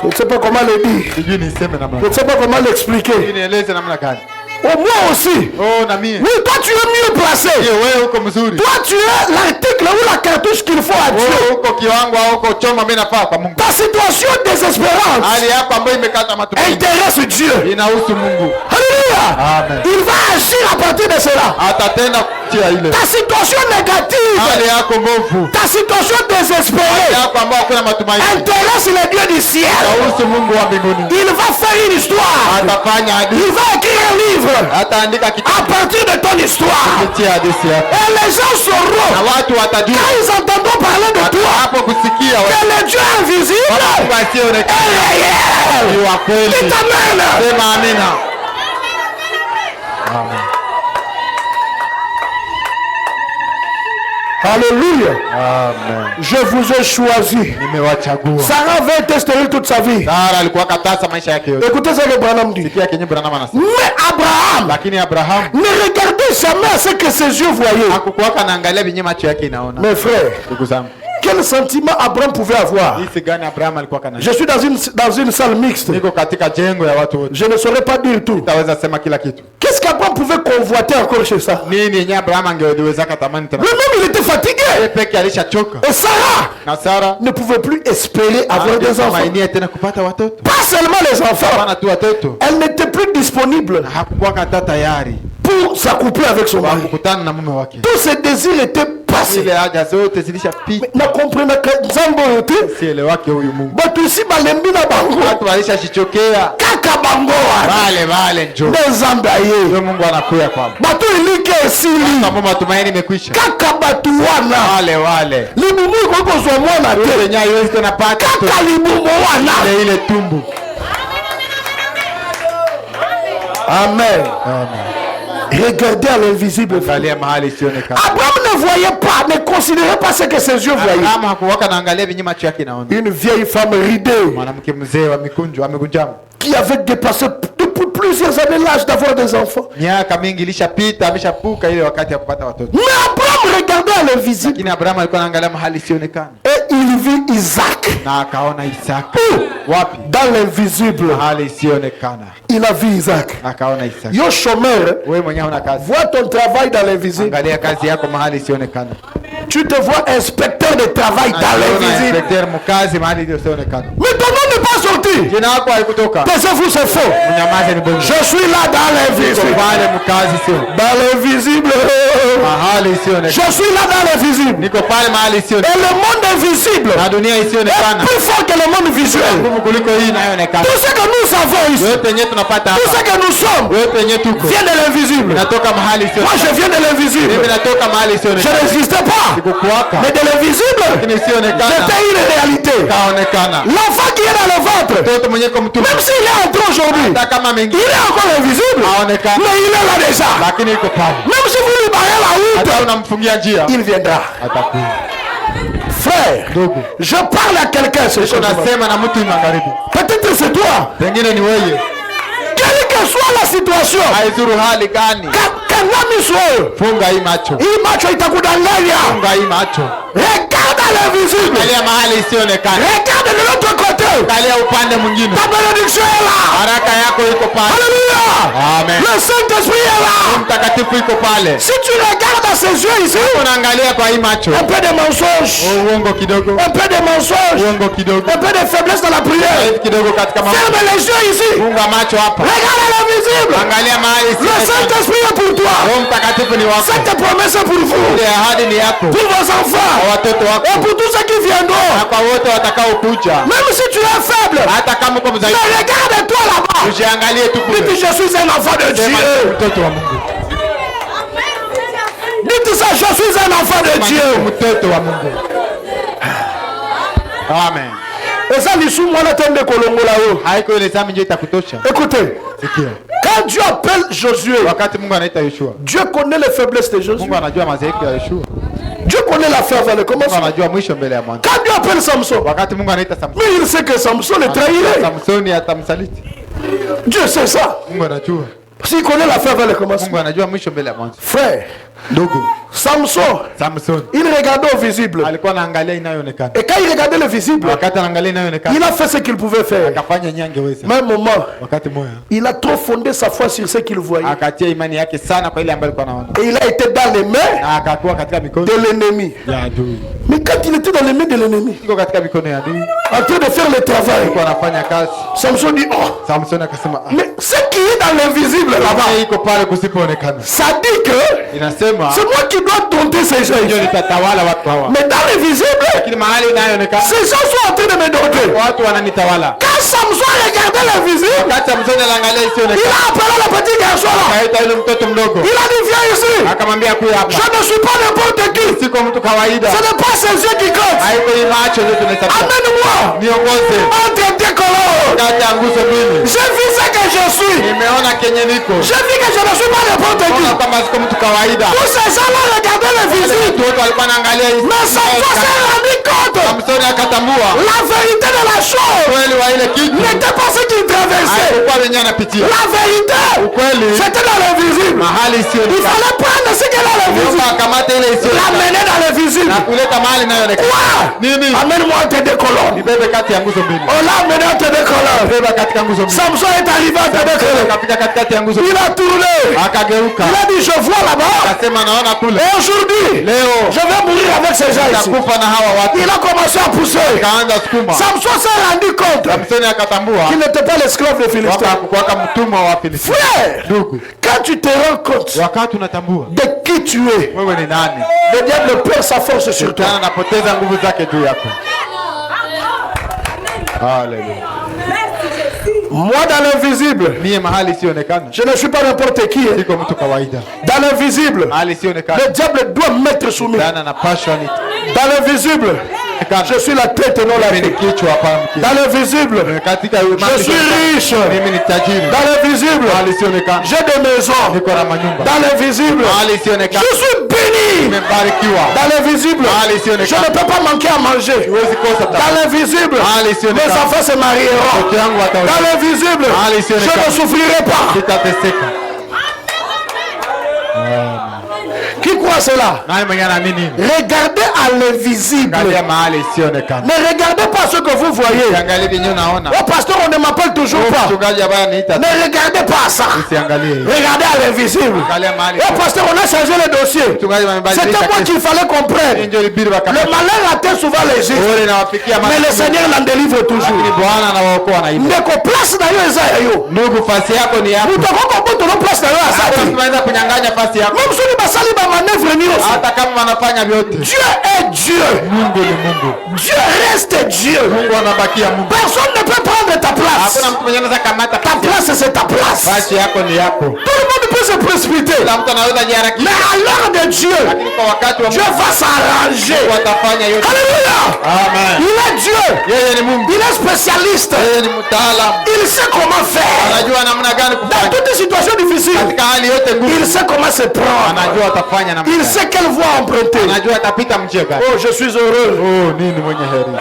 Speaker 1: je ne sais pas comment le dire.
Speaker 2: sijui niseme namna
Speaker 1: Je ne sais pas comment
Speaker 2: gani,
Speaker 1: l'expliquer.
Speaker 2: nieleze namna gani.
Speaker 1: Oh, moi aussi.
Speaker 2: Oh na mimi,
Speaker 1: Oui, toi tu es mieux placé.
Speaker 2: je wewe uko mzuri,
Speaker 1: Toi tu es l'article ou la cartouche qu'il faut à Dieu.
Speaker 2: wewe uko kiwango au uko choma, mimi nafaa kwa Mungu.
Speaker 1: Ta situation désespérante
Speaker 2: Hali yako ambayo imekata matumaini
Speaker 1: intéresse Dieu.
Speaker 2: inahusu Mungu.
Speaker 1: Alléluia.
Speaker 2: Amen.
Speaker 1: Il va agir à partir de cela.
Speaker 2: Atatenda kupitia ile
Speaker 1: Ta situation négative,
Speaker 2: hali yako mbovu,
Speaker 1: ta situation désespérée
Speaker 2: yako ambayo hakuna matumaini,
Speaker 1: intéresse le Dieu du ciel.
Speaker 2: inahusu Mungu wa mbinguni.
Speaker 1: Il va faire une histoire.
Speaker 2: Atafanya hadithi,
Speaker 1: Il va écrire un livre
Speaker 2: ataandika
Speaker 1: à
Speaker 2: kitabu
Speaker 1: partir de ton histoire.
Speaker 2: kupitia hadithi yako,
Speaker 1: Et les gens
Speaker 2: na
Speaker 1: sauront,
Speaker 2: watu watajua
Speaker 1: quand ils entendront parler de toi,
Speaker 2: hapo kusikia
Speaker 1: que le Dieu invisible
Speaker 2: watu wasioonekana
Speaker 1: est réel.
Speaker 2: ni wa kweli.
Speaker 1: Dites amen.
Speaker 2: Sema amina. Amen.
Speaker 1: Alléluia.
Speaker 2: Amen.
Speaker 1: Je vous ai choisi.
Speaker 2: Nimewachagua.
Speaker 1: Sarah avait été stérile toute sa vie.
Speaker 2: Sara alikuwa katasa maisha yake yote.
Speaker 1: Écoutez ce que Branham dit.
Speaker 2: Sikia kenye Branham anasema.
Speaker 1: Mais Abraham
Speaker 2: Lakini Abraham
Speaker 1: ne regardait jamais à ce que ses yeux voyaient.
Speaker 2: hakukuwa naangalia vinye macho yake inaona.
Speaker 1: Mes frères,
Speaker 2: Ndugu zangu,
Speaker 1: quel sentiment Abraham pouvait avoir?
Speaker 2: jinsi gani Abraham alikuwa kana.
Speaker 1: Je suis dans une salle mixte.
Speaker 2: Niko katika jengo ya watu wote.
Speaker 1: Je ne saurais pas dire tout.
Speaker 2: Sitaweza sema kila kitu.
Speaker 1: Qu'est-ce qu'Abraham pouvait convoiter encore chez ça?
Speaker 2: Nini yenye Abraham angeweza katamani tena?
Speaker 1: Lui-même, il était fatigué.
Speaker 2: Yeye peke alishachoka.
Speaker 1: Et Sarah
Speaker 2: Na Sara
Speaker 1: ne pouvait plus espérer avoir des enfants.
Speaker 2: angetumainia tena kupata watoto.
Speaker 1: Pas seulement les enfants.
Speaker 2: Hapana tu watoto.
Speaker 1: Elle n'était plus disponible
Speaker 2: Hakukuwa hata tayari
Speaker 1: pour s'accoupler avec son mari.
Speaker 2: kukutana na mume wake.
Speaker 1: Tous ses désirs étaient passés.
Speaker 2: Ile haja zote zilishapita.
Speaker 1: Na comprenez que Nzambo yote.
Speaker 2: Siele wake huyu Mungu.
Speaker 1: Batu isi balembi na bango.
Speaker 2: Watu walishachichokea.
Speaker 1: Kaka bango wana.
Speaker 2: Vale njoo.
Speaker 1: Nde Nzambe aye.
Speaker 2: Ndio Mungu anakuya kwao.
Speaker 1: Batu ilike esili.
Speaker 2: Kama matumaini imekwisha.
Speaker 1: Kaka batu wana.
Speaker 2: Wale.
Speaker 1: Libumu iko kozwa mwana te.
Speaker 2: Wenye haiwezi tena pata.
Speaker 1: Kaka libumu wana.
Speaker 2: Ile tumbu.
Speaker 1: Amen. Regardez à l'invisible.
Speaker 2: Angalia mahali isionekana.
Speaker 1: Abraham ne voyait pas, ne considérait pas ce que ses yeux voyaient.
Speaker 2: Abraham hakuwaka naangalia vinyi macho yake inaona.
Speaker 1: Une vieille femme ridée
Speaker 2: Mwanamke mzee wa mikunjo amekunjama.
Speaker 1: qui avait dépassé depuis plusieurs années l'âge d'avoir des enfants.
Speaker 2: Miaka mingi ilishapita, ameshapuka ile wakati ya kupata watoto.
Speaker 1: Mais Abraham regardait à l'invisible
Speaker 2: Lakini Abraham alikuwa anaangalia mahali isionekana.
Speaker 1: et il vit Isaac.
Speaker 2: Na akaona Isaka.
Speaker 1: Où?
Speaker 2: Wapi?
Speaker 1: Dans l'invisible.
Speaker 2: Mahali isionekana.
Speaker 1: Il a vu Isaac.
Speaker 2: Akaona Isaka.
Speaker 1: Yo chômeur,
Speaker 2: Wewe mwenyewe una kazi.
Speaker 1: vois ton travail dans l'invisible.
Speaker 2: Angalia kazi yako mahali isionekana.
Speaker 1: Tu te vois inspecteur de travail dans
Speaker 2: Anaona
Speaker 1: l'invisible.
Speaker 2: inspecteur mkazi mahali isionekana.
Speaker 1: Mais ton nom n'est pas sorti.
Speaker 2: Jina lako halikutoka.
Speaker 1: Taisez-vous, c'est faux.
Speaker 2: Mnyamaze ni bongo.
Speaker 1: Je suis là dans
Speaker 2: Uko
Speaker 1: l'invisible.
Speaker 2: pale mkazi sio.
Speaker 1: Dans l'invisible.
Speaker 2: Mahali isionekana.
Speaker 1: Je suis là dans l'invisible.
Speaker 2: Niko pale mahali
Speaker 1: Et
Speaker 2: isionekana.
Speaker 1: le monde invisible
Speaker 2: Na dunia
Speaker 1: est
Speaker 2: isionekana.
Speaker 1: plus fort que le monde visuel.
Speaker 2: Nguvu kuliko hii inayoonekana.
Speaker 1: Tout ce que nous avons ici,
Speaker 2: yote yenye tunapata
Speaker 1: tout ce
Speaker 2: hapa,
Speaker 1: que nous sommes,
Speaker 2: yote yenye tuko
Speaker 1: vient de l'invisible.
Speaker 2: inatoka mahali sio.
Speaker 1: Moi, je viens de l'invisible.
Speaker 2: Mimi natoka mahali sio.
Speaker 1: Je n'existais pas.
Speaker 2: Sikukuwaka.
Speaker 1: Mais de l'invisible,
Speaker 2: Lakini sionekana.
Speaker 1: j'étais une réalité.
Speaker 2: Kaonekana.
Speaker 1: L'enfant qui est dans le ventre,
Speaker 2: Mtoto mwenye kwa mtu.
Speaker 1: même s'il est entré aujourd'hui,
Speaker 2: Hata kama mengi.
Speaker 1: il est encore invisible.
Speaker 2: Haonekana.
Speaker 1: Mais il est là déjà.
Speaker 2: Lakini iko pale.
Speaker 1: Même si vous lui barrez la
Speaker 2: Hata
Speaker 1: route,
Speaker 2: unamfungia njia.
Speaker 1: il viendra.
Speaker 2: Atakuja.
Speaker 1: Frère,
Speaker 2: Ndugu.
Speaker 1: je parle à quelqu'un ce soir.
Speaker 2: Tunasema na mtu magharibi.
Speaker 1: Peut-être c'est toi.
Speaker 2: Pengine ni wewe.
Speaker 1: Quelle que soit la situation,
Speaker 2: Haizuru hali gani?
Speaker 1: kanami soit,
Speaker 2: Funga hii macho.
Speaker 1: hii macho itakudanganya.
Speaker 2: Funga hii macho.
Speaker 1: Regarde à l'invisible.
Speaker 2: Angalia mahali isionekana.
Speaker 1: Regarde de l'autre côté.
Speaker 2: Angalia upande mwingine.
Speaker 1: Ta bénédiction est là.
Speaker 2: Baraka yako iko pale.
Speaker 1: Alléluia.
Speaker 2: Amen.
Speaker 1: Le Saint-Esprit est là.
Speaker 2: Mtakatifu iko pale.
Speaker 1: Si tu regardes à ses yeux ici,
Speaker 2: Unaangalia kwa hii macho.
Speaker 1: un peu de mensonge,
Speaker 2: Uongo kidogo.
Speaker 1: un peu de mensonge,
Speaker 2: Uongo kidogo.
Speaker 1: un peu de faiblesse dans la prière.
Speaker 2: Dhaifu kidogo katika mambo.
Speaker 1: Ferme les yeux ici.
Speaker 2: Funga macho hapa.
Speaker 1: Regarde à l'invisible.
Speaker 2: Angalia mahali
Speaker 1: Le
Speaker 2: isionekana.
Speaker 1: Saint-Esprit est pour toi.
Speaker 2: Roho Mtakatifu ni wako.
Speaker 1: Cette promesse est pour vous,
Speaker 2: Ile ahadi ni yako.
Speaker 1: pour vos
Speaker 2: Kwa
Speaker 1: enfants
Speaker 2: watoto wako.
Speaker 1: et pour tous ceux qui
Speaker 2: Na
Speaker 1: viendront.
Speaker 2: kwa wote watakao kuja.
Speaker 1: Même si tu es faible,
Speaker 2: Hata kama uko mzaifu.
Speaker 1: mais regarde-toi là-bas.
Speaker 2: Ujiangalie tu
Speaker 1: Dites,
Speaker 2: kule.
Speaker 1: je suis un enfant de
Speaker 2: Sema
Speaker 1: Dieu.
Speaker 2: mtoto wa Mungu.
Speaker 1: Dites ça, je suis un enfant de Dieu.
Speaker 2: Mtoto wa Mungu. Amen.
Speaker 1: Et ça, l'issue, moi, le thème de Kolongola.
Speaker 2: Haiko ile zamu ndio itakutosha.
Speaker 1: Écoutez,
Speaker 2: Sikia.
Speaker 1: quand Dieu appelle Josué,
Speaker 2: Wakati Mungu anaita Yoshua.
Speaker 1: Dieu connaît les faiblesses de Josué.
Speaker 2: Mungu anajua madhaifu ya Yoshua.
Speaker 1: Dieu connaît la fin avant le
Speaker 2: Mungu
Speaker 1: commencement.
Speaker 2: anajua mwisho mbele ya mwanzo.
Speaker 1: Quand Dieu appelle Samson,
Speaker 2: Wakati Mungu anaita Samson.
Speaker 1: mais il sait que Samson le trahirait.
Speaker 2: Samsoni atamsaliti.
Speaker 1: Dieu sait ça.
Speaker 2: Mungu anajua.
Speaker 1: S'il connaît la fin avant le commencement.
Speaker 2: Mungu anajua mwisho mbele ya mwanzo.
Speaker 1: Frère,
Speaker 2: Ndugu,
Speaker 1: Samson,
Speaker 2: Samson
Speaker 1: il regardait au visible.
Speaker 2: alikuwa anaangalia inayoonekana.
Speaker 1: Et quand il regardait le visible,
Speaker 2: Wakati anaangalia inayoonekana,
Speaker 1: il a fait ce qu'il pouvait faire.
Speaker 2: akafanya yenye angeweza.
Speaker 1: Mais un moment,
Speaker 2: Wakati moja
Speaker 1: il a trop fondé sa foi sur ce qu'il voyait.
Speaker 2: akatia imani yake sana kwa ile ambayo alikuwa anaona.
Speaker 1: Et il a été dans les mains
Speaker 2: Na akakuwa katika mikono
Speaker 1: de l'ennemi.
Speaker 2: ya adui.
Speaker 1: Mais quand il était dans les mains de l'ennemi,
Speaker 2: Iko katika mikono ya adui.
Speaker 1: en train de faire le travail,
Speaker 2: Alikuwa anafanya kazi.
Speaker 1: Samson dit, oh,
Speaker 2: Samson akasema,
Speaker 1: mais ce qui est dans l'invisible là-bas,
Speaker 2: iko pale kusipoonekana.
Speaker 1: ça dit que
Speaker 2: Inasema
Speaker 1: c'est moi qui dois dompter ces gens.
Speaker 2: ndio nitatawala watu hawa.
Speaker 1: Mais dans l'invisible,
Speaker 2: Lakini mahali inayoonekana
Speaker 1: ces gens sont en train de me dompter.
Speaker 2: watu wananitawala.
Speaker 1: Quand Samson regardait l'invisible,
Speaker 2: Wakati Samson anaangalia
Speaker 1: il
Speaker 2: isiyoonekana,
Speaker 1: a appelé le petit garçon là.
Speaker 2: akaita yule mtoto mdogo.
Speaker 1: Il a dit, viens ici.
Speaker 2: Akamwambia kuja hapa.
Speaker 1: Je ne suis pas n'importe qui.
Speaker 2: Siko mtu kawaida.
Speaker 1: Ce n'est pas ses yeux qui comptent.
Speaker 2: Haiko hii macho ndio tunahesabia.
Speaker 1: Amène-moi
Speaker 2: Niongoze
Speaker 1: entre deux colonnes.
Speaker 2: kati ya nguzo mbili.
Speaker 1: J'ai vu ce que je suis.
Speaker 2: Nimeona kenye niko.
Speaker 1: J'ai vu que je ne suis pas n'importe qui.
Speaker 2: Naona kama siko mtu kawaida.
Speaker 1: Tous ces gens-là regardaient le visible.
Speaker 2: Watu wote walikuwa wanaangalia hii.
Speaker 1: Mais Samson s'est rendu compte.
Speaker 2: Samsoni akatambua
Speaker 1: La vérité de la chose
Speaker 2: ukweli wa ile kitu.
Speaker 1: n'était pas ce qu'il traversait.
Speaker 2: Haikuwa wenye anapitia.
Speaker 1: La vérité,
Speaker 2: Ukweli
Speaker 1: c'était dans l'invisible.
Speaker 2: mahali
Speaker 1: Il
Speaker 2: isiyoonekana.
Speaker 1: fallait prendre ce qui est dans l'invisible,
Speaker 2: Akamata ile isiyoonekana
Speaker 1: l'amener dans l'invisible.
Speaker 2: na kuleta mahali inayoonekana.
Speaker 1: Quoi?
Speaker 2: Nini?
Speaker 1: Amène-moi entre deux colonnes.
Speaker 2: Nibebe kati ya nguzo mbili.
Speaker 1: On l'a amené entre deux colonnes.
Speaker 2: Beba katika nguzo mbili.
Speaker 1: Samson est arrivé entre deux colonnes.
Speaker 2: Akafika katikati ya nguzo mbili.
Speaker 1: Il a tourné.
Speaker 2: Akageuka.
Speaker 1: Il a dit, je vois là-bas.
Speaker 2: Akasema naona kule.
Speaker 1: Et aujourd'hui,
Speaker 2: Leo
Speaker 1: je vais mourir avec ces gens ici.
Speaker 2: nakufa na hawa watu.
Speaker 1: Il a commencé à pousser.
Speaker 2: Kaanza sukuma.
Speaker 1: Samson s'est rendu compte
Speaker 2: Samsoni akatambua
Speaker 1: qu'il n'était pas l'esclave des
Speaker 2: kwamba
Speaker 1: Philistins.
Speaker 2: hakukuwaka mtumwa wa Filisti.
Speaker 1: Frère,
Speaker 2: Ndugu,
Speaker 1: quand tu te rends compte
Speaker 2: wakati unatambua
Speaker 1: de qui tu es,
Speaker 2: wewe ni nani,
Speaker 1: le diable perd sa force sur toi.
Speaker 2: Shetani anapoteza nguvu zake juu yako. Haleluya.
Speaker 1: Moi, dans l'invisible,
Speaker 2: Mie mahali isiyoonekana,
Speaker 1: je ne suis pas n'importe qui.
Speaker 2: siko mtu kawaida.
Speaker 1: Dans l'invisible,
Speaker 2: Mahali isiyoonekana,
Speaker 1: le diable doit mettre soumis.
Speaker 2: Shetani anapashwa ni
Speaker 1: Dans l'invisible, je suis la tête et non la
Speaker 2: mimi ni
Speaker 1: tête.
Speaker 2: kichwa hapa mkia.
Speaker 1: Dans l'invisible,
Speaker 2: Katika
Speaker 1: je suis riche.
Speaker 2: mimi ni tajiri.
Speaker 1: Dans l'invisible,
Speaker 2: Mahali isiyoonekana,
Speaker 1: j'ai des maisons.
Speaker 2: niko na manyumba.
Speaker 1: Dans l'invisible,
Speaker 2: Mahali isiyoonekana,
Speaker 1: je suis béni.
Speaker 2: nimebarikiwa.
Speaker 1: Dans l'invisible, je ne peux pas manquer à manger.
Speaker 2: Siwezi kosa
Speaker 1: Dans
Speaker 2: tamaa.
Speaker 1: l'invisible, mes enfants se marieront.
Speaker 2: Watoto wangu
Speaker 1: Dans
Speaker 2: wataolewa.
Speaker 1: l'invisible, je ne souffrirai pas.
Speaker 2: Sitateseka.
Speaker 1: Qui croit cela?
Speaker 2: Nani mwenye anaamini?
Speaker 1: Regardez à l'invisible.
Speaker 2: Angalia mahali isiyoonekana.
Speaker 1: Ne regardez pas ce que vous voyez.
Speaker 2: Angalia vyenye unaona.
Speaker 1: Oh pasteur, on ne m'appelle toujours pas.
Speaker 2: Mchungaji ambaye aniita
Speaker 1: Ne regardez pas ça.
Speaker 2: usiangalie.
Speaker 1: Regardez à l'invisible.
Speaker 2: Angalia mahali.
Speaker 1: Oh pasteur, on a changé le dossier.
Speaker 2: Mchungaji amebadilisha
Speaker 1: C'était moi
Speaker 2: kesi.
Speaker 1: qu'il fallait comprendre.
Speaker 2: Ndio ilibidi
Speaker 1: Le
Speaker 2: wakamata.
Speaker 1: malheur atteint souvent les justes.
Speaker 2: Ole inawafikia
Speaker 1: Mais le
Speaker 2: maskini.
Speaker 1: Seigneur l'en délivre
Speaker 2: Lakini
Speaker 1: toujours.
Speaker 2: Bwana anawaokoa na hivyo.
Speaker 1: Ndeko place na yo eza yo.
Speaker 2: Ndugu, fasi yako ni yako.
Speaker 1: Mutoko kopoto no place na yo
Speaker 2: Hata
Speaker 1: asati.
Speaker 2: usiweza kunyang'anya fasi yako.
Speaker 1: Même si basali ba manœuvre intervenir aussi.
Speaker 2: hata kama wanafanya vyote.
Speaker 1: Dieu est Dieu.
Speaker 2: Mungu ni Mungu.
Speaker 1: Dieu reste Dieu.
Speaker 2: Mungu anabakia Mungu.
Speaker 1: Personne ne peut prendre ta place.
Speaker 2: Hakuna mtu mwenye anaweza kamata
Speaker 1: Ta place, c'est ta place.
Speaker 2: Basi yako ni yako.
Speaker 1: Tout le monde peut se précipiter.
Speaker 2: Kila mtu anaweza jiharakisha.
Speaker 1: Mais à l'heure de Dieu,
Speaker 2: Lakini kwa wakati wa
Speaker 1: Dieu va s'arranger.
Speaker 2: Mungu atafanya yote.
Speaker 1: Alléluia.
Speaker 2: Amen.
Speaker 1: Il est Dieu.
Speaker 2: Yeye ni Mungu.
Speaker 1: Il est spécialiste.
Speaker 2: Yeye ni mtaalamu.
Speaker 1: Il sait comment faire.
Speaker 2: Anajua namna gani
Speaker 1: Dans
Speaker 2: kufanya.
Speaker 1: toutes les situations difficiles,
Speaker 2: Katika hali yote ngumu.
Speaker 1: il sait comment se prendre.
Speaker 2: Anajua atafanya namna
Speaker 1: Il
Speaker 2: gani.
Speaker 1: sait quelle voie emprunter.
Speaker 2: Anajua atapita njia gani.
Speaker 1: Oh, je suis heureux.
Speaker 2: Oh, nini mwenye heri.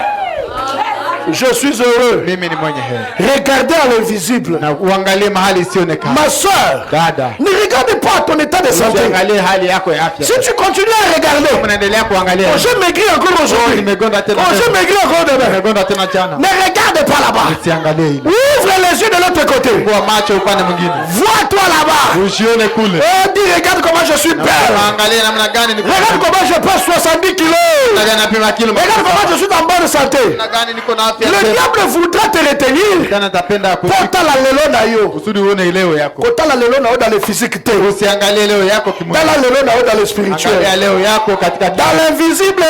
Speaker 1: Je suis heureux.
Speaker 2: Mimi ni mwenye heri.
Speaker 1: Regardez à l'invisible.
Speaker 2: Na uangalie mahali isionekana.
Speaker 1: Ma soeur,
Speaker 2: Dada,
Speaker 1: ne regarde pas ton état de santé.
Speaker 2: usiangalie hali yako ya afya.
Speaker 1: Si tu continues à regarder,
Speaker 2: Unaendelea kuangalia.
Speaker 1: oh, j'ai maigri encore
Speaker 2: Oh,
Speaker 1: aujourd'hui.
Speaker 2: nimegonda tena.
Speaker 1: Oh, j'ai maigri encore demain.
Speaker 2: Nimegonda tena jana.
Speaker 1: Ne regarde pas là-bas.
Speaker 2: Usiangalie hili.
Speaker 1: Ouvre les yeux de l'autre côté.
Speaker 2: Kwa macho upande mwingine.
Speaker 1: Vois-toi là-bas.
Speaker 2: Usione kule.
Speaker 1: Oh, dis, regarde comment je suis belle.
Speaker 2: Angalia namna gani niko.
Speaker 1: Regarde comment je pèse 70 kilos.
Speaker 2: Namna gani napima kilo.
Speaker 1: Regarde comment je suis en bonne santé.
Speaker 2: Namna gani niko na afya.
Speaker 1: Le diable voudra te retenir.
Speaker 2: Tena tapenda
Speaker 1: Kotala lelo na yo.
Speaker 2: kusudi uone leo yako.
Speaker 1: Kotala lelo na yo dans le physique te.
Speaker 2: Usiangalie leo yako kimwili.
Speaker 1: Tala lelo na yo dans le spirituel.
Speaker 2: Angalia leo yako katika
Speaker 1: Dans l'invisible.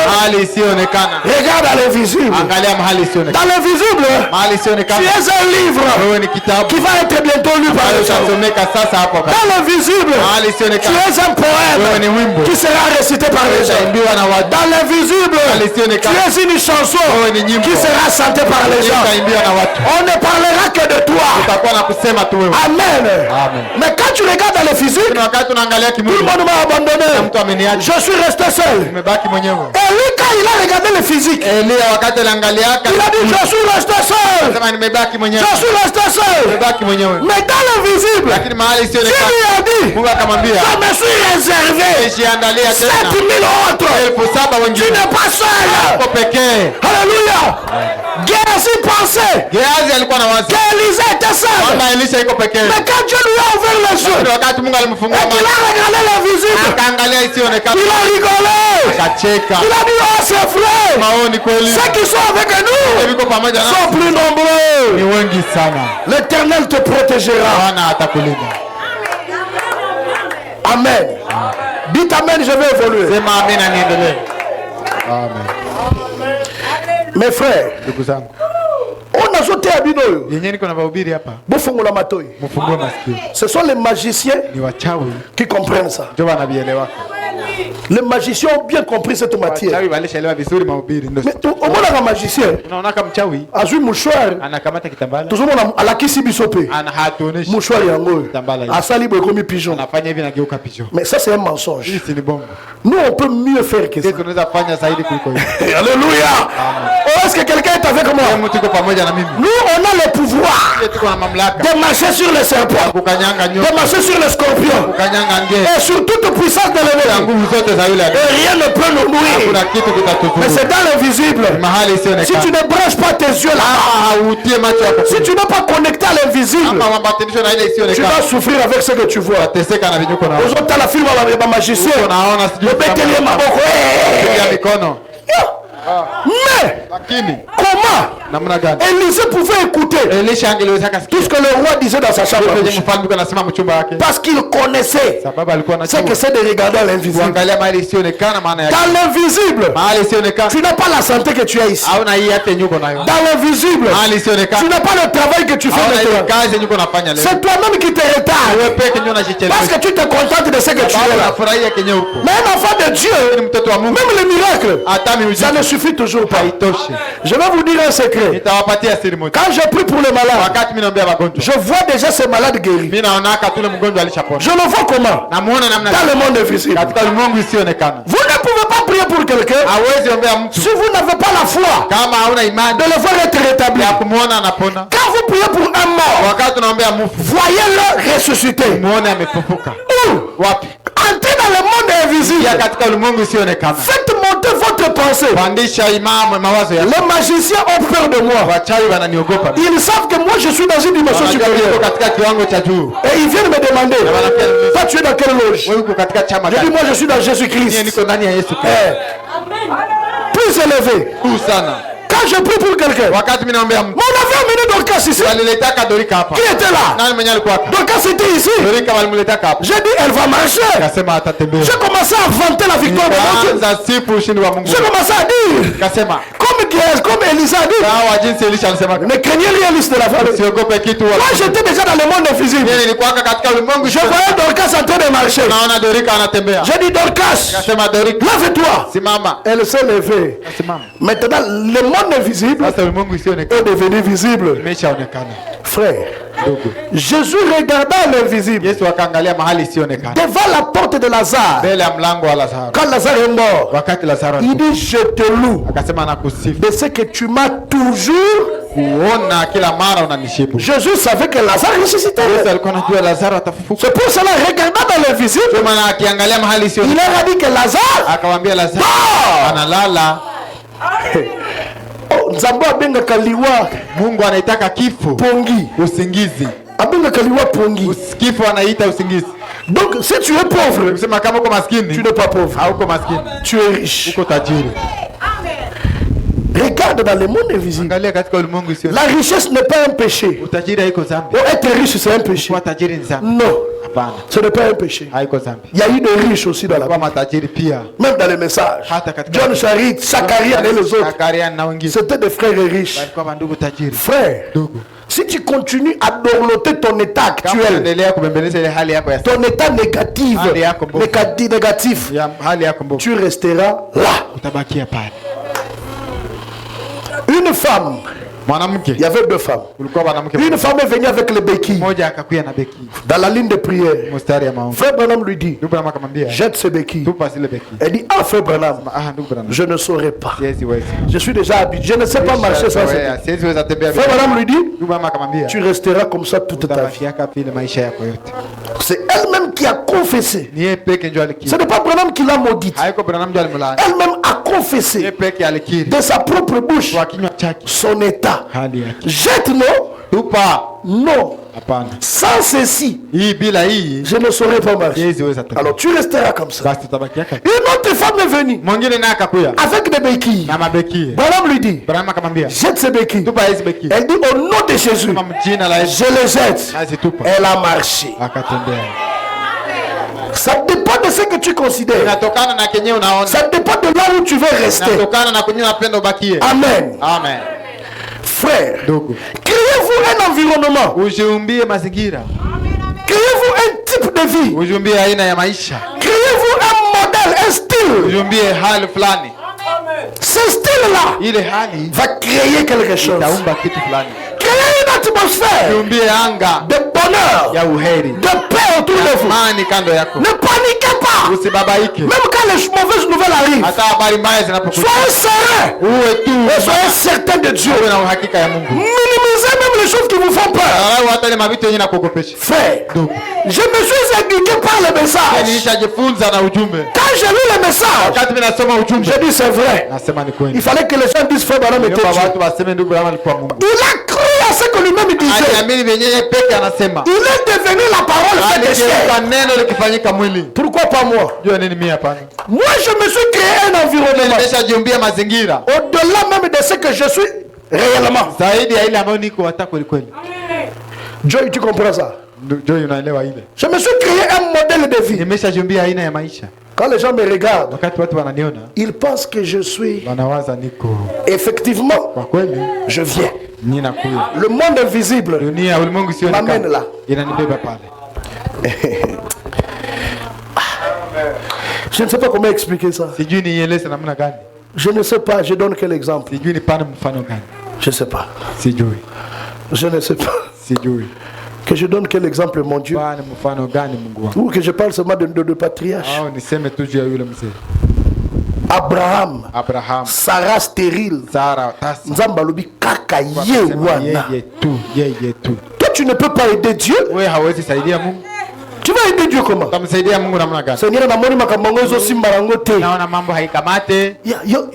Speaker 2: mahali isionekana.
Speaker 1: Regarde à l'invisible.
Speaker 2: Angalia mahali isionekana.
Speaker 1: Dans l'invisible.
Speaker 2: Mahali
Speaker 1: Tu
Speaker 2: isionekana.
Speaker 1: es un livre
Speaker 2: Wewe ni kitabu.
Speaker 1: qui va être bientôt lu par les gens.
Speaker 2: Utasomeka sasa hapo hapa.
Speaker 1: Dans l'invisible.
Speaker 2: Mahali
Speaker 1: Tu
Speaker 2: isionekana.
Speaker 1: es un
Speaker 2: Wewe ni
Speaker 1: poème
Speaker 2: wimbo.
Speaker 1: qui sera récité par les gens.
Speaker 2: Utaimbiwa na watu.
Speaker 1: Dans l'invisible. Tu es une chanson
Speaker 2: Wewe ni nyimbo.
Speaker 1: qui sera chantée par les gens.
Speaker 2: Utaimbiwa na watu.
Speaker 1: On ne parlera que de toi.
Speaker 2: Utakuwa na kusema tu wewe.
Speaker 1: Amen.
Speaker 2: Amen.
Speaker 1: Mais quand tu regardes dans le physique,
Speaker 2: Kuna wakati unaangalia
Speaker 1: tout le
Speaker 2: kimwili.
Speaker 1: monde m'a abandonné.
Speaker 2: Mtu ameniacha.
Speaker 1: Je suis resté seul.
Speaker 2: Nimebaki mwenyewe.
Speaker 1: Et lui, quand il a regardé le physique,
Speaker 2: Elia wakati aliangalia
Speaker 1: il a dit, je suis resté seul.
Speaker 2: sema nimebaki mwenyewe.
Speaker 1: Je suis resté seul.
Speaker 2: Nimebaki mwenyewe.
Speaker 1: Mais dans l'invisible,
Speaker 2: Lakini mahali
Speaker 1: Dieu
Speaker 2: isionekana.
Speaker 1: lui a dit,
Speaker 2: Mungu akamwambia,
Speaker 1: je me suis réservé
Speaker 2: "Jiandalia
Speaker 1: 7000
Speaker 2: tena
Speaker 1: autres.
Speaker 2: 7,000
Speaker 1: Tu
Speaker 2: wengine."
Speaker 1: n'es pas seul.
Speaker 2: Hapo pekee.
Speaker 1: Alléluia. Géasi pensait
Speaker 2: Gehazi alikuwa na wazi
Speaker 1: qu'Élisée était seul.
Speaker 2: kwamba Elisha iko pekee.
Speaker 1: Mais quand Dieu lui a ouvert les yeux
Speaker 2: Lakini wakati Mungu alimfungua
Speaker 1: et qu'il
Speaker 2: macho,
Speaker 1: a regardé l'invisible,
Speaker 2: akaangalia isionekana,
Speaker 1: il a rigolé.
Speaker 2: akacheka.
Speaker 1: Il a dit, oh c'est vrai.
Speaker 2: Maoni kweli.
Speaker 1: Ceux qui sont avec nous
Speaker 2: Viko pamoja
Speaker 1: sont
Speaker 2: na
Speaker 1: plus
Speaker 2: ni
Speaker 1: nombreux.
Speaker 2: wengi sana.
Speaker 1: L'Éternel te protégera.
Speaker 2: Bwana atakulinda.
Speaker 1: Amen. Dites amen, je vais évoluer.
Speaker 2: Sema amina niendelee. Amen.
Speaker 1: Mes frères,
Speaker 2: Ndugu zangu,
Speaker 1: on a sauté à Binoyo.
Speaker 2: yenyewe niko na mahubiri hapa.
Speaker 1: Bofongola matoi.
Speaker 2: Mfungue masikio.
Speaker 1: Ce sont les magiciens
Speaker 2: Ni wachawi
Speaker 1: qui comprennent ça.
Speaker 2: ndio wanavielewa.
Speaker 1: Les magiciens ont bien compris cette matière.
Speaker 2: Wachawi walishaelewa vizuri mahubiri ndio.
Speaker 1: Mais au moins un magicien,
Speaker 2: Unaona kama mchawi
Speaker 1: a vu mouchoir,
Speaker 2: anakamata kitambala,
Speaker 1: tout le monde a la kisi bisope.
Speaker 2: hatuoneshi
Speaker 1: Mouchoir yango.
Speaker 2: kitambala hivi.
Speaker 1: A sali boy comme pigeon.
Speaker 2: Anafanya hivi na geuka pigeon.
Speaker 1: Mais ça c'est un mensonge.
Speaker 2: Hii si ni bongo.
Speaker 1: Nous on peut mieux faire que ça.
Speaker 2: Sisi tunaweza fanya zaidi kuliko hivi.
Speaker 1: Alléluia. Oh, est-ce que quelqu'un est avec moi?
Speaker 2: Mtu yuko pamoja na mimi.
Speaker 1: Nous on a le pouvoir
Speaker 2: Sisi tuko na mamlaka
Speaker 1: de marcher sur les serpents,
Speaker 2: kukanyanga
Speaker 1: de
Speaker 2: nyoka,
Speaker 1: marcher sur les scorpions
Speaker 2: kukanyanga nge.
Speaker 1: et sur toute puissance de
Speaker 2: Na
Speaker 1: l'ennemi.
Speaker 2: nguvu zote za yule adui.
Speaker 1: Et rien ne peut nous
Speaker 2: Kuna
Speaker 1: nourrir.
Speaker 2: kitu
Speaker 1: Mais
Speaker 2: kitatuzuru.
Speaker 1: c'est dans l'invisible.
Speaker 2: Mahali
Speaker 1: Si tu
Speaker 2: isionekana.
Speaker 1: ne branches pas tes yeux là,
Speaker 2: Hautie macho yako.
Speaker 1: si tu n'es pas connecté à l'invisible,
Speaker 2: Kama wambatanisho na ile
Speaker 1: tu
Speaker 2: isionekana.
Speaker 1: vas souffrir avec ce que tu vois.
Speaker 2: Teseka na vinyuko na.
Speaker 1: Aujourd'hui, la film va magicien.
Speaker 2: Unaona sijui
Speaker 1: Betelie maboko.
Speaker 2: ya mikono.
Speaker 1: Mais
Speaker 2: Lakini
Speaker 1: comment
Speaker 2: namna gani?
Speaker 1: Élisée pouvait écouter
Speaker 2: Elisha angeliweza
Speaker 1: tout
Speaker 2: kasikia
Speaker 1: ce que le roi disait dans sa chambre à
Speaker 2: kwenye
Speaker 1: coucher?
Speaker 2: mfalme yuko anasema mchumba wake.
Speaker 1: Parce qu'il connaissait
Speaker 2: Sababu alikuwa
Speaker 1: ce que
Speaker 2: anajua
Speaker 1: c'est de regarder à l'invisible.
Speaker 2: kuangalia mahali isionekana maana yake.
Speaker 1: Dans l'invisible,
Speaker 2: Mahali isionekana.
Speaker 1: tu n'as pas la santé que tu as ici.
Speaker 2: Hauna hii hata nyuko nayo.
Speaker 1: Dans l'invisible,
Speaker 2: Mahali
Speaker 1: tu
Speaker 2: isionekana.
Speaker 1: n'as pas le travail que tu fais
Speaker 2: Hauna ile
Speaker 1: maintenant.
Speaker 2: kazi nyuko nafanya leo.
Speaker 1: C'est toi-même qui te retardes.
Speaker 2: Wewe peke ndio
Speaker 1: Parce
Speaker 2: unajichelewesha.
Speaker 1: que tu te contentes de ce que tu
Speaker 2: Sababu
Speaker 1: es là.
Speaker 2: unafurahia kenye uko.
Speaker 1: Mais un enfant de
Speaker 2: Ni
Speaker 1: Dieu,
Speaker 2: mtoto wa Mungu.
Speaker 1: même les miracles,
Speaker 2: Hata
Speaker 1: ça
Speaker 2: miujiza
Speaker 1: ne suffit toujours pas.
Speaker 2: haitoshi.
Speaker 1: Je vais vous dire un secret.
Speaker 2: Nitawapatia siri moja.
Speaker 1: Quand je prie pour les malades,
Speaker 2: Wakati mimi naombea wagonjwa,
Speaker 1: je vois déjà ces malades guéris.
Speaker 2: mimi naonaka tule mgonjwa alishapona.
Speaker 1: Je le vois comment?
Speaker 2: Namuona namna
Speaker 1: Dans le monde invisible.
Speaker 2: katika ulimwengu isionekana.
Speaker 1: Vous ne pouvez pas prier pour quelqu'un
Speaker 2: Hawezi ombea mtu
Speaker 1: si vous n'avez pas la foi
Speaker 2: kama hauna imani
Speaker 1: de le voir être rétabli.
Speaker 2: ya kumuona anapona.
Speaker 1: Quand vous priez pour un mort,
Speaker 2: Wakati unaombea mfu,
Speaker 1: voyez-le ressusciter.
Speaker 2: muone amefufuka.
Speaker 1: Ou
Speaker 2: Wapi?
Speaker 1: entrez dans le monde invisible.
Speaker 2: Ya katika ulimwengu isionekana.
Speaker 1: Faites monter votre pensée.
Speaker 2: Pandisha imamu mawazo ya.
Speaker 1: Les magiciens ont peur de moi.
Speaker 2: Wachawi wananiogopa.
Speaker 1: Ils savent que moi je suis dans une dimension
Speaker 2: Wanajua niko
Speaker 1: supérieure.
Speaker 2: katika kiwango cha juu.
Speaker 1: Et ils viennent me demander, toi tu es dans quelle loge?
Speaker 2: Wewe uko katika chama
Speaker 1: Je dis,
Speaker 2: gani?
Speaker 1: moi je suis dans
Speaker 2: Mimi
Speaker 1: Jésus-Christ.
Speaker 2: niko ndani ya Yesu Kristo.
Speaker 1: Eh, plus élevé.
Speaker 2: Kuu sana.
Speaker 1: Quand Quand je prie pour quelqu'un,
Speaker 2: wakati mimi naombea mtu
Speaker 1: on avait amené Dorcas ici.
Speaker 2: waliletaka Dorika hapa.
Speaker 1: Qui était là?
Speaker 2: Nani mwenye alikuwa hapa?
Speaker 1: Dorcas était ici.
Speaker 2: Dorika walimletaka hapa.
Speaker 1: J'ai dit, elle va marcher.
Speaker 2: Akasema atatembea.
Speaker 1: J'ai commencé à vanter la victoire de mon Dieu.
Speaker 2: Kaanza sifu ushindi wa Mungu.
Speaker 1: J'ai commencé à dire,
Speaker 2: Akasema
Speaker 1: comme Elisa a dit,
Speaker 2: sawa jinsi Elisha alisema.
Speaker 1: ne craignez rien de la famille.
Speaker 2: Usiogope kitu.
Speaker 1: Moi j'étais déjà dans le monde invisible.
Speaker 2: Yeye nilikuwa katika ulimwengu.
Speaker 1: Je voyais Dorcas en train de marcher.
Speaker 2: Naona Dorika anatembea.
Speaker 1: J'ai dit, Dorcas,
Speaker 2: Akasema Dorika,
Speaker 1: lève-toi.
Speaker 2: simama.
Speaker 1: Elle s'est levée.
Speaker 2: Simama.
Speaker 1: Maintenant, le monde invisible
Speaker 2: Sasa ulimwengu usionekana
Speaker 1: est devenu visible.
Speaker 2: imeshaonekana.
Speaker 1: Frère,
Speaker 2: Ndugu,
Speaker 1: Jésus regarda l'invisible
Speaker 2: Yesu akaangalia mahali isionekana.
Speaker 1: devant la porte de Lazare.
Speaker 2: Mbele ya mlango wa Lazaro.
Speaker 1: Quand Lazare est mort,
Speaker 2: Wakati Lazaro
Speaker 1: il dit, je te loue
Speaker 2: akasema nakusifu.
Speaker 1: de ce que tu m'as toujours.
Speaker 2: Kuona kila mara unanishibu.
Speaker 1: Jésus savait que Lazare
Speaker 2: Yesu
Speaker 1: ressusciterait.
Speaker 2: alikuwa anajua Lazaro atafufuka.
Speaker 1: C'est pour cela, regardant dans l'invisible,
Speaker 2: Ndio maana akiangalia mahali
Speaker 1: il
Speaker 2: isionekana
Speaker 1: leur a dit que Lazare,
Speaker 2: akamwambia Lazaro analala.
Speaker 1: oh, Nzambo abengaka liwa
Speaker 2: Mungu anaitaka kifo
Speaker 1: pongi.
Speaker 2: usingizi.
Speaker 1: Abengaka liwa pongi.
Speaker 2: Kifo anaita usingizi.
Speaker 1: Donc, si tu es pauvre,
Speaker 2: Ukisema kama uko maskini,
Speaker 1: tu n'es pas pauvre.
Speaker 2: hauko maskini,
Speaker 1: Tu es riche.
Speaker 2: uko tajiri.
Speaker 1: Regarde dans le monde invisible.
Speaker 2: Angalia katika ulimwengu isio.
Speaker 1: La richesse n'est pas un péché.
Speaker 2: Utajiri haiko dhambi.
Speaker 1: Oh, être riche, c'est un péché.
Speaker 2: Kuwa tajiri ni dhambi.
Speaker 1: Non,
Speaker 2: Hapana.
Speaker 1: ce n'est pas un péché.
Speaker 2: Haiko dhambi.
Speaker 1: Il y a eu des riches aussi dans la
Speaker 2: Kuwa
Speaker 1: Bible.
Speaker 2: matajiri pia.
Speaker 1: Même dans les messages.
Speaker 2: Hata katika
Speaker 1: John Charit, Zacharia et les autres.
Speaker 2: Zakaria na wengine.
Speaker 1: C'était des frères riches.
Speaker 2: Walikuwa bandugu tajiri.
Speaker 1: Frère,
Speaker 2: Ndugu.
Speaker 1: si tu continues à dorloter ton état
Speaker 2: Kama
Speaker 1: actuel,
Speaker 2: unaendelea kubembeleza ile hali yako ya
Speaker 1: ton état négatif,
Speaker 2: Hali yako mbovu.
Speaker 1: négatif,
Speaker 2: hali yako mbovu,
Speaker 1: tu resteras là.
Speaker 2: utabakia pale.
Speaker 1: Une femme,
Speaker 2: Mwanamke,
Speaker 1: il y avait deux femmes.
Speaker 2: kulikuwa mwanamke
Speaker 1: Une femme est venue avec les béquilles
Speaker 2: mmoja akakuya na beki
Speaker 1: dans la ligne de prière.
Speaker 2: mstari ya maombi.
Speaker 1: Frère Branham lui dit,
Speaker 2: Ndugu Branham akamwambia
Speaker 1: jette ces béquilles.
Speaker 2: tupa zile beki.
Speaker 1: Elle dit, ah frère Branham,
Speaker 2: Ndugu Branham,
Speaker 1: je ne saurais pas.
Speaker 2: siwezi weza.
Speaker 1: Je suis déjà habitué. Je ne sais pas marcher sans ces béquilles.
Speaker 2: Siwezi weza tembea
Speaker 1: Frère
Speaker 2: bila.
Speaker 1: Branham lui dit,
Speaker 2: Ndugu Branham akamwambia
Speaker 1: tu resteras comme ça toute ta vie.
Speaker 2: utabakia vile maisha yako yote.
Speaker 1: C'est elle-même qui a confessé.
Speaker 2: Ni yeye peke ndio
Speaker 1: Ce
Speaker 2: alikiri.
Speaker 1: n'est pas Branham qui l'a maudite.
Speaker 2: Haiko Branham ndio alimlaani.
Speaker 1: Elle-même a
Speaker 2: Yeye
Speaker 1: confessé
Speaker 2: peke alikiri
Speaker 1: de sa propre bouche
Speaker 2: kwa kinywa chake
Speaker 1: son état.
Speaker 2: hali yake.
Speaker 1: Jette non,
Speaker 2: Tupa.
Speaker 1: non.
Speaker 2: Hapana.
Speaker 1: Sans ceci,
Speaker 2: Hii bila hii
Speaker 1: je ne saurais pas marcher.
Speaker 2: siwezi weza tembea.
Speaker 1: Alors tu resteras comme ça.
Speaker 2: Basi tutabakia kama.
Speaker 1: Une autre femme est venue
Speaker 2: Mwingine naye akakuya
Speaker 1: avec des béquilles.
Speaker 2: na mabeki.
Speaker 1: Branham lui dit,
Speaker 2: Branham akamwambia
Speaker 1: jette ces béquilles.
Speaker 2: tupa hizi beki.
Speaker 1: Elle dit au nom de Jésus,
Speaker 2: Kama jina la Yesu
Speaker 1: je les jette.
Speaker 2: azitupa.
Speaker 1: Elle a marché.
Speaker 2: Akatembea.
Speaker 1: Ça dépend de ce que tu considères.
Speaker 2: Inatokana na kenye unaona.
Speaker 1: Ça dépend de là où tu veux rester.
Speaker 2: Inatokana na kwenye unapenda ubakie.
Speaker 1: Amen.
Speaker 2: Amen.
Speaker 1: Frère,
Speaker 2: Ndugu,
Speaker 1: créez-vous un environnement.
Speaker 2: ujiumbie mazingira.
Speaker 1: Créez-vous un type de vie.
Speaker 2: Ujiumbie aina ya maisha.
Speaker 1: Créez-vous un modèle, un style.
Speaker 2: Ujiumbie hali fulani.
Speaker 1: Ce style-là
Speaker 2: Ile hali
Speaker 1: va créer quelque chose.
Speaker 2: itaumba kitu fulani.
Speaker 1: Créez une atmosphère
Speaker 2: Ujiumbie anga
Speaker 1: de bonheur,
Speaker 2: ya uheri.
Speaker 1: de paix autour de vous.
Speaker 2: Amani kando yako.
Speaker 1: Ne paniquez pas.
Speaker 2: Usibabaike.
Speaker 1: Même quand les mauvaises nouvelles arrivent,
Speaker 2: Hata habari mbaya zinapokuja.
Speaker 1: soyez serein
Speaker 2: Uwe tu.
Speaker 1: et soyez certain de Dieu.
Speaker 2: Uwe na uhakika ya Mungu.
Speaker 1: Minimisez même les choses qui vous font peur.
Speaker 2: Angalau hata ile mavitu yenye nakuogopesha.
Speaker 1: Frère,
Speaker 2: Ndugu,
Speaker 1: je me suis éduqué par le message.
Speaker 2: nilishajifunza na ujumbe.
Speaker 1: Quand j'ai lu le message,
Speaker 2: Wakati mimi nasoma ujumbe,
Speaker 1: j'ai dit c'est vrai.
Speaker 2: nasema ni
Speaker 1: Il
Speaker 2: kweli.
Speaker 1: fallait que les gens disent frère Branham était
Speaker 2: Niomba
Speaker 1: Dieu.
Speaker 2: watu waseme ndugu Branham alikuwa Mungu.
Speaker 1: Il a cru à ce que lui-même disait.
Speaker 2: Aliamini venye yeye peke anasema.
Speaker 1: Il est devenu la parole faite de chair.
Speaker 2: Aligeuka neno likifanyika mwili.
Speaker 1: Pourquoi pas moi?
Speaker 2: Jua nini mimi hapana.
Speaker 1: Moi, je me suis créé un environnement.
Speaker 2: Nimeshajiumbia mazingira
Speaker 1: Au-delà même de ce que je suis réellement.
Speaker 2: zaidi ya ile ambayo niko hata kweli kweli.
Speaker 1: Joy, tu comprends ça?
Speaker 2: Joy, unaelewa ile.
Speaker 1: Je me suis créé un modèle de vie.
Speaker 2: Nimeshajiumbia aina ya maisha.
Speaker 1: Quand les gens me regardent,
Speaker 2: Wakati watu wananiona,
Speaker 1: ils pensent que je suis.
Speaker 2: wanawaza niko
Speaker 1: Effectivement,
Speaker 2: kwa kweli
Speaker 1: je viens.
Speaker 2: ninakuya.
Speaker 1: Le monde invisible
Speaker 2: Dunia ulimwengu sio
Speaker 1: m'amène là.
Speaker 2: inanibeba pale.
Speaker 1: Je ne sais pas comment expliquer ça.
Speaker 2: Sijui nieleze namna gani.
Speaker 1: Je ne sais pas, je donne quel exemple.
Speaker 2: Sijui nipane mfano gani.
Speaker 1: Je ne sais pas.
Speaker 2: Sijui.
Speaker 1: Je ne sais pas.
Speaker 2: Sijui.
Speaker 1: Que je donne quel exemple, mon Dieu.
Speaker 2: Pane mfano gani Mungu wangu.
Speaker 1: Ou que je parle seulement de patriarche.
Speaker 2: Au niseme tu juu ya yule mzee.
Speaker 1: Abraham,
Speaker 2: Abraham,
Speaker 1: Sarah stérile.
Speaker 2: Sara, tasa.
Speaker 1: Nzamba lobi kaka ye
Speaker 2: Wakasema
Speaker 1: wana.
Speaker 2: yeye tu.
Speaker 1: Toi, tu ne peux pas aider Dieu.
Speaker 2: Wewe hawezi saidia Mungu.
Speaker 1: Tu vas aider Dieu comment?
Speaker 2: Utamsaidia Mungu namna gani?
Speaker 1: Seigneur, namoni makambo ezo simba nango te.
Speaker 2: Naona mambo haikamate.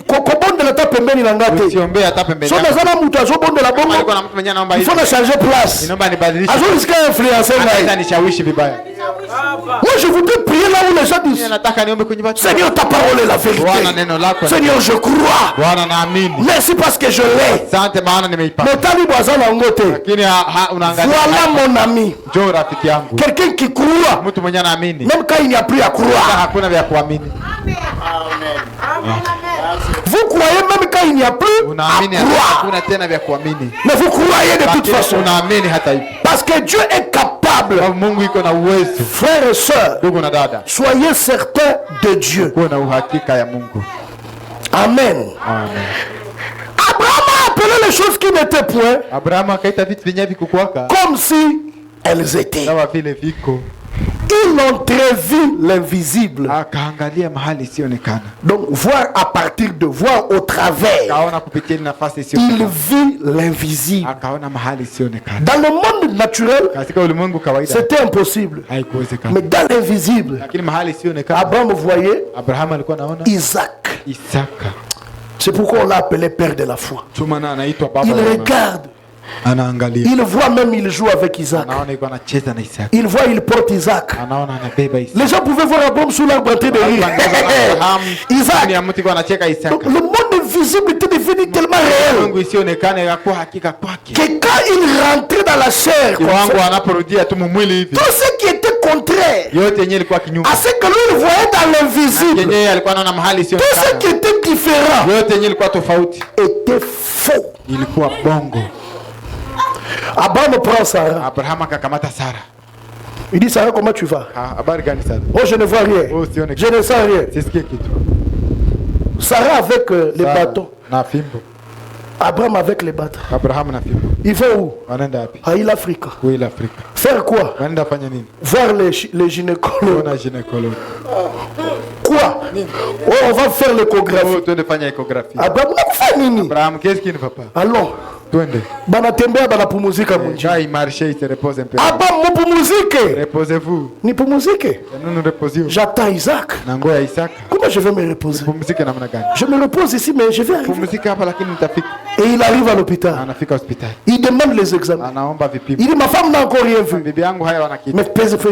Speaker 1: Kobondela ta pembeni na nga te.
Speaker 2: Usiombee hata pembeni.
Speaker 1: So nazana mutu azobondela
Speaker 2: Alikuwa
Speaker 1: bongo.
Speaker 2: na mtu mwenye anaomba
Speaker 1: Il
Speaker 2: hivi.
Speaker 1: faut na changer place.
Speaker 2: Inaomba nibadilishe.
Speaker 1: Azolisikia influencer
Speaker 2: Anaweza
Speaker 1: ngai.
Speaker 2: nishawishi vibaya.
Speaker 1: Moi, je voudrais prier là où les gens disent,
Speaker 2: Nataka niombe kwenye watu.
Speaker 1: Seigneur, ta parole est la
Speaker 2: Bwana neno
Speaker 1: vérité.
Speaker 2: lako.
Speaker 1: Seigneur, je crois.
Speaker 2: Bwana naamini.
Speaker 1: Merci parce que je l'ai.
Speaker 2: Asante maana nimeipata.
Speaker 1: Mais tali boisa na ngote.
Speaker 2: Lakini unaangalia.
Speaker 1: Voilà mon ami.
Speaker 2: Njoo rafiki yangu.
Speaker 1: Quelqu'un qui croit.
Speaker 2: Mtu mwenye anaamini.
Speaker 1: Même quand il n'y a plus à croire.
Speaker 2: Hakuna vya kuamini.
Speaker 1: Vous croyez même quand il n'y a plus à
Speaker 2: Unaamini
Speaker 1: croire.
Speaker 2: hakuna tena vya kuamini.
Speaker 1: Mais vous croyez de toute façon.
Speaker 2: Unaamini hata hivyo.
Speaker 1: Parce que Dieu est capable.
Speaker 2: Mungu iko na uwezo.
Speaker 1: Frères et sœurs,
Speaker 2: Ndugu na dada.
Speaker 1: soyez certains de Dieu.
Speaker 2: Kuwa na uhakika ya Mungu.
Speaker 1: Amen.
Speaker 2: Amen.
Speaker 1: Abraham a appelé les choses qui n'étaient point
Speaker 2: Abrahamu akaita vitu vyenye vikukwaka
Speaker 1: comme si elles étaient.
Speaker 2: kama vile viko.
Speaker 1: Ils ont vu l'invisible.
Speaker 2: Akaangalia mahali isionekana.
Speaker 1: Donc voir à partir de voir au travers.
Speaker 2: Akaona kupitia nafasi
Speaker 1: Il
Speaker 2: isionekana.
Speaker 1: vit l'invisible.
Speaker 2: Akaona mahali isionekana.
Speaker 1: Dans le monde naturel,
Speaker 2: Katika ulimwengu kawaida
Speaker 1: c'était impossible.
Speaker 2: haikuwezekana.
Speaker 1: Mais dans l'invisible,
Speaker 2: Lakini mahali isionekana
Speaker 1: Abraham voyait
Speaker 2: Abrahamu alikuwa anaona
Speaker 1: Isaac.
Speaker 2: Isaka.
Speaker 1: C'est pourquoi on l'a appelé père de la foi.
Speaker 2: Chumana anaitwa baba.
Speaker 1: Il regarde.
Speaker 2: Anaangalia.
Speaker 1: Il voit même, il joue avec Isaac.
Speaker 2: Anaona yuko anacheza na Isaka.
Speaker 1: Il voit, il porte Isaac.
Speaker 2: Anaona anabeba Isaka.
Speaker 1: Les gens pouvaient voir Abraham sous l'arbre en train de rire. Isaac.
Speaker 2: Ni mtu anacheka Isaka.
Speaker 1: Donc, le monde invisible était devenu tellement réel
Speaker 2: Mungu isionekana yakuwa hakika kwake.
Speaker 1: que quand il rentrait dans la chair, comme
Speaker 2: Kiwango
Speaker 1: ça,
Speaker 2: anaporudia tu mwili hivi.
Speaker 1: tout ce qui était contraire
Speaker 2: Yote yenyewe ilikuwa kinyume.
Speaker 1: à ce que lui il voyait dans l'invisible,
Speaker 2: Yenyewe alikuwa anaona mahali
Speaker 1: tout ce
Speaker 2: isionekana.
Speaker 1: qui était différent
Speaker 2: Yote yenyewe ilikuwa tofauti.
Speaker 1: était faux.
Speaker 2: Ilikuwa bongo.
Speaker 1: Abraham prend Sarah.
Speaker 2: Abrahamu akakamata Sara.
Speaker 1: Il dit, Sarah, comment tu vas?
Speaker 2: Habari gani Sara?
Speaker 1: Oh, je ne vois rien.
Speaker 2: Oh, sione
Speaker 1: Je ne sens rien.
Speaker 2: Sisikie kitu.
Speaker 1: Sarah avec les
Speaker 2: Sara
Speaker 1: bâtons.
Speaker 2: na fimbo.
Speaker 1: Abraham avec les bâtons.
Speaker 2: Abrahamu na fimbo.
Speaker 1: Il va où?
Speaker 2: Wanaenda wapi?
Speaker 1: À l'Afrique.
Speaker 2: Kuila Afrika.
Speaker 1: Faire quoi?
Speaker 2: Wanaenda fanya nini?
Speaker 1: Voir les gynécologues.
Speaker 2: Kuna gynécologue.
Speaker 1: Quoi? Oh, on va faire l'échographie.
Speaker 2: Oh, twende fanya échographie.
Speaker 1: Abraham, unakufanya nini?
Speaker 2: Abrahamu, qu'est-ce qu'il ne va pas?
Speaker 1: Allons.
Speaker 2: Twende.
Speaker 1: Banatembea banapumuzika mwingi.
Speaker 2: Quand il marchait, il se repose un peu.
Speaker 1: Abraham mupumuzike.
Speaker 2: Reposez-vous.
Speaker 1: Nipumuzike.
Speaker 2: Et nous nous reposions.
Speaker 1: J'attends Isaac.
Speaker 2: Nango ya Isaka.
Speaker 1: Comment je vais me reposer?
Speaker 2: Pumzike namna gani?
Speaker 1: Je me repose ici, mais je vais arriver.
Speaker 2: Pumzika hapa lakini nitafika.
Speaker 1: Et il arrive à l'hôpital.
Speaker 2: Anafika hospitali.
Speaker 1: Il demande les examens.
Speaker 2: Anaomba vipimo.
Speaker 1: Il dit, ma femme n'a encore rien vu.
Speaker 2: Bibi yangu haya wana kitu.
Speaker 1: Mais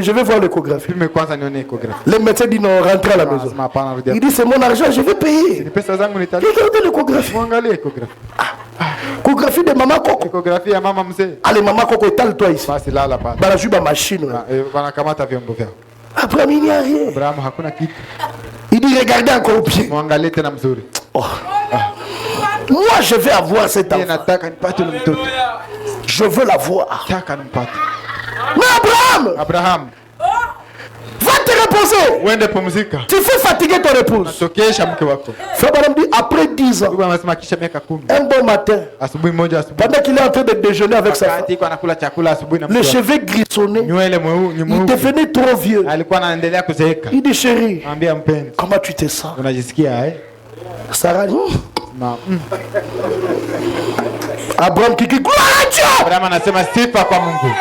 Speaker 1: je vais voir l'échographie.
Speaker 2: Pime kwanza nione échographie.
Speaker 1: Le médecin dit non, rentrez à la maison.
Speaker 2: Anasema hapana rudia.
Speaker 1: Il dit, c'est mon argent, je vais payer.
Speaker 2: Ni pesa zangu nitalipa.
Speaker 1: Regardez l'échographie.
Speaker 2: Muangalie échographie.
Speaker 1: L'échographie de maman Coco.
Speaker 2: Échographie ya mama mzee.
Speaker 1: Allez, maman Coco, étale-toi ici.
Speaker 2: Basi lala pale.
Speaker 1: Bah, je ma machine. là.
Speaker 2: Wanakamata vyombo vyao.
Speaker 1: Après, il n'y a rien.
Speaker 2: Abrahamu hakuna kitu.
Speaker 1: Il dit, regardez encore au pied.
Speaker 2: Muangalie tena mzuri.
Speaker 1: Oh. Moi, je vais avoir cet
Speaker 2: Mimi
Speaker 1: enfant.
Speaker 2: nataka nipate ule mtoto.
Speaker 1: Je veux l'avoir.
Speaker 2: Nataka nimpate.
Speaker 1: Mais Abraham,
Speaker 2: Abraham,
Speaker 1: va te reposer.
Speaker 2: uende pumzika.
Speaker 1: Tu fais fatiguer ton épouse.
Speaker 2: Tokesha mke wako.
Speaker 1: Frère Madame dit, après 10 ans,
Speaker 2: Baba anasema kisha miaka 10.
Speaker 1: un bon matin,
Speaker 2: Asubuhi moja asubuhi.
Speaker 1: pendant qu'il est en train de déjeuner avec sa femme,
Speaker 2: Wakati iko anakula chakula asubuhi na
Speaker 1: le
Speaker 2: mke wake.
Speaker 1: cheveu grissonné,
Speaker 2: Nywele
Speaker 1: il
Speaker 2: nyeupe.
Speaker 1: devenait trop vieux.
Speaker 2: Alikuwa anaendelea kuzeeka.
Speaker 1: Il dit, chérie,
Speaker 2: Ambia mpenzi,
Speaker 1: comment tu te sens?
Speaker 2: unajisikia
Speaker 1: Sarah dit,
Speaker 2: Na
Speaker 1: Abraham qui gloire à Dieu.
Speaker 2: Abraham anasema sifa kwa Mungu.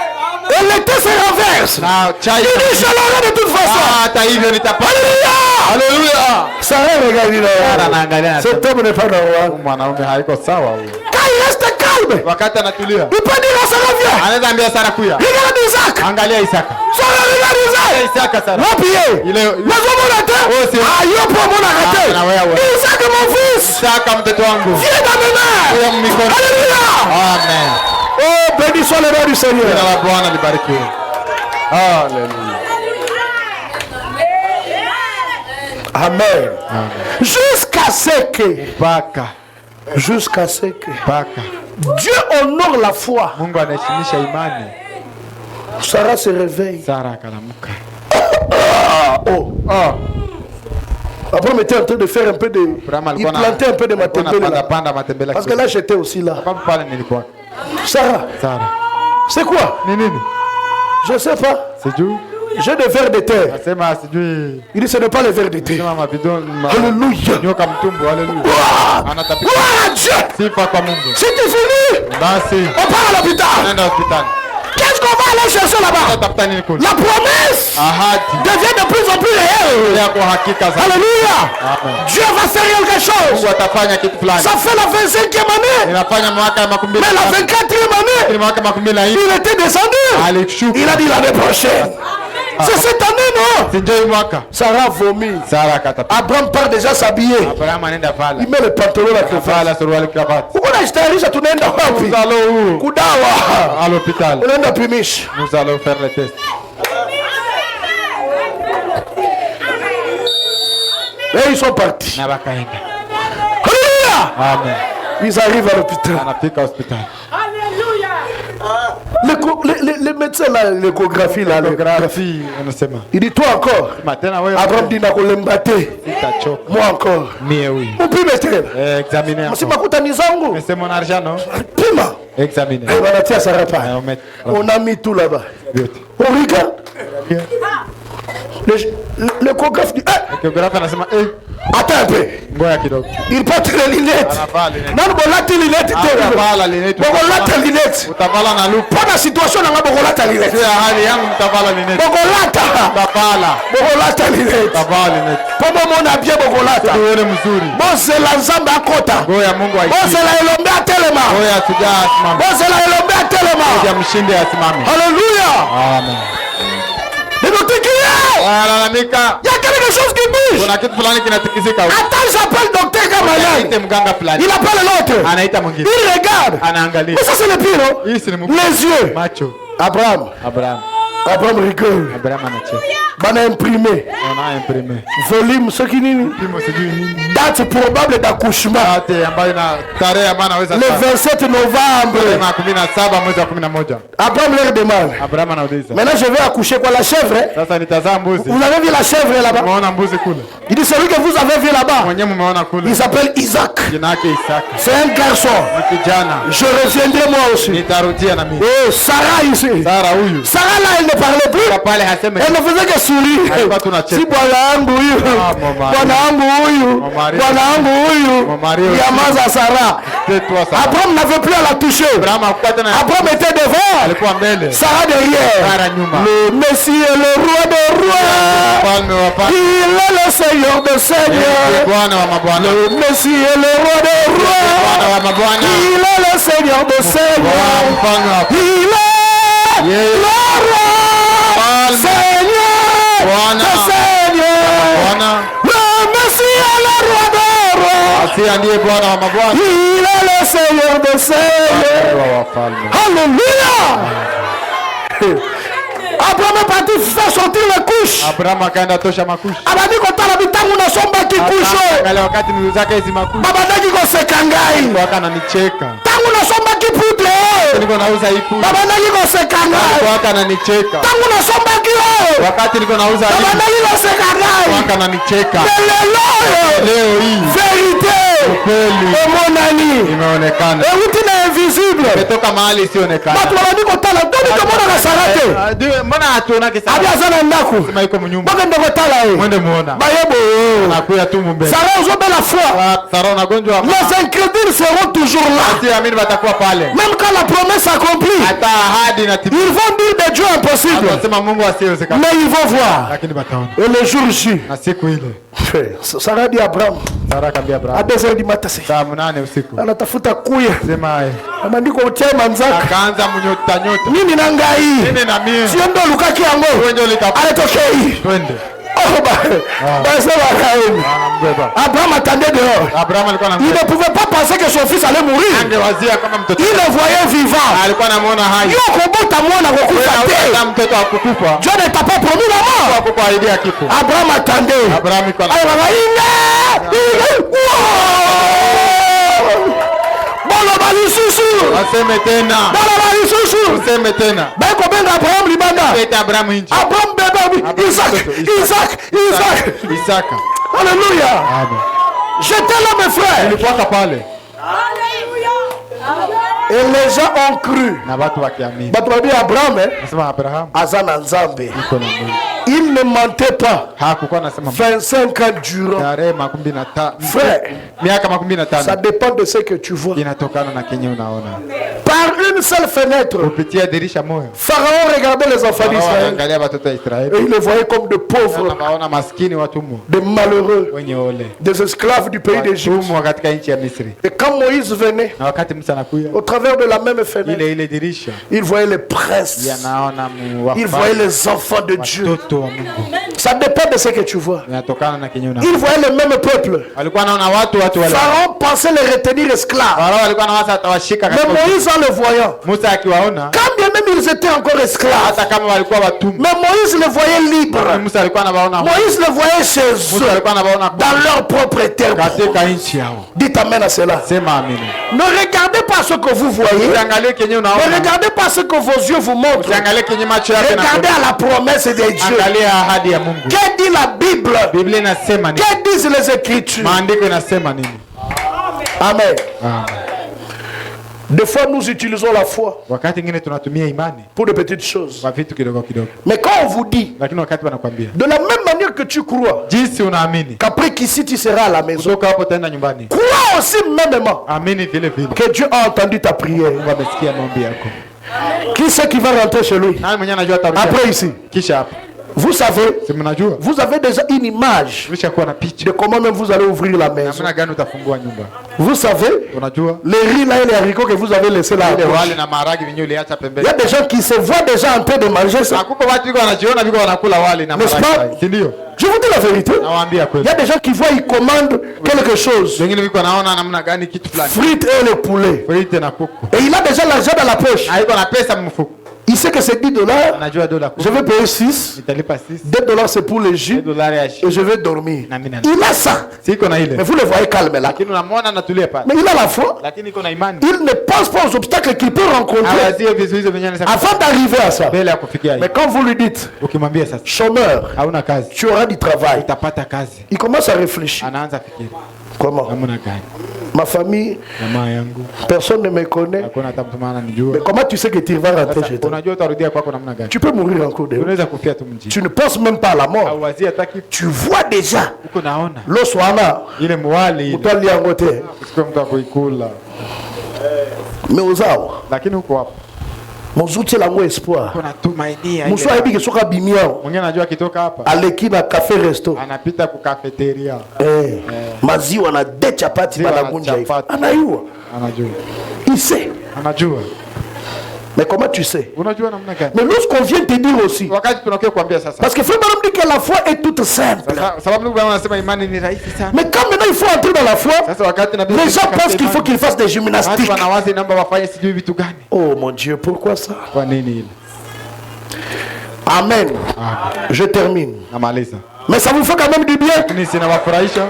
Speaker 1: Et l'été se renverse.
Speaker 2: Na chai.
Speaker 1: Il dit, je l'aurai de toute façon.
Speaker 2: Hata hivyo nitapata.
Speaker 1: Alléluia.
Speaker 2: Haleluya.
Speaker 1: Sarah regarde
Speaker 2: Sara
Speaker 1: là.
Speaker 2: anaangalia.
Speaker 1: Cet homme n'est pas normal.
Speaker 2: Mwanaume haiko sawa huyo.
Speaker 1: Quand il reste calme,
Speaker 2: Wakati anatulia,
Speaker 1: il peut dire à Sarah, viens.
Speaker 2: anaweza ambia Sara kuya.
Speaker 1: Regarde Isaac.
Speaker 2: Angalia Isaka.
Speaker 1: Sarah, regarde Isaac.
Speaker 2: Isaka Sara.
Speaker 1: Va prier.
Speaker 2: Il est
Speaker 1: Mais comment on attend?
Speaker 2: Oh, c'est-
Speaker 1: Ah, il pour mon arrêté.
Speaker 2: Ah, ouais, ouais.
Speaker 1: Isaac, mon fils.
Speaker 2: Isaka mtoto wangu.
Speaker 1: Viens dans mes mains.
Speaker 2: Kuya mikono.
Speaker 1: Alléluia.
Speaker 2: Amen.
Speaker 1: Oh, béni soit le nom du
Speaker 2: Jina
Speaker 1: Seigneur.
Speaker 2: la Bwana libarikiwe. Haleluya.
Speaker 1: Amen. Jusqu'à ce que, jusqu'à ce que
Speaker 2: Paka.
Speaker 1: Dieu honore la foi.
Speaker 2: Mungu anaheshimisha imani.
Speaker 1: Sarah se réveille.
Speaker 2: Sara akalamuka.
Speaker 1: Oh. Abraham était en train de faire un peu de. Il plantait un peu de matembele là. Parce que là j'étais aussi là. Sarah,
Speaker 2: Sara.
Speaker 1: c'est quoi?
Speaker 2: Ni nini?
Speaker 1: Je sais pas.
Speaker 2: Sijui.
Speaker 1: J'ai des vers de terre.
Speaker 2: Nasema sijui.
Speaker 1: Il dit ce n'est pas les vers de terre.
Speaker 2: Sema mabidon.
Speaker 1: Alléluia.
Speaker 2: Nyoka mtumbu. Haleluya. Anatapika.
Speaker 1: Gloire à Dieu.
Speaker 2: Sifa kwa Mungu.
Speaker 1: C'est fini.
Speaker 2: Basi.
Speaker 1: On part à l'hôpital.
Speaker 2: Nenda hospitali.
Speaker 1: Qu'est-ce qu'on va aller chercher là-bas?
Speaker 2: Tafuta nini kule?
Speaker 1: La promesse
Speaker 2: Ahadi.
Speaker 1: devient de plus en plus réelle.
Speaker 2: Ya kwa hakika zaidi.
Speaker 1: Alléluia.
Speaker 2: Amen.
Speaker 1: Dieu va faire quelque chose.
Speaker 2: Mungu atafanya kitu fulani.
Speaker 1: Ça fait la 25e année.
Speaker 2: Inafanya mwaka ya makumi
Speaker 1: Mais la 24e année,
Speaker 2: mwaka makumi na
Speaker 1: il était descendu.
Speaker 2: alishuka.
Speaker 1: Il a dit l'année prochaine. C'est cette année, non?
Speaker 2: Sinjoi mwaka.
Speaker 1: Sarah vomit.
Speaker 2: Sara akatapika.
Speaker 1: Abraham part déjà s'habiller.
Speaker 2: Abraham anaenda vala.
Speaker 1: Il met le pantalon à cravate.
Speaker 2: Vala suruali cravate.
Speaker 1: Uko na istarisha tunaenda wapi?
Speaker 2: Nous allons où?
Speaker 1: Kudawa.
Speaker 2: À l'hôpital.
Speaker 1: Unaenda pimisha.
Speaker 2: Nous allons faire le test.
Speaker 1: Et ils sont partis.
Speaker 2: Na bakaenda.
Speaker 1: Alléluia.
Speaker 2: Amen.
Speaker 1: Ils arrivent à l'hôpital.
Speaker 2: Anafika hospital.
Speaker 1: Le médecin là, l'échographie là,
Speaker 2: L'échographie anasema.
Speaker 1: il dit toi encore.
Speaker 2: Tena wewe.
Speaker 1: Abraham dit nakulembate.
Speaker 2: Itachoka.
Speaker 1: Moi encore.
Speaker 2: Mie oui.
Speaker 1: Upime tena.
Speaker 2: Examiner.
Speaker 1: Msi makuta ni zangu.
Speaker 2: Mais c'est mon argent non?
Speaker 1: Pima.
Speaker 2: Examiner.
Speaker 1: Et wanatia Sarah pas.
Speaker 2: On
Speaker 1: On a mis tout là-bas. On regarde. L'échographe dit
Speaker 2: L'échographe anasema
Speaker 1: attends un peu.
Speaker 2: ngoja kidogo.
Speaker 1: Il porte les lunettes.
Speaker 2: Anavaa lunettes.
Speaker 1: Non, bolati lunettes.
Speaker 2: Utavala lunettes.
Speaker 1: Bogolata lunettes.
Speaker 2: Utavala na lupa.
Speaker 1: Pas la situation na bogolata lunettes.
Speaker 2: Sio hali yangu mtavala lunettes.
Speaker 1: Bogolata.
Speaker 2: Utavala.
Speaker 1: Bogolata lunettes.
Speaker 2: Utavala lunettes.
Speaker 1: Pomo mona bien bogolata.
Speaker 2: Tuone mzuri.
Speaker 1: Bose la nzambe akota.
Speaker 2: Ngoja Mungu aishi.
Speaker 1: Bose la elombe atelema.
Speaker 2: Ngoja sijaa asimame.
Speaker 1: Bose la elombe atelema.
Speaker 2: Ngoja mshinde asimame.
Speaker 1: Alléluia.
Speaker 2: Amen. Alalamika.
Speaker 1: Il y a quelque chose qui bouge.
Speaker 2: Kuna kitu fulani kinatikisika huko.
Speaker 1: Attends, j'appelle docteur Gamalal.
Speaker 2: Anaita mganga fulani.
Speaker 1: Il appelle l'autre.
Speaker 2: Anaita mwingine.
Speaker 1: Il regarde.
Speaker 2: Anaangalia.
Speaker 1: Mais ça c'est le pire, non?
Speaker 2: Hii si ni
Speaker 1: Les yeux.
Speaker 2: macho.
Speaker 1: Abraham. Abraham rigole.
Speaker 2: Abraham anacheka.
Speaker 1: Bana imprimé.
Speaker 2: On a imprimé.
Speaker 1: Volume ce qui nini?
Speaker 2: Kimo sijui nini.
Speaker 1: Date probable d'accouchement.
Speaker 2: Date ambayo na tarehe ambayo anaweza
Speaker 1: Le 27 novembre.
Speaker 2: 17 mwezi wa 11.
Speaker 1: Abraham leur demande.
Speaker 2: Abraham anauliza.
Speaker 1: Maintenant je vais accoucher quoi la chèvre?
Speaker 2: Sasa nitazaa mbuzi.
Speaker 1: Vous avez vu la chèvre là-bas?
Speaker 2: Umeona mbuzi kule?
Speaker 1: Il dit celui que vous avez vu là-bas.
Speaker 2: Mwenyewe mumeona kule.
Speaker 1: Il s'appelle Isaac.
Speaker 2: Jina yake Isaka.
Speaker 1: C'est un garçon.
Speaker 2: Ni kijana.
Speaker 1: Je reviendrai moi aussi.
Speaker 2: Nitarudia na mimi.
Speaker 1: Oh, Sarah ici.
Speaker 2: Sara huyu.
Speaker 1: Sarah là, elle ne parlait plus.
Speaker 2: Pale haseme.
Speaker 1: Elle ne faisait que sourire.
Speaker 2: Alikuwa tunacheka.
Speaker 1: Si bwana wangu huyu. Bwana wangu huyu. Bwana wangu huyu. Yamaza Sarah.
Speaker 2: Tais-toi Sara.
Speaker 1: Abraham n'avait plus à la toucher.
Speaker 2: Abraham hakuwa tena.
Speaker 1: Abraham était devant.
Speaker 2: Alikuwa mbele.
Speaker 1: Sarah derrière.
Speaker 2: Sara nyuma.
Speaker 1: Le Messie est le roi des rois.
Speaker 2: Mfalme wa falme.
Speaker 1: Il est le Seigneur des seigneurs.
Speaker 2: Bwana wa mabwana.
Speaker 1: Le Messie est le roi des rois.
Speaker 2: Bwana wa mabwana.
Speaker 1: Il est le Seigneur des seigneurs.
Speaker 2: Mfalme wa
Speaker 1: Il est le roi. Seigneur des seigneurs.
Speaker 2: Bwana.
Speaker 1: Le Messie est le roi des rois.
Speaker 2: Asiye ndiye Bwana wa mabwana.
Speaker 1: Il est le Seigneur des seigneurs.
Speaker 2: Wa falme.
Speaker 1: Alléluia. Abraham est parti faire sortir les couches.
Speaker 2: Abraham akaenda tosha makushi.
Speaker 1: Abadi kotala bitangu na somba kikusho.
Speaker 2: Kale wakati nilizaka hizi makushi.
Speaker 1: Babandaki kosekangai.
Speaker 2: Waka ananicheka.
Speaker 1: Tangu na somba kipudre.
Speaker 2: Niko nauza ipu.
Speaker 1: Babandaki kosekangai.
Speaker 2: Waka ananicheka.
Speaker 1: Tangu na somba kilo.
Speaker 2: Wakati niko nauza ipu.
Speaker 1: Babandaki kosekangai.
Speaker 2: Waka ananicheka.
Speaker 1: Leo
Speaker 2: hii.
Speaker 1: Vérité.
Speaker 2: Ukweli.
Speaker 1: Emonani.
Speaker 2: Imeonekana.
Speaker 1: Eutina invisible.
Speaker 2: Imetoka mahali isionekana.
Speaker 1: Batu babandi kotala. Doni komona na sarate.
Speaker 2: Mbona hatuona kisa?
Speaker 1: Abi azana ndaku.
Speaker 2: Sema yuko mnyumba.
Speaker 1: Baka ndoko tala ye.
Speaker 2: Mwende muona.
Speaker 1: Bayebo.
Speaker 2: Nakuya tu mbele.
Speaker 1: Sarah ozobe la foi.
Speaker 2: Sara unagonjwa.
Speaker 1: Les incrédules seront toujours là.
Speaker 2: Asi amini watakuwa pale.
Speaker 1: Même quand la promesse s'accomplit.
Speaker 2: Hata ahadi inatimia.
Speaker 1: Ils vont dire des dieux impossibles.
Speaker 2: Anasema Mungu asiyewezekana.
Speaker 1: Mais ils vont voir.
Speaker 2: Lakini bataona.
Speaker 1: Et le jour J.
Speaker 2: Na siku ile.
Speaker 1: Sarah dit Abraham.
Speaker 2: Sara akamwambia
Speaker 1: À
Speaker 2: Abraham.
Speaker 1: 2h du matin.
Speaker 2: Saa 8 usiku.
Speaker 1: Anatafuta kuya.
Speaker 2: Sema
Speaker 1: Amandiko utie manzaka.
Speaker 2: akaanza mnyota nyota.
Speaker 1: Nini na ngai?
Speaker 2: Nini na mimi?
Speaker 1: Sio ndo lukaki yango.
Speaker 2: Wewe ndio litakuwa.
Speaker 1: Aletokei.
Speaker 2: Twende.
Speaker 1: Oh bah. Sema kaeni.
Speaker 2: Anambeba.
Speaker 1: Abraham attendait dehors.
Speaker 2: Abraham alikuwa
Speaker 1: Il
Speaker 2: anamwambia.
Speaker 1: ne pouvait pas penser que son fils allait mourir.
Speaker 2: Angewazia kama mtoto.
Speaker 1: Il le voyait vivant.
Speaker 2: Alikuwa anamuona hai.
Speaker 1: Yo kobota mwana kokufa te.
Speaker 2: Kama mtoto akukufa.
Speaker 1: Dieu ne t'a pas promis la mort.
Speaker 2: Hakukuahidia kifo.
Speaker 1: Abraham attendait.
Speaker 2: Abraham iko na.
Speaker 1: Ayo baba ine. Bolo bali susu.
Speaker 2: Aseme tena.
Speaker 1: Bolo bali susu.
Speaker 2: Aseme tena.
Speaker 1: Beko benga Abraham libanda.
Speaker 2: Eta Abraham inji.
Speaker 1: Abraham bebe Isaac.
Speaker 2: Isaka.
Speaker 1: Alléluia.
Speaker 2: Amen.
Speaker 1: J'étais là mes frères.
Speaker 2: Nilikuwa pale.
Speaker 1: Et les gens ont cru.
Speaker 2: Na watu wakiamini.
Speaker 1: Batu babi Abraham
Speaker 2: Nasema Abraham
Speaker 1: azana nzambe.
Speaker 2: iko na Mungu.
Speaker 1: Il ne mentait pas.
Speaker 2: Hakukuwa anasema
Speaker 1: 25 ans durant.
Speaker 2: tarehe 25.
Speaker 1: Frère,
Speaker 2: Miaka
Speaker 1: ça
Speaker 2: 25.
Speaker 1: dépend de ce que tu vois.
Speaker 2: Inatokana na kenye unaona.
Speaker 1: Par une seule fenêtre,
Speaker 2: Kupitia dirisha moja.
Speaker 1: Pharaon regardaient les enfants d'Israël.
Speaker 2: Wanaangalia watoto wa Israeli.
Speaker 1: Et ils les voyaient comme de pauvres,
Speaker 2: Wanawaona maskini watumwa,
Speaker 1: des malheureux,
Speaker 2: wenye ole,
Speaker 1: des esclaves du pays d'Égypte.
Speaker 2: watumwa katika nchi ya Misri.
Speaker 1: Et quand Moïse venait,
Speaker 2: Na wakati Musa anakuja,
Speaker 1: au travers de la même fenêtre,
Speaker 2: ile dirisha,
Speaker 1: il voyait les princes,
Speaker 2: yanaona
Speaker 1: il voyait les enfants de Dieu.
Speaker 2: watoto wa Mungu.
Speaker 1: Ça dépend de ce que tu vois.
Speaker 2: Inatokana na kenye
Speaker 1: Il voyait le même peuple.
Speaker 2: walikuwa wanaona watu wale.
Speaker 1: Pharaon pensait les retenir esclaves.
Speaker 2: Farao walikuwa na watu atawashika
Speaker 1: Mais
Speaker 2: katika.
Speaker 1: Moïse, en le voyant,
Speaker 2: Musa akiwaona,
Speaker 1: quand bien même ils étaient encore esclaves,
Speaker 2: hata kama walikuwa watumwa,
Speaker 1: mais Moïse les voyait libres.
Speaker 2: Musa alikuwa anawaona,
Speaker 1: Moïse les voyait chez
Speaker 2: Musa
Speaker 1: eux,
Speaker 2: alikuwa anawaona
Speaker 1: dans leur propre terre.
Speaker 2: katika nchi yao.
Speaker 1: Dites amen à cela.
Speaker 2: Sema amina.
Speaker 1: Ne regardez pas ce que vous voyez.
Speaker 2: Usiangalie kenye
Speaker 1: Ne
Speaker 2: unaona,
Speaker 1: regardez pas ce que vos yeux vous montrent.
Speaker 2: usiangalie kenye macho yake na
Speaker 1: Regardez à la promesse de Dieu.
Speaker 2: angalia ahadi ya Mungu.
Speaker 1: Que dit la Bible?
Speaker 2: Biblia inasema nini?
Speaker 1: Que disent les Écritures?
Speaker 2: Maandiko inasema nini?
Speaker 1: Amen.
Speaker 2: Amen.
Speaker 1: Des fois, nous utilisons la foi
Speaker 2: Wakati mwingine tunatumia imani
Speaker 1: pour de petites choses.
Speaker 2: kwa vitu kidogo kidogo,
Speaker 1: Mais quand on vous dit,
Speaker 2: lakini wakati wanakwambia
Speaker 1: de la même manière que tu crois,
Speaker 2: jinsi unaamini,
Speaker 1: qu'après qu'ici tu seras à la maison,
Speaker 2: kutoka hapo utaenda nyumbani,
Speaker 1: crois aussi mêmement
Speaker 2: amini vile vile
Speaker 1: que Dieu a entendu ta prière.
Speaker 2: Mungu amesikia maombi yako.
Speaker 1: Qui c'est qui va rentrer chez lui
Speaker 2: Nani mwenyewe anajua atarudia
Speaker 1: après ici?
Speaker 2: kisha hapo?
Speaker 1: Vous savez,
Speaker 2: Si mnajua
Speaker 1: vous avez déjà une image
Speaker 2: umeshakuwa na picha
Speaker 1: de comment même vous allez ouvrir la maison.
Speaker 2: namna gani utafungua nyumba.
Speaker 1: Vous savez,
Speaker 2: Unajua
Speaker 1: les riz là et les haricots que vous avez laissés là.
Speaker 2: ile
Speaker 1: à gauche.
Speaker 2: wale na maharagi wenyewe uliacha
Speaker 1: Il y
Speaker 2: pembeni.
Speaker 1: a des gens qui se voient déjà en train de manger ça.
Speaker 2: Hakuko watu wiko wanajiona viko wanakula wali na
Speaker 1: N'est-ce
Speaker 2: maharagi.
Speaker 1: pas?
Speaker 2: Si ndio?
Speaker 1: Je vous dis la vérité.
Speaker 2: Nawaambia
Speaker 1: Il y
Speaker 2: kweli.
Speaker 1: a des gens qui voient, ils commandent quelque chose.
Speaker 2: Wengine viko naona namna gani kitu fulani.
Speaker 1: Frites et le poulet.
Speaker 2: Frite na kuku.
Speaker 1: Et il a déjà l'argent dans la poche.
Speaker 2: Haiko na pesa mfuko.
Speaker 1: Il sait que c'est 10 $.
Speaker 2: Anajua dola
Speaker 1: Je vais payer 6.
Speaker 2: nitalipa 6
Speaker 1: $2 c'est pour le jus.
Speaker 2: dolari ya
Speaker 1: Et je vais dormir.
Speaker 2: Na mimi na-
Speaker 1: Il a ça.
Speaker 2: Siko na ile.
Speaker 1: Mais vous le voyez calme là.
Speaker 2: Lakini unamwona anatulia pale.
Speaker 1: Mais il a la foi.
Speaker 2: Lakini iko na imani.
Speaker 1: Il ne pense pas aux obstacles qu'il peut rencontrer
Speaker 2: Hawazie vizuizo vyenyewe anasema
Speaker 1: avant d'arriver à ça.
Speaker 2: mbele ya kufikia
Speaker 1: Mais
Speaker 2: hiyo.
Speaker 1: quand vous lui dites,
Speaker 2: Ukimwambia sasa
Speaker 1: chômeur,
Speaker 2: hauna kazi,
Speaker 1: tu auras du travail,
Speaker 2: utapata kazi.
Speaker 1: il commence à réfléchir.
Speaker 2: Anaanza fikiri.
Speaker 1: Comment?
Speaker 2: Namna gani?
Speaker 1: Ma famille,
Speaker 2: Jamaa yangu.
Speaker 1: personne ne me connaît.
Speaker 2: Hakuna hata mtu maana
Speaker 1: Mais
Speaker 2: nijua.
Speaker 1: comment tu sais que tu vas rentrer
Speaker 2: Sasa
Speaker 1: chez toi?
Speaker 2: unajua utarudia kwako namna gani?
Speaker 1: Tu peux mourir encore de
Speaker 2: Unaweza kufia tu mjini.
Speaker 1: Tu ne penses même pas à la mort.
Speaker 2: Hauwazii hata kitu.
Speaker 1: Tu vois déjà
Speaker 2: Uko naona
Speaker 1: l'oswana,
Speaker 2: ile mwali ile.
Speaker 1: toi liangote.
Speaker 2: Usiku mtu akuikula.
Speaker 1: Mais aux arbres,
Speaker 2: Lakini uko hapo.
Speaker 1: mon outil la moi espoir.
Speaker 2: Kuna tumainia
Speaker 1: Mon soir
Speaker 2: ile.
Speaker 1: ebi que soka bimiao.
Speaker 2: Mwingine anajua akitoka hapa
Speaker 1: Aleki na café resto.
Speaker 2: anapita ku cafeteria.
Speaker 1: Maziwa na de chapati
Speaker 2: Ziwa
Speaker 1: bana
Speaker 2: na
Speaker 1: kunja hivi.
Speaker 2: chapati.
Speaker 1: Anayua.
Speaker 2: Anajua.
Speaker 1: Il sait.
Speaker 2: Anajua.
Speaker 1: Mais comment tu sais?
Speaker 2: Unajua namna gani?
Speaker 1: Mais lorsqu'on vient te dire aussi,
Speaker 2: Wakati tunakuwa kuambia sasa.
Speaker 1: parce que frère Madame dit que la foi est toute simple.
Speaker 2: Sasa sababu ndugu yangu anasema imani ni rahisi sana.
Speaker 1: Mais quand maintenant il faut entrer dans la foi,
Speaker 2: Sasa wakati nabii
Speaker 1: les gens pensent qu'il faut qu'ils fassent des
Speaker 2: watu
Speaker 1: gymnastiques.
Speaker 2: wanawazi namba wafanye sijui vitu gani.
Speaker 1: Oh mon Dieu, pourquoi ça?
Speaker 2: Kwa nini ile?
Speaker 1: Amen. Je termine.
Speaker 2: Namaliza.
Speaker 1: Mais ça vous fait quand même du bien.
Speaker 2: Lakini sinawafurahisha.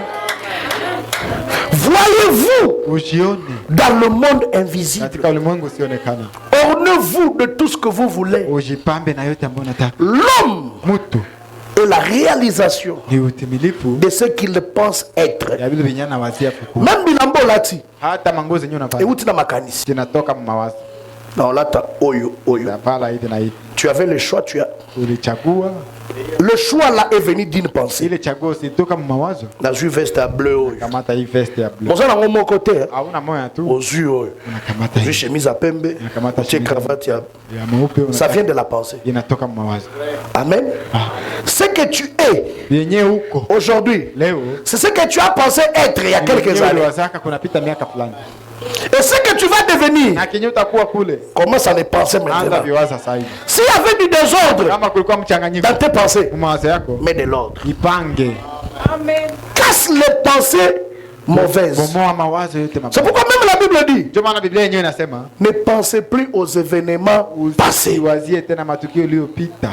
Speaker 1: Voyez-vous
Speaker 2: Ujione
Speaker 1: dans le monde invisible.
Speaker 2: katika ulimwengu usionekana.
Speaker 1: Ornez-vous de tout ce que vous voulez.
Speaker 2: Ujipambe na yote ambayo unataka.
Speaker 1: L'homme
Speaker 2: Mtu
Speaker 1: est la réalisation
Speaker 2: ni utimilifu
Speaker 1: de ce qu'il pense être.
Speaker 2: ya vile vinyana wazia fuku.
Speaker 1: Même bilambo lati.
Speaker 2: Hata manguo zenyewe
Speaker 1: Et
Speaker 2: unavaa
Speaker 1: où tu n'as ma canisse.
Speaker 2: zinatoka mawazo.
Speaker 1: Non, là, t'as oyo, oyo.
Speaker 2: Utavala hivi na hivi.
Speaker 1: Tu avais le choix, tu as.
Speaker 2: Ulichagua
Speaker 1: Le choix là est venu d'une pensée.
Speaker 2: ile chaguo sitoka mawazo.
Speaker 1: Dans une veste à bleu. Oyo.
Speaker 2: Kamata hii vest ya blue.
Speaker 1: Bon, ça, dans mon côté. Hein.
Speaker 2: Hauna moyo tu.
Speaker 1: Aux yeux. Oyo.
Speaker 2: Unakamata
Speaker 1: J'ai
Speaker 2: hii
Speaker 1: chemise à pembe.
Speaker 2: Nakamata
Speaker 1: J'ai
Speaker 2: chemise.
Speaker 1: cravate.
Speaker 2: ya mweupe
Speaker 1: Ça vient de la pensée.
Speaker 2: inatoka mawazo.
Speaker 1: Amen. Ce que tu es
Speaker 2: Yenyewe huko
Speaker 1: aujourd'hui,
Speaker 2: leo
Speaker 1: c'est ce que tu as pensé être il y a quelques
Speaker 2: yenyewe
Speaker 1: années.
Speaker 2: uliwazaka kunapita miaka fulani.
Speaker 1: Et ce que tu vas devenir,
Speaker 2: Na kenye utakuwa kule.
Speaker 1: commence à les penser
Speaker 2: Anza
Speaker 1: maintenant.
Speaker 2: viwaza sasa hivi.
Speaker 1: S'il y avait du désordre
Speaker 2: Kama kulikuwa mchanganyiko
Speaker 1: dans tes pensées,
Speaker 2: mawazo yako,
Speaker 1: mets de l'ordre.
Speaker 2: ipange.
Speaker 1: Casse les pensées mauvaises.
Speaker 2: Bomoa mawazo yote
Speaker 1: C'est
Speaker 2: mabaya.
Speaker 1: pourquoi même la Bible dit,
Speaker 2: Ndio maana Biblia yenyewe inasema
Speaker 1: ne pensez plus aux événements passés.
Speaker 2: usiwazie tena matukio yaliyopita.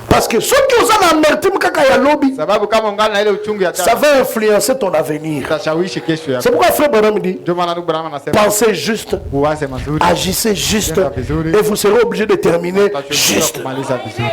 Speaker 1: Parce que ceux qui ont l'amertume kaka ya lobby,
Speaker 2: Sababu kama ungana na ile uchungu ya
Speaker 1: ça va influencer ton avenir.
Speaker 2: tashawishi kesho
Speaker 1: C'est
Speaker 2: yako.
Speaker 1: pourquoi frère Branham dit,
Speaker 2: Ndio maana ndugu Branham anasema
Speaker 1: pensez juste,
Speaker 2: uwaze mazuri,
Speaker 1: agissez juste, et vous serez obligé de terminer
Speaker 2: utashuhudia
Speaker 1: juste.
Speaker 2: kumaliza vizuri.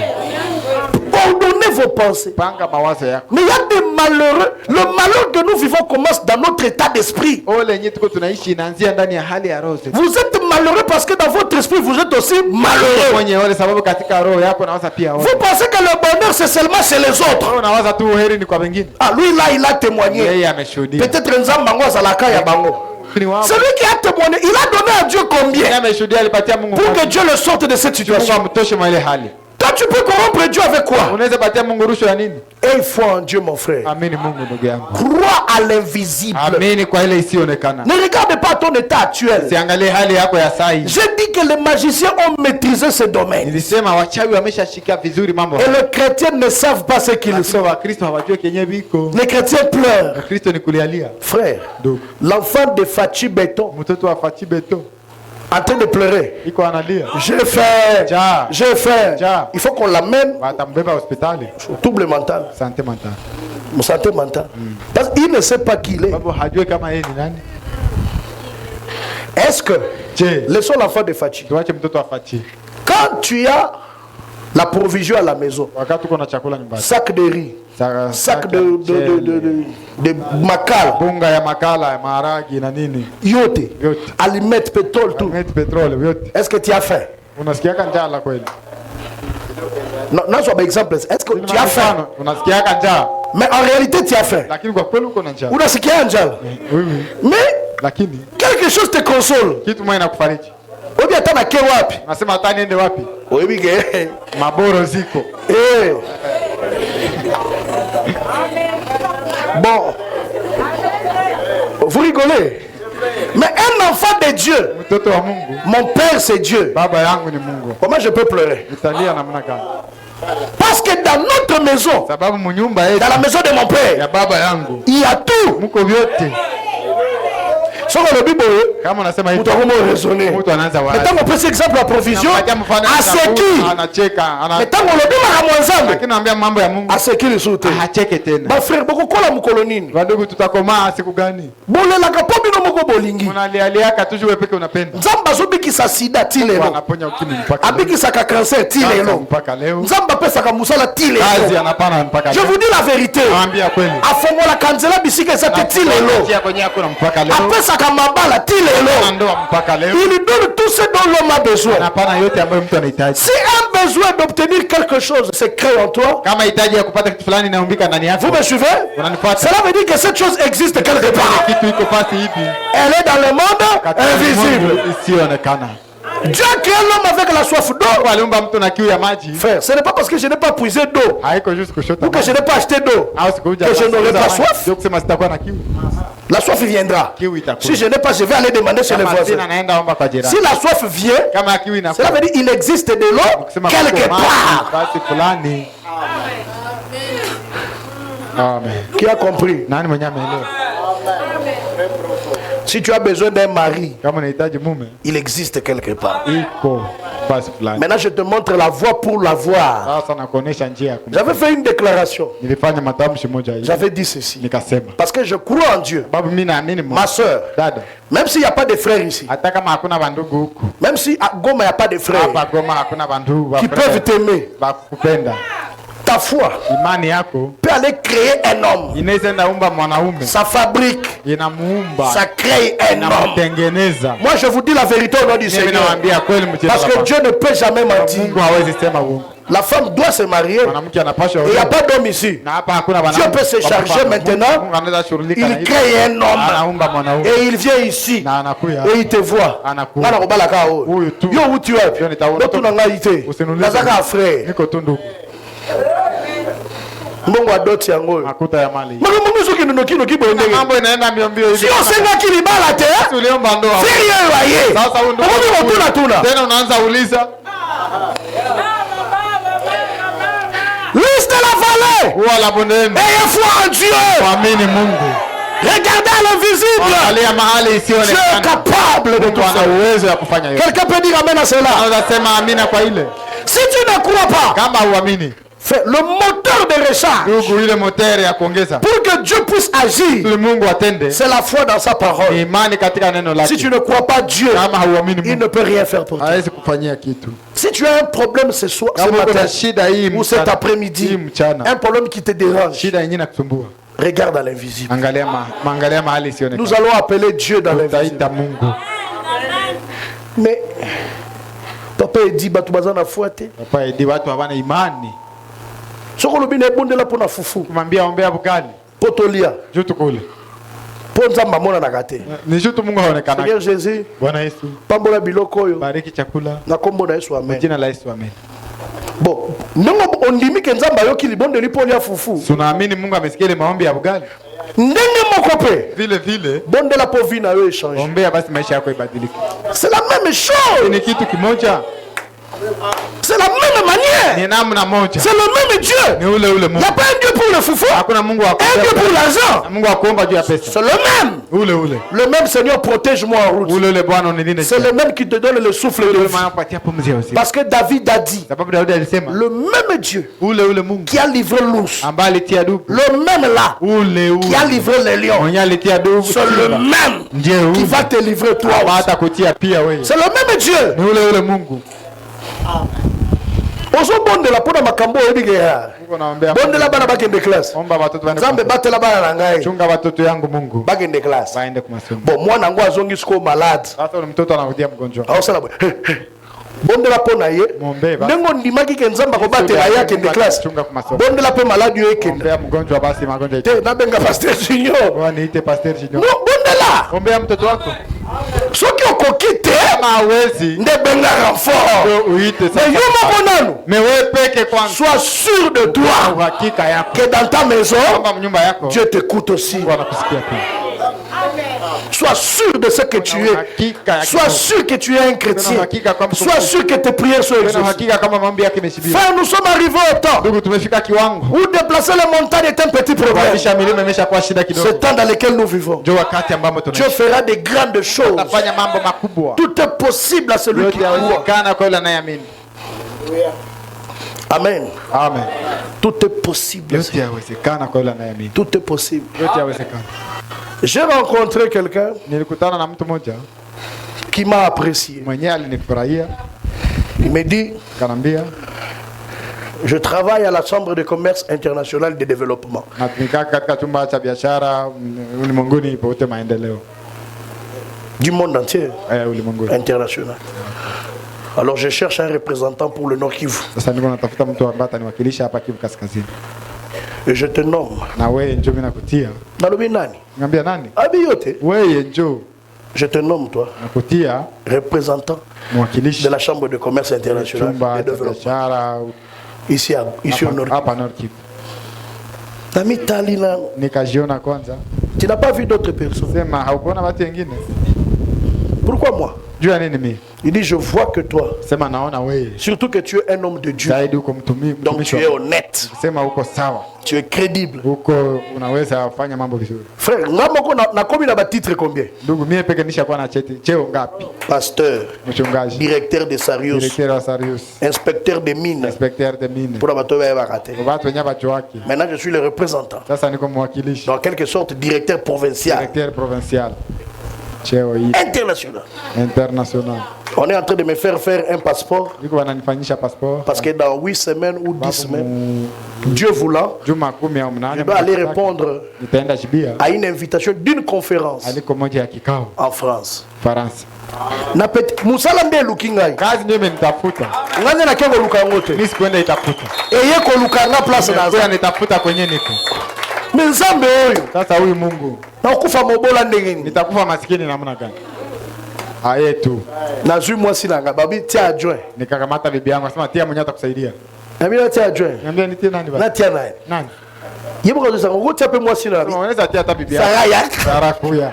Speaker 1: Ordonnez vos pensées.
Speaker 2: Panga mawazo yako.
Speaker 1: Mais il y a des malheureux. Le malheur que nous vivons commence dans notre état d'esprit.
Speaker 2: Ole yenyewe tuko tunaishi inaanzia ndani ya hali ya roho zetu.
Speaker 1: Vous êtes malheureux parce que dans votre esprit, vous êtes aussi malheureux.
Speaker 2: Mwenye ole sababu katika roho yako nawaza pia ole.
Speaker 1: Vous pensez que le bonheur, c'est seulement chez les autres.
Speaker 2: Wewe unawaza tu heri ni kwa wengine.
Speaker 1: Ah, lui, là, il a témoigné.
Speaker 2: Yeye ameshuhudia.
Speaker 1: Peut-être Nzamba Bango Zalaka ya Bango.
Speaker 2: Ni wao.
Speaker 1: Celui qui a témoigné, il a donné à Dieu
Speaker 2: Yeye
Speaker 1: combien
Speaker 2: ameshuhudia alipatia Mungu
Speaker 1: pour que Dieu le sorte de cette
Speaker 2: Mungu
Speaker 1: situation.
Speaker 2: amtoshe mwa ile hali.
Speaker 1: Quand tu peux corrompre Dieu avec quoi?
Speaker 2: Unaweza patia Mungu rushwa ya nini?
Speaker 1: Et foi en Dieu, mon frère.
Speaker 2: Amini Mungu ndugu yangu.
Speaker 1: Crois à l'invisible.
Speaker 2: Amini kwa ile isiyoonekana.
Speaker 1: Ne regarde pas ton état actuel.
Speaker 2: Siangalie hali yako ya saa hii.
Speaker 1: J'ai dit que les magiciens ont maîtrisé ce domaine.
Speaker 2: Nilisema wachawi wameshashika vizuri mambo.
Speaker 1: Et les chrétiens ne savent pas ce qu'ils sont.
Speaker 2: Wakristo hawajui kenye biko.
Speaker 1: Les chrétiens pleurent.
Speaker 2: Wakristo ni kulialia.
Speaker 1: Frère,
Speaker 2: Donc,
Speaker 1: l'enfant de Fachi Béton,
Speaker 2: mtoto wa Fachi Beto
Speaker 1: en train de pleurer.
Speaker 2: iko analia.
Speaker 1: J'ai faim.
Speaker 2: Ja.
Speaker 1: J'ai faim.
Speaker 2: Ja.
Speaker 1: Il faut qu'on l'amène
Speaker 2: Watambeba hospitali.
Speaker 1: au double mental.
Speaker 2: Santé mentale.
Speaker 1: Mon santé mentale. Parce qu'il ne sait pas qui il est.
Speaker 2: Sababu hajui kama yeye ni nani.
Speaker 1: Est-ce que,
Speaker 2: Je,
Speaker 1: laissons l'enfant de Fachi.
Speaker 2: tuache mtoto wa Fachi.
Speaker 1: Quand tu as la provision à la maison,
Speaker 2: Wakati uko na chakula nyumbani.
Speaker 1: sac de riz, sac de macal,
Speaker 2: bunga ya makala ya maharagi na nini.
Speaker 1: yote,
Speaker 2: Yote.
Speaker 1: allumettes, pétrole, tout.
Speaker 2: Meti petroli yote.
Speaker 1: Est-ce que tu as faim?
Speaker 2: Unasikiaka njala kweli?
Speaker 1: Non, non, soit par exemple, est-ce que tu as faim?
Speaker 2: Unasikiaka njaa?
Speaker 1: Mais en réalité, tu as faim.
Speaker 2: Lakini kwa kweli uko na njaa.
Speaker 1: Unasikia njala.
Speaker 2: Oui, oui.
Speaker 1: Mais
Speaker 2: Lakini
Speaker 1: quelque chose te console.
Speaker 2: kitu moja inakufariji.
Speaker 1: Obi hata na ke wapi?
Speaker 2: Unasema hata niende wapi?
Speaker 1: Obi ke.
Speaker 2: Maboro ziko.
Speaker 1: Eh. Bon. Vous rigolez. Mais un enfant de Dieu,
Speaker 2: Mtoto wa Mungu,
Speaker 1: mon père c'est Dieu.
Speaker 2: baba yangu ni Mungu.
Speaker 1: Comment je peux pleurer?
Speaker 2: Utalia namna gani?
Speaker 1: Parce que dans notre maison,
Speaker 2: Sababu mnyumba yetu
Speaker 1: dans la maison de mon
Speaker 2: ya
Speaker 1: père,
Speaker 2: baba yangu
Speaker 1: il y a tout.
Speaker 2: mko vyote.
Speaker 1: Sur le Bible,
Speaker 2: Kama unasema
Speaker 1: nous
Speaker 2: hivyo,
Speaker 1: devons raisonner.
Speaker 2: mtu anaanza wazi.
Speaker 1: Maintenant, on peut cet exemple la provision
Speaker 2: Nampatia mfano
Speaker 1: à ce qui.
Speaker 2: anacheka,
Speaker 1: Maintenant, on le dit à Mwanzambe.
Speaker 2: lakini naambia mambo ya Mungu
Speaker 1: À ce qui le soute.
Speaker 2: hacheke tena.
Speaker 1: Ba frère, beaucoup kola mukolonini.
Speaker 2: Wadugu, tutakomaa siku gani?
Speaker 1: Bolela kapo bino moko bolingi.
Speaker 2: Unalialiaka tu wewe peke unapenda.
Speaker 1: Nzamba azobikisa sida ti lelo.
Speaker 2: Anaponya ukimwi mpaka leo.
Speaker 1: Abikisaka cancer ti
Speaker 2: Sasa
Speaker 1: lelo.
Speaker 2: mpaka leo.
Speaker 1: Nzamba apesaka musala ti
Speaker 2: Kazi
Speaker 1: lelo.
Speaker 2: anapana mpaka
Speaker 1: Je
Speaker 2: leo.
Speaker 1: vous dis la vérité.
Speaker 2: Naambia kweli.
Speaker 1: Afongola kanzela bisika ezate ti lelo.
Speaker 2: Tia kwenye yako na mpaka leo.
Speaker 1: Apesaka mabala ti
Speaker 2: Na
Speaker 1: lelo.
Speaker 2: ndoa mpaka leo.
Speaker 1: Il donne tout ce dont l'homme a besoin.
Speaker 2: Anapana yote ambayo mtu anahitaji.
Speaker 1: Si un besoin d'obtenir quelque chose se crée en toi,
Speaker 2: Kama hitaji ya kupata kitu fulani inaumbika ndani yako.
Speaker 1: vous me suivez?
Speaker 2: Unanifuata?
Speaker 1: Cela veut dire que cette chose existe quelque part.
Speaker 2: Kitu iko fasi hivi.
Speaker 1: Elle est dans le monde
Speaker 2: Katika
Speaker 1: invisible.
Speaker 2: ulimwengu isiyoonekana.
Speaker 1: Dieu a créé l'homme avec la soif d'eau.
Speaker 2: Mungu aliumba mtu na kiu ya maji.
Speaker 1: Frère, ce n'est pas parce que je n'ai pas puisé d'eau
Speaker 2: Haiko juste kushota.
Speaker 1: ou que je n'ai pas acheté d'eau
Speaker 2: Au sikuja
Speaker 1: que je n'aurai pas soif.
Speaker 2: Ndio kusema sitakuwa na kiu.
Speaker 1: La soif viendra.
Speaker 2: Kiu itakuwa.
Speaker 1: Si je n'ai pas, je vais aller demander chez les
Speaker 2: Kama
Speaker 1: voisins.
Speaker 2: sina naenda omba kwa jirani.
Speaker 1: Si la soif vient,
Speaker 2: Kama kiu inakuwa.
Speaker 1: cela veut dire qu'il existe de l'eau
Speaker 2: Kusema
Speaker 1: quelque
Speaker 2: kuko maji
Speaker 1: part.
Speaker 2: basi fulani. Amen.
Speaker 1: Qui a compris?
Speaker 2: Nani mwenye ameelewa?
Speaker 1: Si tu as besoin d'un mari,
Speaker 2: Kama unahitaji mume,
Speaker 1: il existe quelque part.
Speaker 2: iko basi fulani.
Speaker 1: Maintenant, je te montre la voie pour l'avoir.
Speaker 2: Sasa nakuonesha njia ya kum.
Speaker 1: J'avais fait une déclaration.
Speaker 2: Nilifanya matamshi moja hivi.
Speaker 1: J'avais dit ceci.
Speaker 2: Nikasema,
Speaker 1: Parce que je crois en Dieu.
Speaker 2: babu mimi naamini Mungu.
Speaker 1: Ma soeur,
Speaker 2: Dada,
Speaker 1: même s'il n'y a pas de frères ici,
Speaker 2: hata kama hakuna bandugu huku,
Speaker 1: même si à Goma, il n'y a pas de frères
Speaker 2: hapa Goma hakuna bandugu
Speaker 1: qui peuvent t'aimer,
Speaker 2: bakupenda.
Speaker 1: ta foi
Speaker 2: Imani yako
Speaker 1: peut aller créer un homme.
Speaker 2: inaweza enda umba mwanaume,
Speaker 1: Ça fabrique,
Speaker 2: inamuumba,
Speaker 1: ça crée un homme.
Speaker 2: inamtengeneza.
Speaker 1: Moi, je vous dis la vérité au nom du
Speaker 2: Mimi
Speaker 1: Seigneur.
Speaker 2: nawaambia kweli mchezo.
Speaker 1: Parce que Dieu ne peut jamais mentir.
Speaker 2: Mungu hawezi sema uongo.
Speaker 1: La femme doit se marier.
Speaker 2: Mwanamke anapaswa
Speaker 1: Et il n'y a
Speaker 2: olewa.
Speaker 1: pas d'homme ici.
Speaker 2: Na hapa hakuna
Speaker 1: Dieu
Speaker 2: wanaume.
Speaker 1: peut se charger maintenant.
Speaker 2: Mungu anaweza shughulika na
Speaker 1: Il
Speaker 2: hilo.
Speaker 1: crée un homme.
Speaker 2: Anaumba mwanaume
Speaker 1: Et il vient ici.
Speaker 2: na anakuya.
Speaker 1: Et il te voit.
Speaker 2: Anakuya.
Speaker 1: Ngana kobala ka o.
Speaker 2: Huyu tu.
Speaker 1: Yo où tu es?
Speaker 2: Yo nitaona.
Speaker 1: Ndoto na ngai te.
Speaker 2: Usiniulize.
Speaker 1: Nazaka frère.
Speaker 2: Niko tu ndugu.
Speaker 1: Mbongo adoti yango.
Speaker 2: Makuta ya mali.
Speaker 1: Mungu soki ndono kino kibonde.
Speaker 2: Mambo inaenda mbio mbio hivi.
Speaker 1: Si osenga kilibala te.
Speaker 2: Uliomba ndoa.
Speaker 1: Sérieux waye.
Speaker 2: Sasa huyu ndugu.
Speaker 1: Mungu tuna.
Speaker 2: Tena unaanza uliza.
Speaker 1: Liste la vallée.
Speaker 2: Huwa la bondeni.
Speaker 1: Ayez foi en Dieu.
Speaker 2: Muamini Mungu.
Speaker 1: Regardez à l'invisible.
Speaker 2: Angalia mahali
Speaker 1: Dieu est
Speaker 2: isiyoonekana.
Speaker 1: capable de
Speaker 2: Mungu
Speaker 1: tout
Speaker 2: ana
Speaker 1: faire.
Speaker 2: uwezo wa kufanya yote.
Speaker 1: Quelqu'un peut dire amen à cela.
Speaker 2: Anaweza sema amina kwa ile.
Speaker 1: Si tu ne crois pas,
Speaker 2: Kama huamini,
Speaker 1: le moteur de recharge
Speaker 2: ndugu, ile motere ya kuongeza
Speaker 1: pour que Dieu puisse agir,
Speaker 2: ili Mungu atende
Speaker 1: c'est la foi dans sa
Speaker 2: ni
Speaker 1: parole.
Speaker 2: imani katika neno
Speaker 1: Si tu
Speaker 2: lake.
Speaker 1: ne crois pas Dieu,
Speaker 2: Kama hauamini
Speaker 1: il
Speaker 2: Mungu,
Speaker 1: ne peut rien faire pour toi.
Speaker 2: hawezi kufanyia kitu.
Speaker 1: Si tu as un problème ce soir, ce
Speaker 2: Kama uko
Speaker 1: matin
Speaker 2: na shida hii
Speaker 1: ou cet
Speaker 2: mchana, hii
Speaker 1: après-midi,
Speaker 2: mchana,
Speaker 1: un problème qui te dérange,
Speaker 2: shida yenyewe inakusumbua,
Speaker 1: regarde à l'invisible.
Speaker 2: angalia angalia mahali
Speaker 1: Nous
Speaker 2: isiyoonekana.
Speaker 1: allons appeler Dieu dans l'invisible.
Speaker 2: Utaita Mungu.
Speaker 1: Mais papa dit batu bazana fuate.
Speaker 2: Papa, edi watu hawana imani.
Speaker 1: Soko lobine bonde la pona fufu.
Speaker 2: Kumwambia ombea bugali,
Speaker 1: Potolia.
Speaker 2: jutu kule.
Speaker 1: Ponza mamona na gate.
Speaker 2: Ni jutu Mungu haonekana.
Speaker 1: Seigneur Jésus,
Speaker 2: Bwana Yesu,
Speaker 1: pambola biloko yo.
Speaker 2: bariki chakula.
Speaker 1: Na kombo na Yesu amen.
Speaker 2: Jina la Yesu, amen.
Speaker 1: Bon, ndenge ondimi ke Nzambe ayoki libondeli poli ya fufu.
Speaker 2: Tunaamini Mungu amesikia ile maombi ya bugali.
Speaker 1: Ndenge moko pe.
Speaker 2: Vile
Speaker 1: Bondela po vie na yo échange.
Speaker 2: ombea basi maisha yako ibadilike.
Speaker 1: C'est la même chose.
Speaker 2: Ni kitu kimoja.
Speaker 1: C'est la même manière.
Speaker 2: Ni namna moja.
Speaker 1: C'est le même Dieu.
Speaker 2: Ni ule
Speaker 1: Il
Speaker 2: Mungu.
Speaker 1: n'y a pas un Dieu pour le foufou.
Speaker 2: Hakuna Mungu wa
Speaker 1: Un Dieu pour l'argent.
Speaker 2: Mungu wa kuomba juu ya pesa.
Speaker 1: C'est le même.
Speaker 2: Ule.
Speaker 1: Le même Seigneur protège-moi en route.
Speaker 2: Ule Bwana unilinde.
Speaker 1: C'est le même qui te donne le souffle de vie.
Speaker 2: Anapatia pumzi ya uzima.
Speaker 1: Parce que David a dit,
Speaker 2: Sababu Daudi alisema
Speaker 1: le même Dieu
Speaker 2: ule Mungu
Speaker 1: qui a livré l'ours,
Speaker 2: ambaye alitia dubu.
Speaker 1: le même là
Speaker 2: Ule
Speaker 1: qui a livré les lions,
Speaker 2: mwenye alitia dubu.
Speaker 1: c'est le même
Speaker 2: Ndiye
Speaker 1: qui va te livrer toi aussi.
Speaker 2: hata kutia pia wewe.
Speaker 1: C'est le même Dieu.
Speaker 2: Ni ule Mungu.
Speaker 1: Ozo bonde la pona makambo odige ya.
Speaker 2: Mungu naombea.
Speaker 1: Bonde la bana bakende classe.
Speaker 2: Omba watoto waende.
Speaker 1: Nzambe batela bana na ngai.
Speaker 2: Chunga watoto yangu Mungu.
Speaker 1: Bakende classe.
Speaker 2: Waende kwa masomo.
Speaker 1: Bon, mwana ngo azongi siko malade.
Speaker 2: Sasa ule mtoto anarudia mgonjwa.
Speaker 1: Aosala bo. Bonde la pona ye.
Speaker 2: Mombe ba.
Speaker 1: Ndengo ndimaki ke Nzamba ko batela yake de classe.
Speaker 2: Chunga kwa masomo.
Speaker 1: Bonde la pe malade yo ekende.
Speaker 2: Ombea mgonjwa basi magonjwa ite.
Speaker 1: Te na benga pasteur Junior.
Speaker 2: Bwana niite pastor Junior.
Speaker 1: No bonde la.
Speaker 2: Ombea mtoto wako.
Speaker 1: Soki okokite
Speaker 2: Kama hawezi
Speaker 1: nde benga renfort.
Speaker 2: ndio uite sasa.
Speaker 1: Mais yo moko nanu.
Speaker 2: Mais wewe peke kwanza.
Speaker 1: Sois sûr de toi
Speaker 2: Uhakika yako.
Speaker 1: que dans ta maison
Speaker 2: Kwamba nyumba yako
Speaker 1: Dieu t'écoute aussi.
Speaker 2: Mungu anakusikia pia.
Speaker 1: Sois sûr de ce que tu es. Sois sûr que tu es un chrétien. Sois sûr que tes prières sont
Speaker 2: Tuna
Speaker 1: exaucées.
Speaker 2: hakika kama maombi yake imeshibiwa.
Speaker 1: Frère, nous sommes arrivés au temps
Speaker 2: Ndugu, tumefika kiwango.
Speaker 1: où déplacer les montagnes est un petit problème.
Speaker 2: Kuhamisha milima imeshakuwa shida
Speaker 1: C'est
Speaker 2: kidogo.
Speaker 1: le temps dans lequel nous vivons.
Speaker 2: Ndio wakati ambamo
Speaker 1: Dieu
Speaker 2: tunaishi.
Speaker 1: fera des grandes choses.
Speaker 2: Atafanya mambo makubwa.
Speaker 1: Tout est possible à celui qui
Speaker 2: Yote
Speaker 1: croit.
Speaker 2: yawezekana kwa yule anayeamini.
Speaker 1: Amen.
Speaker 2: Amen.
Speaker 1: Tout est possible.
Speaker 2: Yote yawezekana kwa yule anayeamini.
Speaker 1: Tout est possible.
Speaker 2: Yote yawezekana.
Speaker 1: J'ai rencontré quelqu'un
Speaker 2: Nilikutana na mtu mmoja
Speaker 1: qui m'a apprécié.
Speaker 2: mwenyewe alinifurahia,
Speaker 1: Il me dit,
Speaker 2: kanambia
Speaker 1: je travaille à la Chambre de commerce internationale de développement.
Speaker 2: natumika katika chumba cha biashara ulimwenguni pote maendeleo
Speaker 1: Du monde entier,
Speaker 2: ulimwenguni.
Speaker 1: international. Alors je cherche un représentant pour le Nord Kivu.
Speaker 2: Sasa niko natafuta mtu ambaye ataniwakilisha hapa Kivu Kaskazini.
Speaker 1: Et je te nomme.
Speaker 2: Na wewe njoo mimi nakutia.
Speaker 1: Nalobi nani?
Speaker 2: Ngambia nani?
Speaker 1: Abiyote.
Speaker 2: Wewe njoo.
Speaker 1: Je te nomme toi.
Speaker 2: Nakutia
Speaker 1: Représentant
Speaker 2: mwakilishi
Speaker 1: de la Chambre de commerce internationale
Speaker 2: chumba
Speaker 1: de
Speaker 2: cha
Speaker 1: développement.
Speaker 2: biashara
Speaker 1: Ici au Nord.
Speaker 2: hapa Nord Kivu.
Speaker 1: Nami Talina.
Speaker 2: Nikajiona kwanza.
Speaker 1: Tu n'as pas vu d'autres personnes.
Speaker 2: Sema haukuona watu wengine?
Speaker 1: Pourquoi moi?
Speaker 2: Juu ya nini mimi?
Speaker 1: Il dit, je vois que toi,
Speaker 2: Sema naona wewe.
Speaker 1: surtout que tu es un homme de Dieu.
Speaker 2: Zaidi uko
Speaker 1: Donc
Speaker 2: mtumishi.
Speaker 1: tu es honnête.
Speaker 2: Sema uko sawa.
Speaker 1: Tu es crédible.
Speaker 2: Huko unaweza fanya mambo vizuri.
Speaker 1: Frère, ngamoko na komi na ba titre combien?
Speaker 2: Ndugu, mimi peke nishakuwa na cheti. Cheo ngapi?
Speaker 1: Pasteur,
Speaker 2: Mchungaji,
Speaker 1: directeur de Sarius,
Speaker 2: directeur wa Sarius,
Speaker 1: inspecteur des mines.
Speaker 2: inspecteur de mine.
Speaker 1: Pour la bateau raté.
Speaker 2: Watu wenye bacho wake.
Speaker 1: Maintenant, je suis le représentant.
Speaker 2: Sasa niko mwakilishi.
Speaker 1: En quelque sorte, directeur provincial.
Speaker 2: Directeur provincial. Cheo hii
Speaker 1: International.
Speaker 2: international.
Speaker 1: On est en train de me faire un passeport.
Speaker 2: Niko wananifanyisha passeport.
Speaker 1: Parce que dans 8 semaines ou 10 semaines, Dieu voulant,
Speaker 2: Juma 10 au mnane.
Speaker 1: je vais aller répondre
Speaker 2: Nitaenda Jibia.
Speaker 1: à une invitation d'une conférence
Speaker 2: Aliko moja ya kikao
Speaker 1: en France.
Speaker 2: France.
Speaker 1: Na peti musala nde lukingai.
Speaker 2: Kazi ndio imenitafuta.
Speaker 1: Ngane na kengo lukangote.
Speaker 2: Mimi sikwenda itafuta.
Speaker 1: Eye ko lukanga place
Speaker 2: Kwa
Speaker 1: na.
Speaker 2: nitafuta kwenye niko.
Speaker 1: Nzambe oyo.
Speaker 2: Sasa huyu Mungu
Speaker 1: Na okufa mobola ndenge ni.
Speaker 2: nitakufa maskini namna gani? Aye tu.
Speaker 1: Na zui mwasi nanga babi tia adjoint.
Speaker 2: Nikakamata bibi yangu akasema tia mwenye atakusaidia.
Speaker 1: Na mimi tia adjoint.
Speaker 2: Niambia nitie nani basi?
Speaker 1: Na tia naye.
Speaker 2: Nani?
Speaker 1: Yebo ko zanga ngo tia pe mwasi na.
Speaker 2: Kama unaweza tia hata bibi yangu.
Speaker 1: Saraya.
Speaker 2: Sarakuya.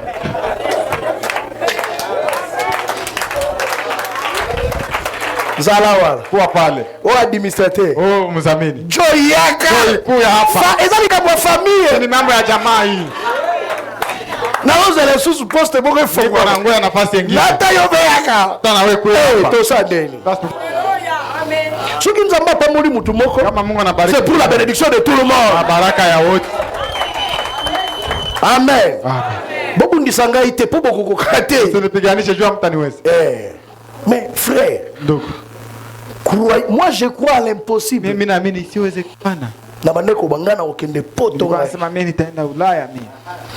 Speaker 1: Zalawa.
Speaker 2: Kuwa pale.
Speaker 1: O administrateur.
Speaker 2: Oh mzamini.
Speaker 1: Joyaka.
Speaker 2: Kuya hapa.
Speaker 1: Ezali ka kwa famille.
Speaker 2: Ni mambo ya jamaa hii.
Speaker 1: Na oza le sous poste boko
Speaker 2: Niko
Speaker 1: fongwa.
Speaker 2: na ngoja nafasi nyingine.
Speaker 1: Nata yo beyaka.
Speaker 2: Tana wewe kuya
Speaker 1: Eh,
Speaker 2: hapa.
Speaker 1: to sa deni.
Speaker 2: Sasa
Speaker 1: Soki nzamba pa moli mutu moko.
Speaker 2: kama Mungu anabariki.
Speaker 1: C'est pour la bénédiction de tout le monde.
Speaker 2: Baraka ya wote.
Speaker 1: Amen.
Speaker 2: Amen.
Speaker 1: Bobu ndisanga ite po boko kokate.
Speaker 2: Usinipiganishe jua mtaniweza.
Speaker 1: Mais frère,
Speaker 2: Ndugu.
Speaker 1: moi je crois à l'impossible.
Speaker 2: Mimi naamini siwezekana.
Speaker 1: Na bandeko bangana okende poto.
Speaker 2: Ndugu anasema mimi nitaenda Ulaya mimi.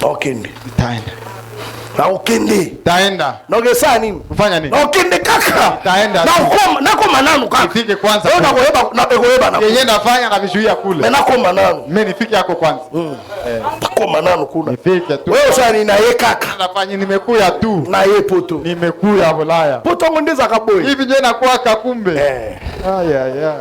Speaker 1: Okende.
Speaker 2: Nitaenda.
Speaker 1: Na okende.
Speaker 2: Nitaenda.
Speaker 1: Na ogesa nini?
Speaker 2: Kufanya nini?
Speaker 1: Na okende kaka.
Speaker 2: Nitaenda.
Speaker 1: Na ukoma nakoma nanu kaka.
Speaker 2: Nifike kwanza.
Speaker 1: Wewe unakoyeba na.
Speaker 2: Yeye nafanya na vishuia kule.
Speaker 1: Mais nakoma nanu.
Speaker 2: Mimi nifike yako kwanza.
Speaker 1: Nakoma nanu kuna.
Speaker 2: Nifike tu.
Speaker 1: Wewe usani na ye kaka.
Speaker 2: Nafanya nimekuya tu.
Speaker 1: Na ye poto.
Speaker 2: Nimekuya Ulaya.
Speaker 1: Poto ngondeza kaboy.
Speaker 2: Hivi je nakuwa kakumbe. Aya.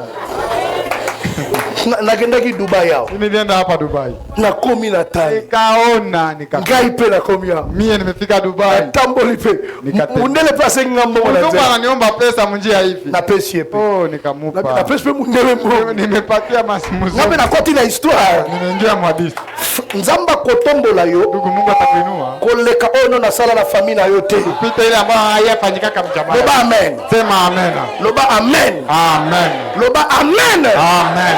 Speaker 1: nagendaki Dubai yao.
Speaker 2: Nilienda hapa Dubai.
Speaker 1: Nakomi na tai.
Speaker 2: Nikaona
Speaker 1: Ngai pe nakomi yao.
Speaker 2: mie nimefika Dubai.
Speaker 1: Tamboli pe.
Speaker 2: Nikatembea.
Speaker 1: Mundele pase ngambo
Speaker 2: Mungu
Speaker 1: na.
Speaker 2: ananiomba pesa munjia hivi.
Speaker 1: Na pesi epe.
Speaker 2: Oh, nikamupa.
Speaker 1: Na pesi pe mundele mbo.
Speaker 2: Nimepatia masimuzo.
Speaker 1: Ngabe na koti na histoire.
Speaker 2: Nimeingia mwadisi.
Speaker 1: Nzamba kotombola yo.
Speaker 2: Ndugu Mungu atakuinua.
Speaker 1: Koleka ono na sala na famille na yo te.
Speaker 2: Pita ile ambayo haiyafanyika kama jamaa.
Speaker 1: Loba amen.
Speaker 2: Sema amen.
Speaker 1: Loba amen.
Speaker 2: Amen.
Speaker 1: Loba amen.
Speaker 2: Amen.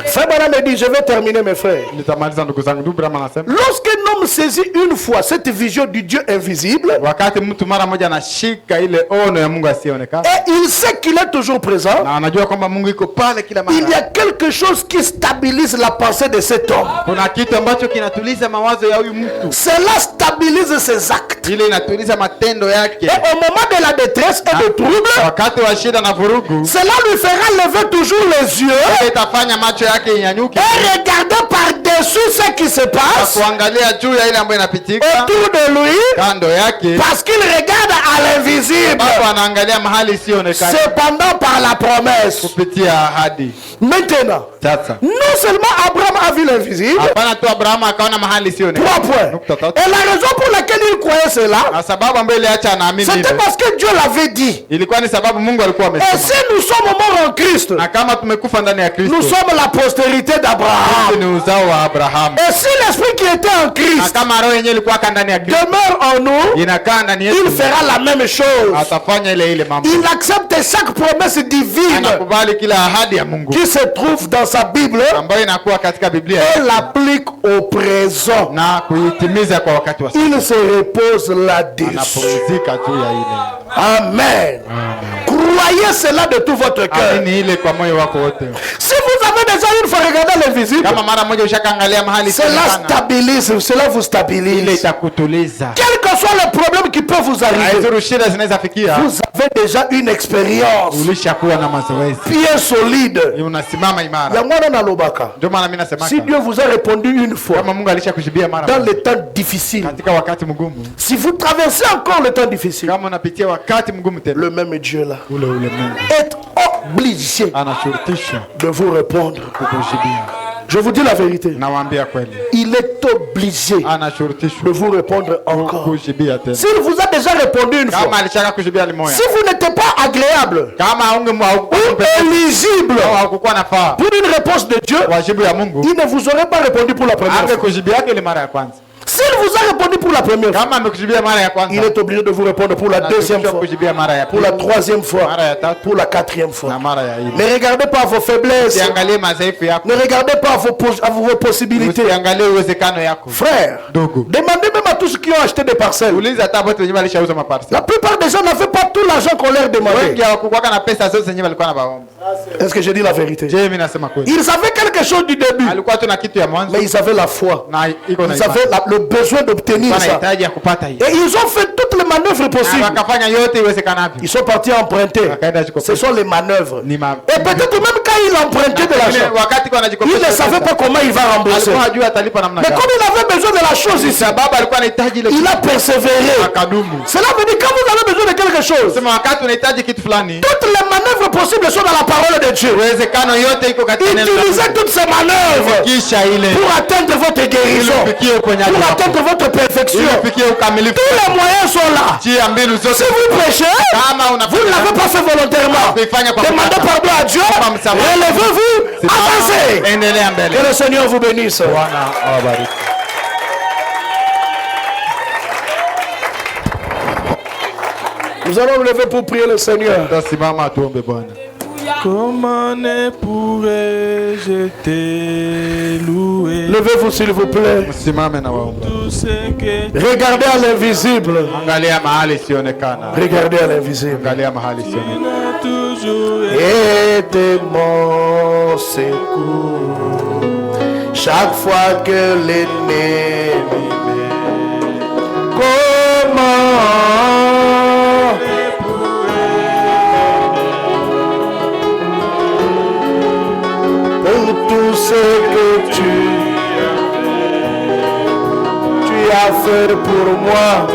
Speaker 1: Frère Branham me dit, je vais terminer mes frères.
Speaker 2: Nitamaliza ndugu zangu. Ndugu Branham anasema
Speaker 1: Lorsqu'un homme saisit une fois cette vision du Dieu invisible,
Speaker 2: wakati mtu mara moja anashika ile ono ya Mungu asiyeonekana
Speaker 1: et il sait qu'il est toujours présent,
Speaker 2: na anajua kwamba Mungu iko pale kila
Speaker 1: il y
Speaker 2: mara,
Speaker 1: a quelque chose qui stabilise la pensée de cet homme.
Speaker 2: kuna kitu ambacho kinatuliza mawazo ya huyu mtu,
Speaker 1: Cela stabilise ses actes.
Speaker 2: ile inatuliza matendo yake,
Speaker 1: Et au moment de la détresse et de trouble,
Speaker 2: wakati wa shida na vurugu,
Speaker 1: cela lui fera lever toujours les yeux
Speaker 2: itafanya macho yake inyanyuke
Speaker 1: et regarder par-dessus ce qui se
Speaker 2: na
Speaker 1: passe
Speaker 2: kuangalia juu ya ile ambayo inapitika
Speaker 1: autour de lui,
Speaker 2: kando yake,
Speaker 1: parce qu'il regarde à l'invisible.
Speaker 2: bado anaangalia mahali isiyoonekana
Speaker 1: Cependant, par la promesse.
Speaker 2: kupitia ahadi.
Speaker 1: Maintenant,
Speaker 2: Sasa
Speaker 1: non seulement Abraham a vu l'invisible,
Speaker 2: hapana tu Abrahamu akaona mahali
Speaker 1: 3
Speaker 2: isiyoonekana,
Speaker 1: points.
Speaker 2: nukta tatu,
Speaker 1: Et la raison pour laquelle il croyait cela,
Speaker 2: na sababu ambayo iliacha anaamini
Speaker 1: c'était
Speaker 2: hivyo
Speaker 1: parce que Dieu l'avait dit.
Speaker 2: ilikuwa ni sababu Mungu alikuwa
Speaker 1: Et
Speaker 2: amesema,
Speaker 1: si nous sommes morts en Christ,
Speaker 2: na kama tumekufa ndani ya Kristo
Speaker 1: nous sommes la postérité d'Abraham.
Speaker 2: ni uzao wa Abrahamu,
Speaker 1: Et si l'esprit qui était en
Speaker 2: na
Speaker 1: Christ
Speaker 2: kama roho yenyewe ilikuwa ndani ya Kristo
Speaker 1: demeure en nous,
Speaker 2: inakaa ndani
Speaker 1: il
Speaker 2: yetu,
Speaker 1: fera la même chose.
Speaker 2: atafanya ile mambo,
Speaker 1: Il accepte chaque promesse divine
Speaker 2: anakubali kila ahadi ya Mungu
Speaker 1: qui se trouve dans sa Bible
Speaker 2: ambayo inakuwa katika Biblia
Speaker 1: et l'applique au présent.
Speaker 2: na kuitimiza kwa wakati wa sasa.
Speaker 1: Il se repose là-dessus.
Speaker 2: Anapumzika juu ya ile.
Speaker 1: Amen. Croyez cela de tout votre cœur.
Speaker 2: Amini ile kwa moyo wako wote.
Speaker 1: Si vous avez déjà une fois regardé l'invisible,
Speaker 2: Kama mara moja ushakaangalia mahali
Speaker 1: cela
Speaker 2: sana,
Speaker 1: stabilise, cela vous
Speaker 2: ile
Speaker 1: stabilise.
Speaker 2: itakutuliza.
Speaker 1: Quel que soit le problème qui peut vous arriver,
Speaker 2: Haizuru shida zinaweza fikia,
Speaker 1: vous avez déjà une expérience
Speaker 2: ulishakuwa na mazoezi,
Speaker 1: bien solide.
Speaker 2: unasimama imara.
Speaker 1: Yangwana na lobaka.
Speaker 2: Ndio maana mimi nasema
Speaker 1: Si Dieu vous a répondu une fois
Speaker 2: kama Mungu alishakushibia mara
Speaker 1: dans
Speaker 2: moja
Speaker 1: les temps difficiles,
Speaker 2: katika wakati mgumu,
Speaker 1: si vous traversez encore le temps difficile,
Speaker 2: kama unapitia wakati mgumu tena,
Speaker 1: le même Dieu là
Speaker 2: ule Mungu
Speaker 1: est obligé
Speaker 2: anashurutisha
Speaker 1: de vous répondre.
Speaker 2: kukushibia.
Speaker 1: Je vous dis la vérité.
Speaker 2: Nawaambia kweli,
Speaker 1: Il est obligé de
Speaker 2: anashurutishwa
Speaker 1: vous répondre encore.
Speaker 2: kukushibia tena.
Speaker 1: S'il vous a déjà répondu une
Speaker 2: Kama
Speaker 1: fois,
Speaker 2: alishaka kushibia limoya,
Speaker 1: si vous n'êtes pas agréable
Speaker 2: kama
Speaker 1: ou éligible
Speaker 2: haukukuwa nafaa
Speaker 1: pour une réponse de Dieu,
Speaker 2: wajibu ya Mungu,
Speaker 1: il ne vous aurait pas répondu pour la première fois.
Speaker 2: angekushibia yake ile mara ya kwanza.
Speaker 1: S'il vous a répondu pour la première fois,
Speaker 2: Kama amekushibia mara ya kwanza,
Speaker 1: il est obligé de vous répondre pour la deuxième fois,
Speaker 2: kushibia mara ya
Speaker 1: pour
Speaker 2: pili,
Speaker 1: la troisième fois,
Speaker 2: mara ya tatu
Speaker 1: pour la quatrième fois.
Speaker 2: na mara ya nne.
Speaker 1: Ne regardez pas vos faiblesses,
Speaker 2: Usiangalie madhaifu yako,
Speaker 1: ne regardez pas vos possibilités.
Speaker 2: usiangalie uwezekano yako.
Speaker 1: Frère,
Speaker 2: Ndugu,
Speaker 1: demandez même à tous ceux qui ont acheté des parcelles.
Speaker 2: uliza hata wote wenyewe walishauza maparcel.
Speaker 1: La plupart des gens n'avaient pas tout l'argent qu'on leur demandait.
Speaker 2: Wengi hawakuwa na pesa zote zenyewe walikuwa na baomba.
Speaker 1: Est-ce que je dis la vérité?
Speaker 2: Je, mimi nasema kweli.
Speaker 1: Ils avaient quelque chose du début,
Speaker 2: Alikuwa tu na kitu ya mwanzo
Speaker 1: mais ils avaient la foi.
Speaker 2: na iko na
Speaker 1: Ils avaient le besoin d'obtenir ça.
Speaker 2: wanahitaji ya kupata hiyo.
Speaker 1: Et ils ont fait toutes les manœuvres
Speaker 2: Na
Speaker 1: possibles.
Speaker 2: wakafanya yote iwezekanavyo.
Speaker 1: Ils sont partis emprunter.
Speaker 2: Wakaenda jikopo.
Speaker 1: Ce sont les manœuvres.
Speaker 2: Ni ma.
Speaker 1: Et peut-être même quand il empruntait de l'argent,
Speaker 2: Wakati kwa
Speaker 1: il
Speaker 2: anajikopesha.
Speaker 1: ne savait pas comment il va rembourser.
Speaker 2: Alikuwa hajui atalipa namna
Speaker 1: Mais
Speaker 2: gani.
Speaker 1: comme il avait besoin de la chose ici,
Speaker 2: Sababu alikuwa anahitaji ile
Speaker 1: il a persévéré.
Speaker 2: akadumu.
Speaker 1: Cela veut dire que quand vous avez besoin de quelque chose,
Speaker 2: Sema wakati unahitaji kitu fulani,
Speaker 1: toutes les manœuvres possibles sont dans la parole de Dieu.
Speaker 2: uwezekano yote iko katika neno la
Speaker 1: Utilisez
Speaker 2: Mungu.
Speaker 1: toutes ces manœuvres
Speaker 2: Kisha ile
Speaker 1: pour atteindre votre guérison,
Speaker 2: ufikie uponyaji
Speaker 1: pour
Speaker 2: wako.
Speaker 1: atteindre votre perfection.
Speaker 2: Ufikie ukamilifu.
Speaker 1: Tous les moyens sont là.
Speaker 2: Njia mbinu
Speaker 1: Si
Speaker 2: zote.
Speaker 1: vous prêchez,
Speaker 2: Kama
Speaker 1: vous ne l'avez pas fait volontairement.
Speaker 2: kuifanya kwa
Speaker 1: Demandez
Speaker 2: kutaka.
Speaker 1: pardon à Dieu. Relevez-vous, avancez.
Speaker 2: Endelea mbele.
Speaker 1: Que le Seigneur vous bénisse.
Speaker 2: Bwana awabariki.
Speaker 1: Nous allons nous lever pour prier le Seigneur.
Speaker 2: Tutasimama tuombe Bwana.
Speaker 4: Comment ne pourrais-je te louer?
Speaker 1: Levez-vous s'il vous plaît.
Speaker 2: Msimame na waombe.
Speaker 4: Tout ce que
Speaker 1: Regardez à l'invisible.
Speaker 2: Angalia mahali sionekana.
Speaker 1: Regardez à l'invisible.
Speaker 2: Angalia mahali
Speaker 4: tu
Speaker 2: sionekana.
Speaker 4: n'as toujours
Speaker 1: Et de mon secours. Chaque fois que l'ennemi m'aime. Comment pour tout ce que tu as fait pour moi.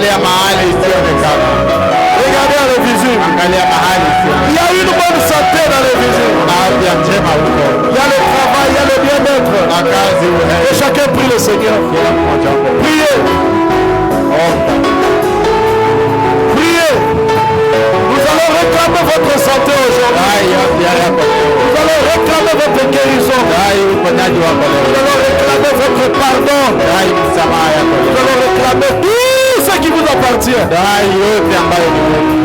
Speaker 2: Angalia mahali isiyoonekana.
Speaker 1: Regardez à l'invisible.
Speaker 2: Angalia mahali isiyoonekana.
Speaker 1: Il y a une bonne santé dans l'invisible.
Speaker 2: Kuna afya njema huko.
Speaker 1: Il y a le travail, il y a le bien-être.
Speaker 2: Na kazi
Speaker 1: Et
Speaker 2: uhai.
Speaker 1: chacun prie le Seigneur.
Speaker 2: Kila mmoja wako.
Speaker 1: Priez.
Speaker 2: Omba.
Speaker 1: Priez. Nous allons réclamer votre santé aujourd'hui.
Speaker 2: Dai afya yako leo.
Speaker 1: Nous allons réclamer votre guérison.
Speaker 2: Dai uponyaji wako
Speaker 1: Nous
Speaker 2: leo.
Speaker 1: allons réclamer votre pardon.
Speaker 2: Dai msamaha yako
Speaker 1: Nous
Speaker 2: leo.
Speaker 1: allons réclamer tout ce qui vous appartient.
Speaker 2: Dai yote ambayo ni wewe.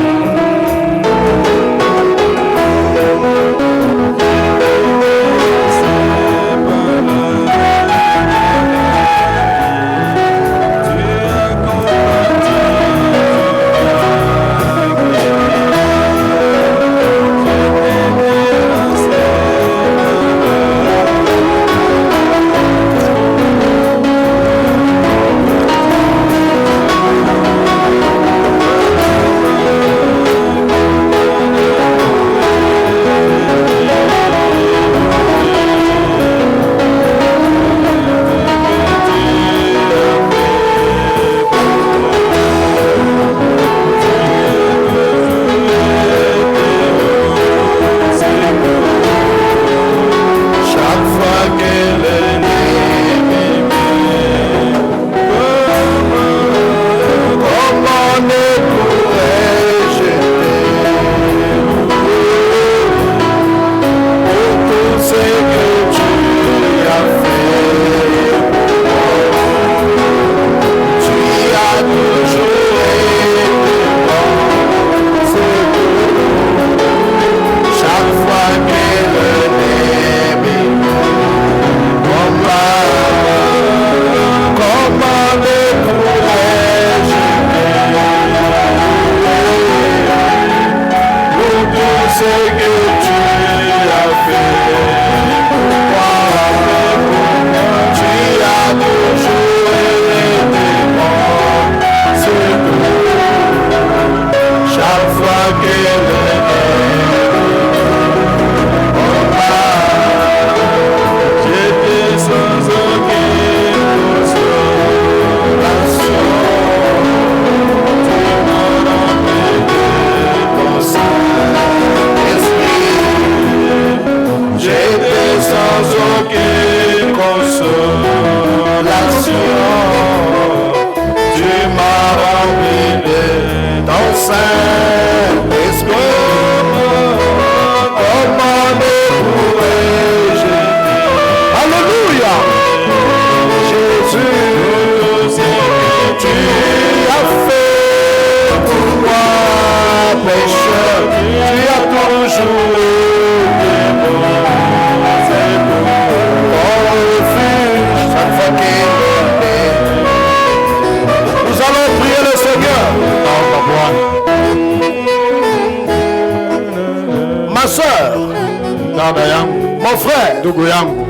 Speaker 1: dada yangu, mon frère,
Speaker 2: ndugu yangu,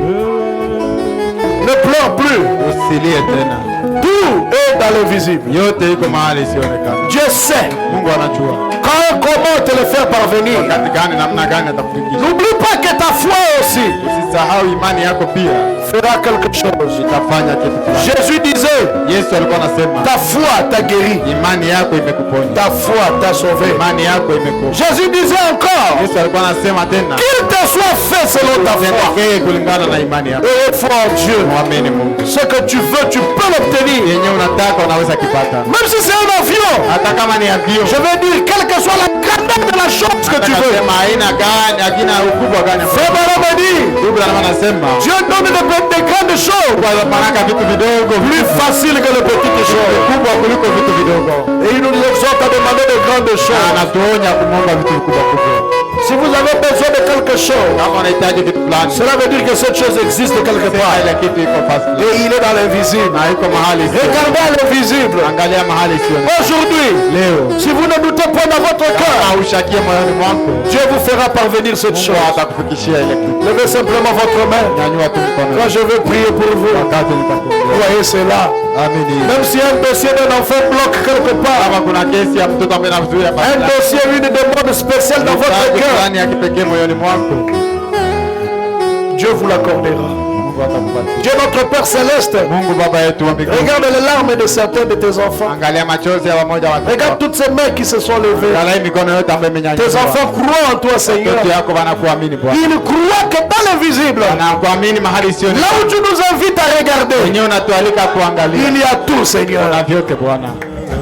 Speaker 1: ne pleure plus.
Speaker 2: usilie tena.
Speaker 1: Tout est dans l'invisible.
Speaker 2: Yote iko mahali isionekana.
Speaker 1: Dieu sait
Speaker 2: Mungu anajua
Speaker 1: quand, comment te le faire parvenir.
Speaker 2: wakati gani, namna gani atakufikisha.
Speaker 1: N'oublie pas que ta foi aussi
Speaker 2: Usisahau imani yako pia
Speaker 1: fera quelque chose.
Speaker 2: itafanya kitu fulani.
Speaker 1: Jésus disait,
Speaker 2: Yesu alikuwa anasema
Speaker 1: ta foi t'a guéri,
Speaker 2: imani yako imekuponya,
Speaker 1: ta foi t'a sauvé.
Speaker 2: imani yako imekuponya.
Speaker 1: Jésus disait encore,
Speaker 2: Yesu alikuwa anasema tena,
Speaker 1: qu'il te soit fait selon ta foi.
Speaker 2: tendekee kulingana na imani yako.
Speaker 1: Et foi en Dieu.
Speaker 2: Mwamini Mungu,
Speaker 1: Ce que tu veux, tu peux l'obtenir.
Speaker 2: yenye unataka unaweza kipata,
Speaker 1: Même si c'est un avion.
Speaker 2: hata kama ni avion.
Speaker 1: Je veux dire, quelle que soit la grandeur de la chose que tu veux.
Speaker 2: Sema aina gani, akina ukubwa gani.
Speaker 1: Frère Baraam me dit,
Speaker 2: Ndugu anasema
Speaker 1: Dieu donne des grandes choses
Speaker 2: kwa baraka vitu vidogo
Speaker 1: plus faciles que les petites choses.
Speaker 2: kubwa kuliko vitu vidogo.
Speaker 1: Et il nous exhorte à demander de grandes choses.
Speaker 2: Anatuonya kumwomba vitu vikubwa kubwa.
Speaker 1: Si vous avez besoin de quelque chose,
Speaker 2: Kama unahitaji vitu fulani,
Speaker 1: cela veut dire que cette chose existe quelque part.
Speaker 2: ile kitu iko fast
Speaker 1: Et il est dans l'invisible.
Speaker 2: na iko mahali sio.
Speaker 1: Regardez à l'invisible.
Speaker 2: Angalia mahali sio.
Speaker 1: Aujourd'hui,
Speaker 2: Leo
Speaker 1: si vous ne doutez pas dans votre cœur,
Speaker 2: aushakie moyoni mwako,
Speaker 1: Dieu vous fera parvenir cette
Speaker 2: Mungu
Speaker 1: chose.
Speaker 2: atakufikishia ile kitu.
Speaker 1: Levez simplement votre main.
Speaker 2: Nyanyua tu mkono.
Speaker 1: Quand je vais prier pour vous,
Speaker 2: Wakati nitakuombea.
Speaker 1: voyez cela.
Speaker 2: Amini.
Speaker 1: Même si un dossier d'un enfant bloque quelque part,
Speaker 2: Kama kuna kesi ya mtoto ambaye anazuia
Speaker 1: un dossier, une demande spéciale dans votre cœur,
Speaker 2: fulani ya kipekee moyoni mwako,
Speaker 1: Dieu vous l'accordera.
Speaker 2: Mungu atakupatia.
Speaker 1: Dieu notre Père Céleste,
Speaker 2: Mungu Baba yetu wa mbinguni,
Speaker 1: regarde les larmes de certains de tes enfants.
Speaker 2: angalia machozi ya wamoja wa watoto
Speaker 1: Regarde
Speaker 2: wako.
Speaker 1: toutes ces mains qui se sont levées.
Speaker 2: Angalia mikono yote ambayo imenyanyuka.
Speaker 1: Tes enfants croient en toi, Seigneur.
Speaker 2: Watoto yako wanakuamini Bwana.
Speaker 1: Ils croient que dans l'invisible,
Speaker 2: Wanakuamini mahali
Speaker 1: là
Speaker 2: isiyoonekana.
Speaker 1: où tu nous invites à regarder,
Speaker 2: Wenyewe unatualika kuangalia.
Speaker 1: il y a tout, Seigneur.
Speaker 2: Kuna vyote Bwana.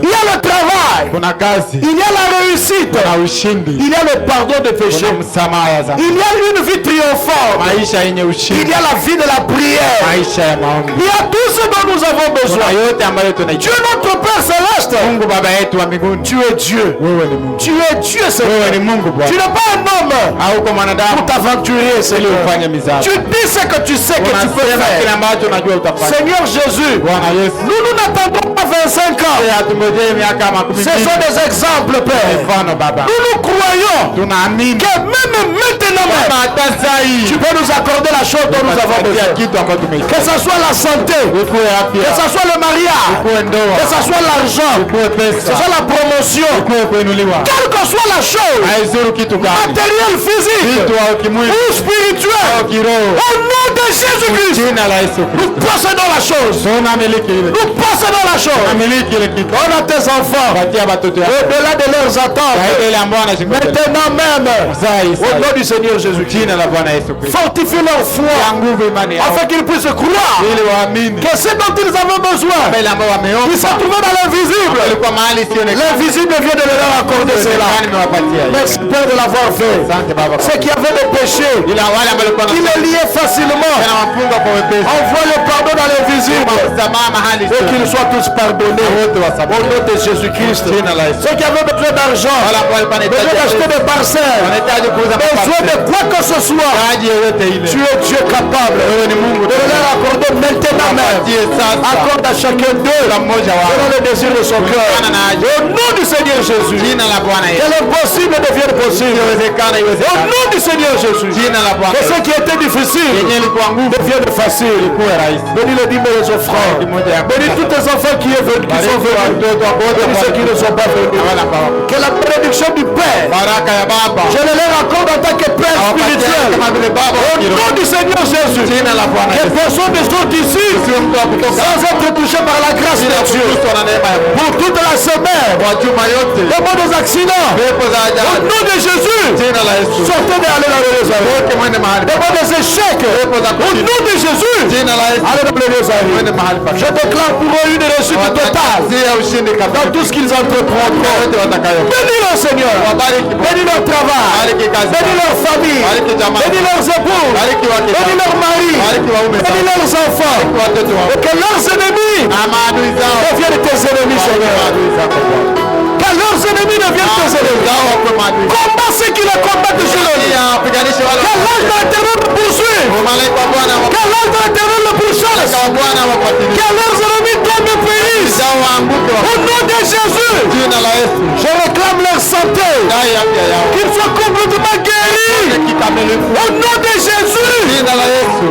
Speaker 1: Il y a le travail,
Speaker 2: Kuna kazi,
Speaker 1: il y a la réussite,
Speaker 2: kuna ushindi,
Speaker 1: il y a le pardon de péché,
Speaker 2: kuna msamaha ya dhambi.
Speaker 1: il y a une vie triomphante,
Speaker 2: Maisha yenye
Speaker 1: il
Speaker 2: ushindi,
Speaker 1: y a la vie de la prière,
Speaker 2: maisha ya maombi.
Speaker 1: il y a tout ce dont nous avons
Speaker 2: Kuna
Speaker 1: besoin.
Speaker 2: yote ambayo
Speaker 1: Dieu
Speaker 2: tunahitaji.
Speaker 1: notre Père Céleste,
Speaker 2: Mungu Baba yetu wa mbinguni,
Speaker 1: tu es Dieu.
Speaker 2: wewe ni Mungu.
Speaker 1: Tu es Dieu,
Speaker 2: Wewe
Speaker 1: Seigneur.
Speaker 2: ni Mungu
Speaker 1: Tu
Speaker 2: Bwana.
Speaker 1: n'es pas un homme
Speaker 2: Hauko
Speaker 1: pour
Speaker 2: mwanadamu
Speaker 1: t'aventurer,
Speaker 2: ili
Speaker 1: Seigneur.
Speaker 2: ufanye mizaha.
Speaker 1: Tu dis ce que tu sais que tu peux
Speaker 2: Unasema kile
Speaker 1: faire.
Speaker 2: ambacho unajua utafanya.
Speaker 1: Seigneur Jésus,
Speaker 2: Bwana Yesu,
Speaker 1: nous n'attendons pas 25 ans.
Speaker 2: hatungojee miaka makumi
Speaker 1: Ce sont
Speaker 2: mbili.
Speaker 1: des exemples, Père.
Speaker 2: Mfano Baba,
Speaker 1: Nous croyons
Speaker 2: tunaamini
Speaker 1: que même maintenant,
Speaker 2: kama
Speaker 1: même,
Speaker 2: hata saa hii
Speaker 1: tu peux nous accorder la chose dont nous avons
Speaker 2: tunapatia
Speaker 1: besoin.
Speaker 2: kitu ambacho
Speaker 1: Que
Speaker 2: tumehitaji.
Speaker 1: ce soit la santé,
Speaker 2: Ikuwe
Speaker 1: que
Speaker 2: afya,
Speaker 1: ce soit le mariage,
Speaker 2: ikuwe ndoa,
Speaker 1: que ce soit l'argent,
Speaker 2: ikuwe
Speaker 1: que ce
Speaker 2: pesa,
Speaker 1: soit la promotion,
Speaker 2: ikuwe kuinuliwa.
Speaker 1: quelle que soit la chose,
Speaker 2: Haizuru kitu gani,
Speaker 1: matériel, physique
Speaker 2: vitu au kimwili
Speaker 1: ou
Speaker 2: au
Speaker 1: spirituel,
Speaker 2: kiroho,
Speaker 1: au nom de Jésus-Christ,
Speaker 2: jina la Yesu
Speaker 1: nous
Speaker 2: Kristo.
Speaker 1: possédons la chose.
Speaker 2: Tunamiliki ile,
Speaker 1: Nous possédons la chose.
Speaker 2: tunamiliki ile kitu.
Speaker 1: On a tes enfants,
Speaker 2: Patia watoto yako
Speaker 1: au-delà de leurs attentes,
Speaker 2: zaidi ile ambao wanashingoja.
Speaker 1: maintenant même,
Speaker 2: Saa hii,
Speaker 1: au
Speaker 2: saa
Speaker 1: nom
Speaker 2: hii.
Speaker 1: du Seigneur Jésus-Christ,
Speaker 2: Jina la Bwana Yesu Kristo.
Speaker 1: fortifie leur foi,
Speaker 2: Ya nguvu imani yao
Speaker 1: afin qu'ils puissent croire
Speaker 2: ili waamini
Speaker 1: que ce dont ils avaient besoin,
Speaker 2: ile ambao
Speaker 1: ils
Speaker 2: wameomba
Speaker 1: se trouvaient dans l'invisible.
Speaker 2: walikuwa mahali sionekana.
Speaker 1: L'invisible vient de leur accorder cela.
Speaker 2: Nimewapatia hiyo.
Speaker 1: Merci Père de l'avoir fait.
Speaker 2: Asante Baba.
Speaker 1: Ceux qui avaient des péchés,
Speaker 2: Ila wale ambao walikuwa
Speaker 1: qui les liaient facilement,
Speaker 2: wanawafunga kwa wepesi.
Speaker 1: envoie le pardon dans l'invisible.
Speaker 2: Msamaha mahali
Speaker 1: Et qu'ils soient tous pardonnés.
Speaker 2: wote
Speaker 1: Au
Speaker 2: wasamehe.
Speaker 1: nom de Jésus-Christ.
Speaker 2: Jina la Yesu.
Speaker 1: Ceux qui avaient besoin d'argent,
Speaker 2: Wale ambao walikuwa
Speaker 1: besoin
Speaker 2: wanahitaji
Speaker 1: d'acheter des parcelles,
Speaker 2: wanahitaji kuuza
Speaker 1: besoin de quoi que ce soit,
Speaker 2: haji yoyote ile.
Speaker 1: tu es Dieu capable de leur accorder maintenant même.
Speaker 2: Wapatie sasa
Speaker 1: Accorde à chacun d'eux
Speaker 2: kila mmoja
Speaker 1: selon
Speaker 2: wao.
Speaker 1: le désir de son cœur. Au nom du Seigneur Jésus,
Speaker 2: Jina la Bwana
Speaker 1: que
Speaker 2: Yesu.
Speaker 1: l'impossible devienne possible.
Speaker 2: Iwezekana
Speaker 1: Au
Speaker 2: iwezekana.
Speaker 1: nom du Seigneur Jésus,
Speaker 2: Jina la Bwana
Speaker 1: que
Speaker 2: Yesu.
Speaker 1: ce qui était difficile
Speaker 2: Yenye ilikuwa ngumu
Speaker 1: devienne facile.
Speaker 2: kuwe rahisi.
Speaker 1: Bénis les dîmes et les offrandes.
Speaker 2: Kimoja ya
Speaker 1: Bénis tous tes enfants qui sont venus.
Speaker 2: watoto wote
Speaker 1: Bénis ceux qui ne sont pas venus.
Speaker 2: wale ambao
Speaker 1: Que la bénédiction du Père,
Speaker 2: baraka ya Baba
Speaker 1: je le leur accorde en tant que Père
Speaker 2: awapatie
Speaker 1: spirituel.
Speaker 2: kama vile Baba wa
Speaker 1: Au
Speaker 2: kiroho.
Speaker 1: nom du Seigneur Jésus,
Speaker 2: Jina la Bwana
Speaker 1: que
Speaker 2: Yesu.
Speaker 1: personne ne sorte ici
Speaker 2: Sio mtu wa kutoka
Speaker 1: sans être touché par la grâce de Dieu.
Speaker 2: Kristo na neema ya Mungu.
Speaker 1: Pour toute la semaine,
Speaker 2: Kwa juma yote
Speaker 1: des mots des accidents.
Speaker 2: pepo za
Speaker 1: Au
Speaker 2: ajali
Speaker 1: nom de Jésus,
Speaker 2: jina la Yesu.
Speaker 1: sortez d'aller dans le Jérusalem.
Speaker 2: Wote mwende mahali
Speaker 1: Des mots des échecs.
Speaker 2: pepo za
Speaker 1: Au
Speaker 2: kushinda
Speaker 1: nom de Jésus,
Speaker 2: jina la Yesu.
Speaker 1: allez dans le Jérusalem.
Speaker 2: Mwende mahali pa
Speaker 1: Je déclare pour eux une réussite totale
Speaker 2: Watangazia ushindi
Speaker 1: dans
Speaker 2: kabisa
Speaker 1: tout ce qu'ils entreprendront.
Speaker 2: yote watakayo.
Speaker 1: Bénis leur Seigneur.
Speaker 2: Wabariki Bwana.
Speaker 1: Bénis leur travail.
Speaker 2: Bariki kazi.
Speaker 1: Bénis leur famille.
Speaker 2: Bariki jamaa.
Speaker 1: Bénis leurs épouses.
Speaker 2: Bariki wake
Speaker 1: Bénis
Speaker 2: zao.
Speaker 1: leurs maris.
Speaker 2: Bariki waume
Speaker 1: Bénis
Speaker 2: zao.
Speaker 1: leurs enfants.
Speaker 2: Watoto wao.
Speaker 1: Et que leurs ennemis
Speaker 2: Na maadui zao.
Speaker 1: deviennent tes ennemis,
Speaker 2: Wawe
Speaker 1: Seigneur.
Speaker 2: maadui zako Bwana.
Speaker 1: Que leurs ennemis deviennent tes ennemis.
Speaker 2: Zao wakuwe maadui.
Speaker 1: Combat ceux qui les combattent sur le lit.
Speaker 2: Pia wapiganishe wale.
Speaker 1: Que l'ange de l'éternel le poursuive.
Speaker 2: Malaika wa Bwana
Speaker 1: Que l'ange de l'éternel le pourchasse.
Speaker 2: wa Bwana wafuatilie.
Speaker 1: Que leurs ennemis tombent et périssent.
Speaker 2: Zao waanguke
Speaker 1: Au nom de Jésus,
Speaker 2: jina la Yesu.
Speaker 1: je réclame leur santé.
Speaker 2: Dai afya yao.
Speaker 1: Qu'ils soient complètement guéris.
Speaker 2: Kikamilifu.
Speaker 1: Au nom de Jésus.
Speaker 2: Jina la Yesu.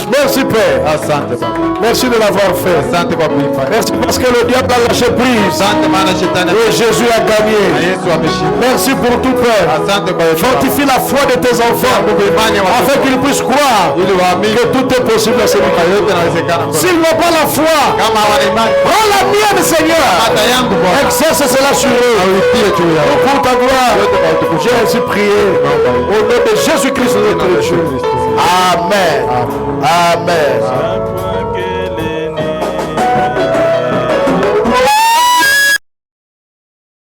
Speaker 1: Merci Père.
Speaker 2: Asante Baba.
Speaker 1: Merci de l'avoir fait.
Speaker 2: Asante kwa kuifanya.
Speaker 1: Merci parce que le diable a lâché prise.
Speaker 2: Asante maana shetani
Speaker 1: Et Jésus a
Speaker 2: na
Speaker 1: gagné.
Speaker 2: Yesu ameshinda.
Speaker 1: Merci pour tout Père.
Speaker 2: Asante kwa yote.
Speaker 1: Fortifie la foi de tes enfants
Speaker 2: Imani ya
Speaker 1: afin
Speaker 2: watoto
Speaker 1: qu'ils puissent croire
Speaker 2: ili waamini
Speaker 1: que tout est possible à celui qui
Speaker 2: kwamba yote yanawezekana kwa
Speaker 1: S'ils n'ont pas la foi,
Speaker 2: kama hawana imani.
Speaker 1: prends la mienne Seigneur.
Speaker 2: Hata yangu Bwana.
Speaker 1: Exerce cela sur eux.
Speaker 2: Uitie juu yao.
Speaker 1: Pour ta gloire.
Speaker 2: Yote kwa utukufu.
Speaker 1: J'ai ainsi prié au nom de Jésus-Christ notre Dieu. Amen. Amen.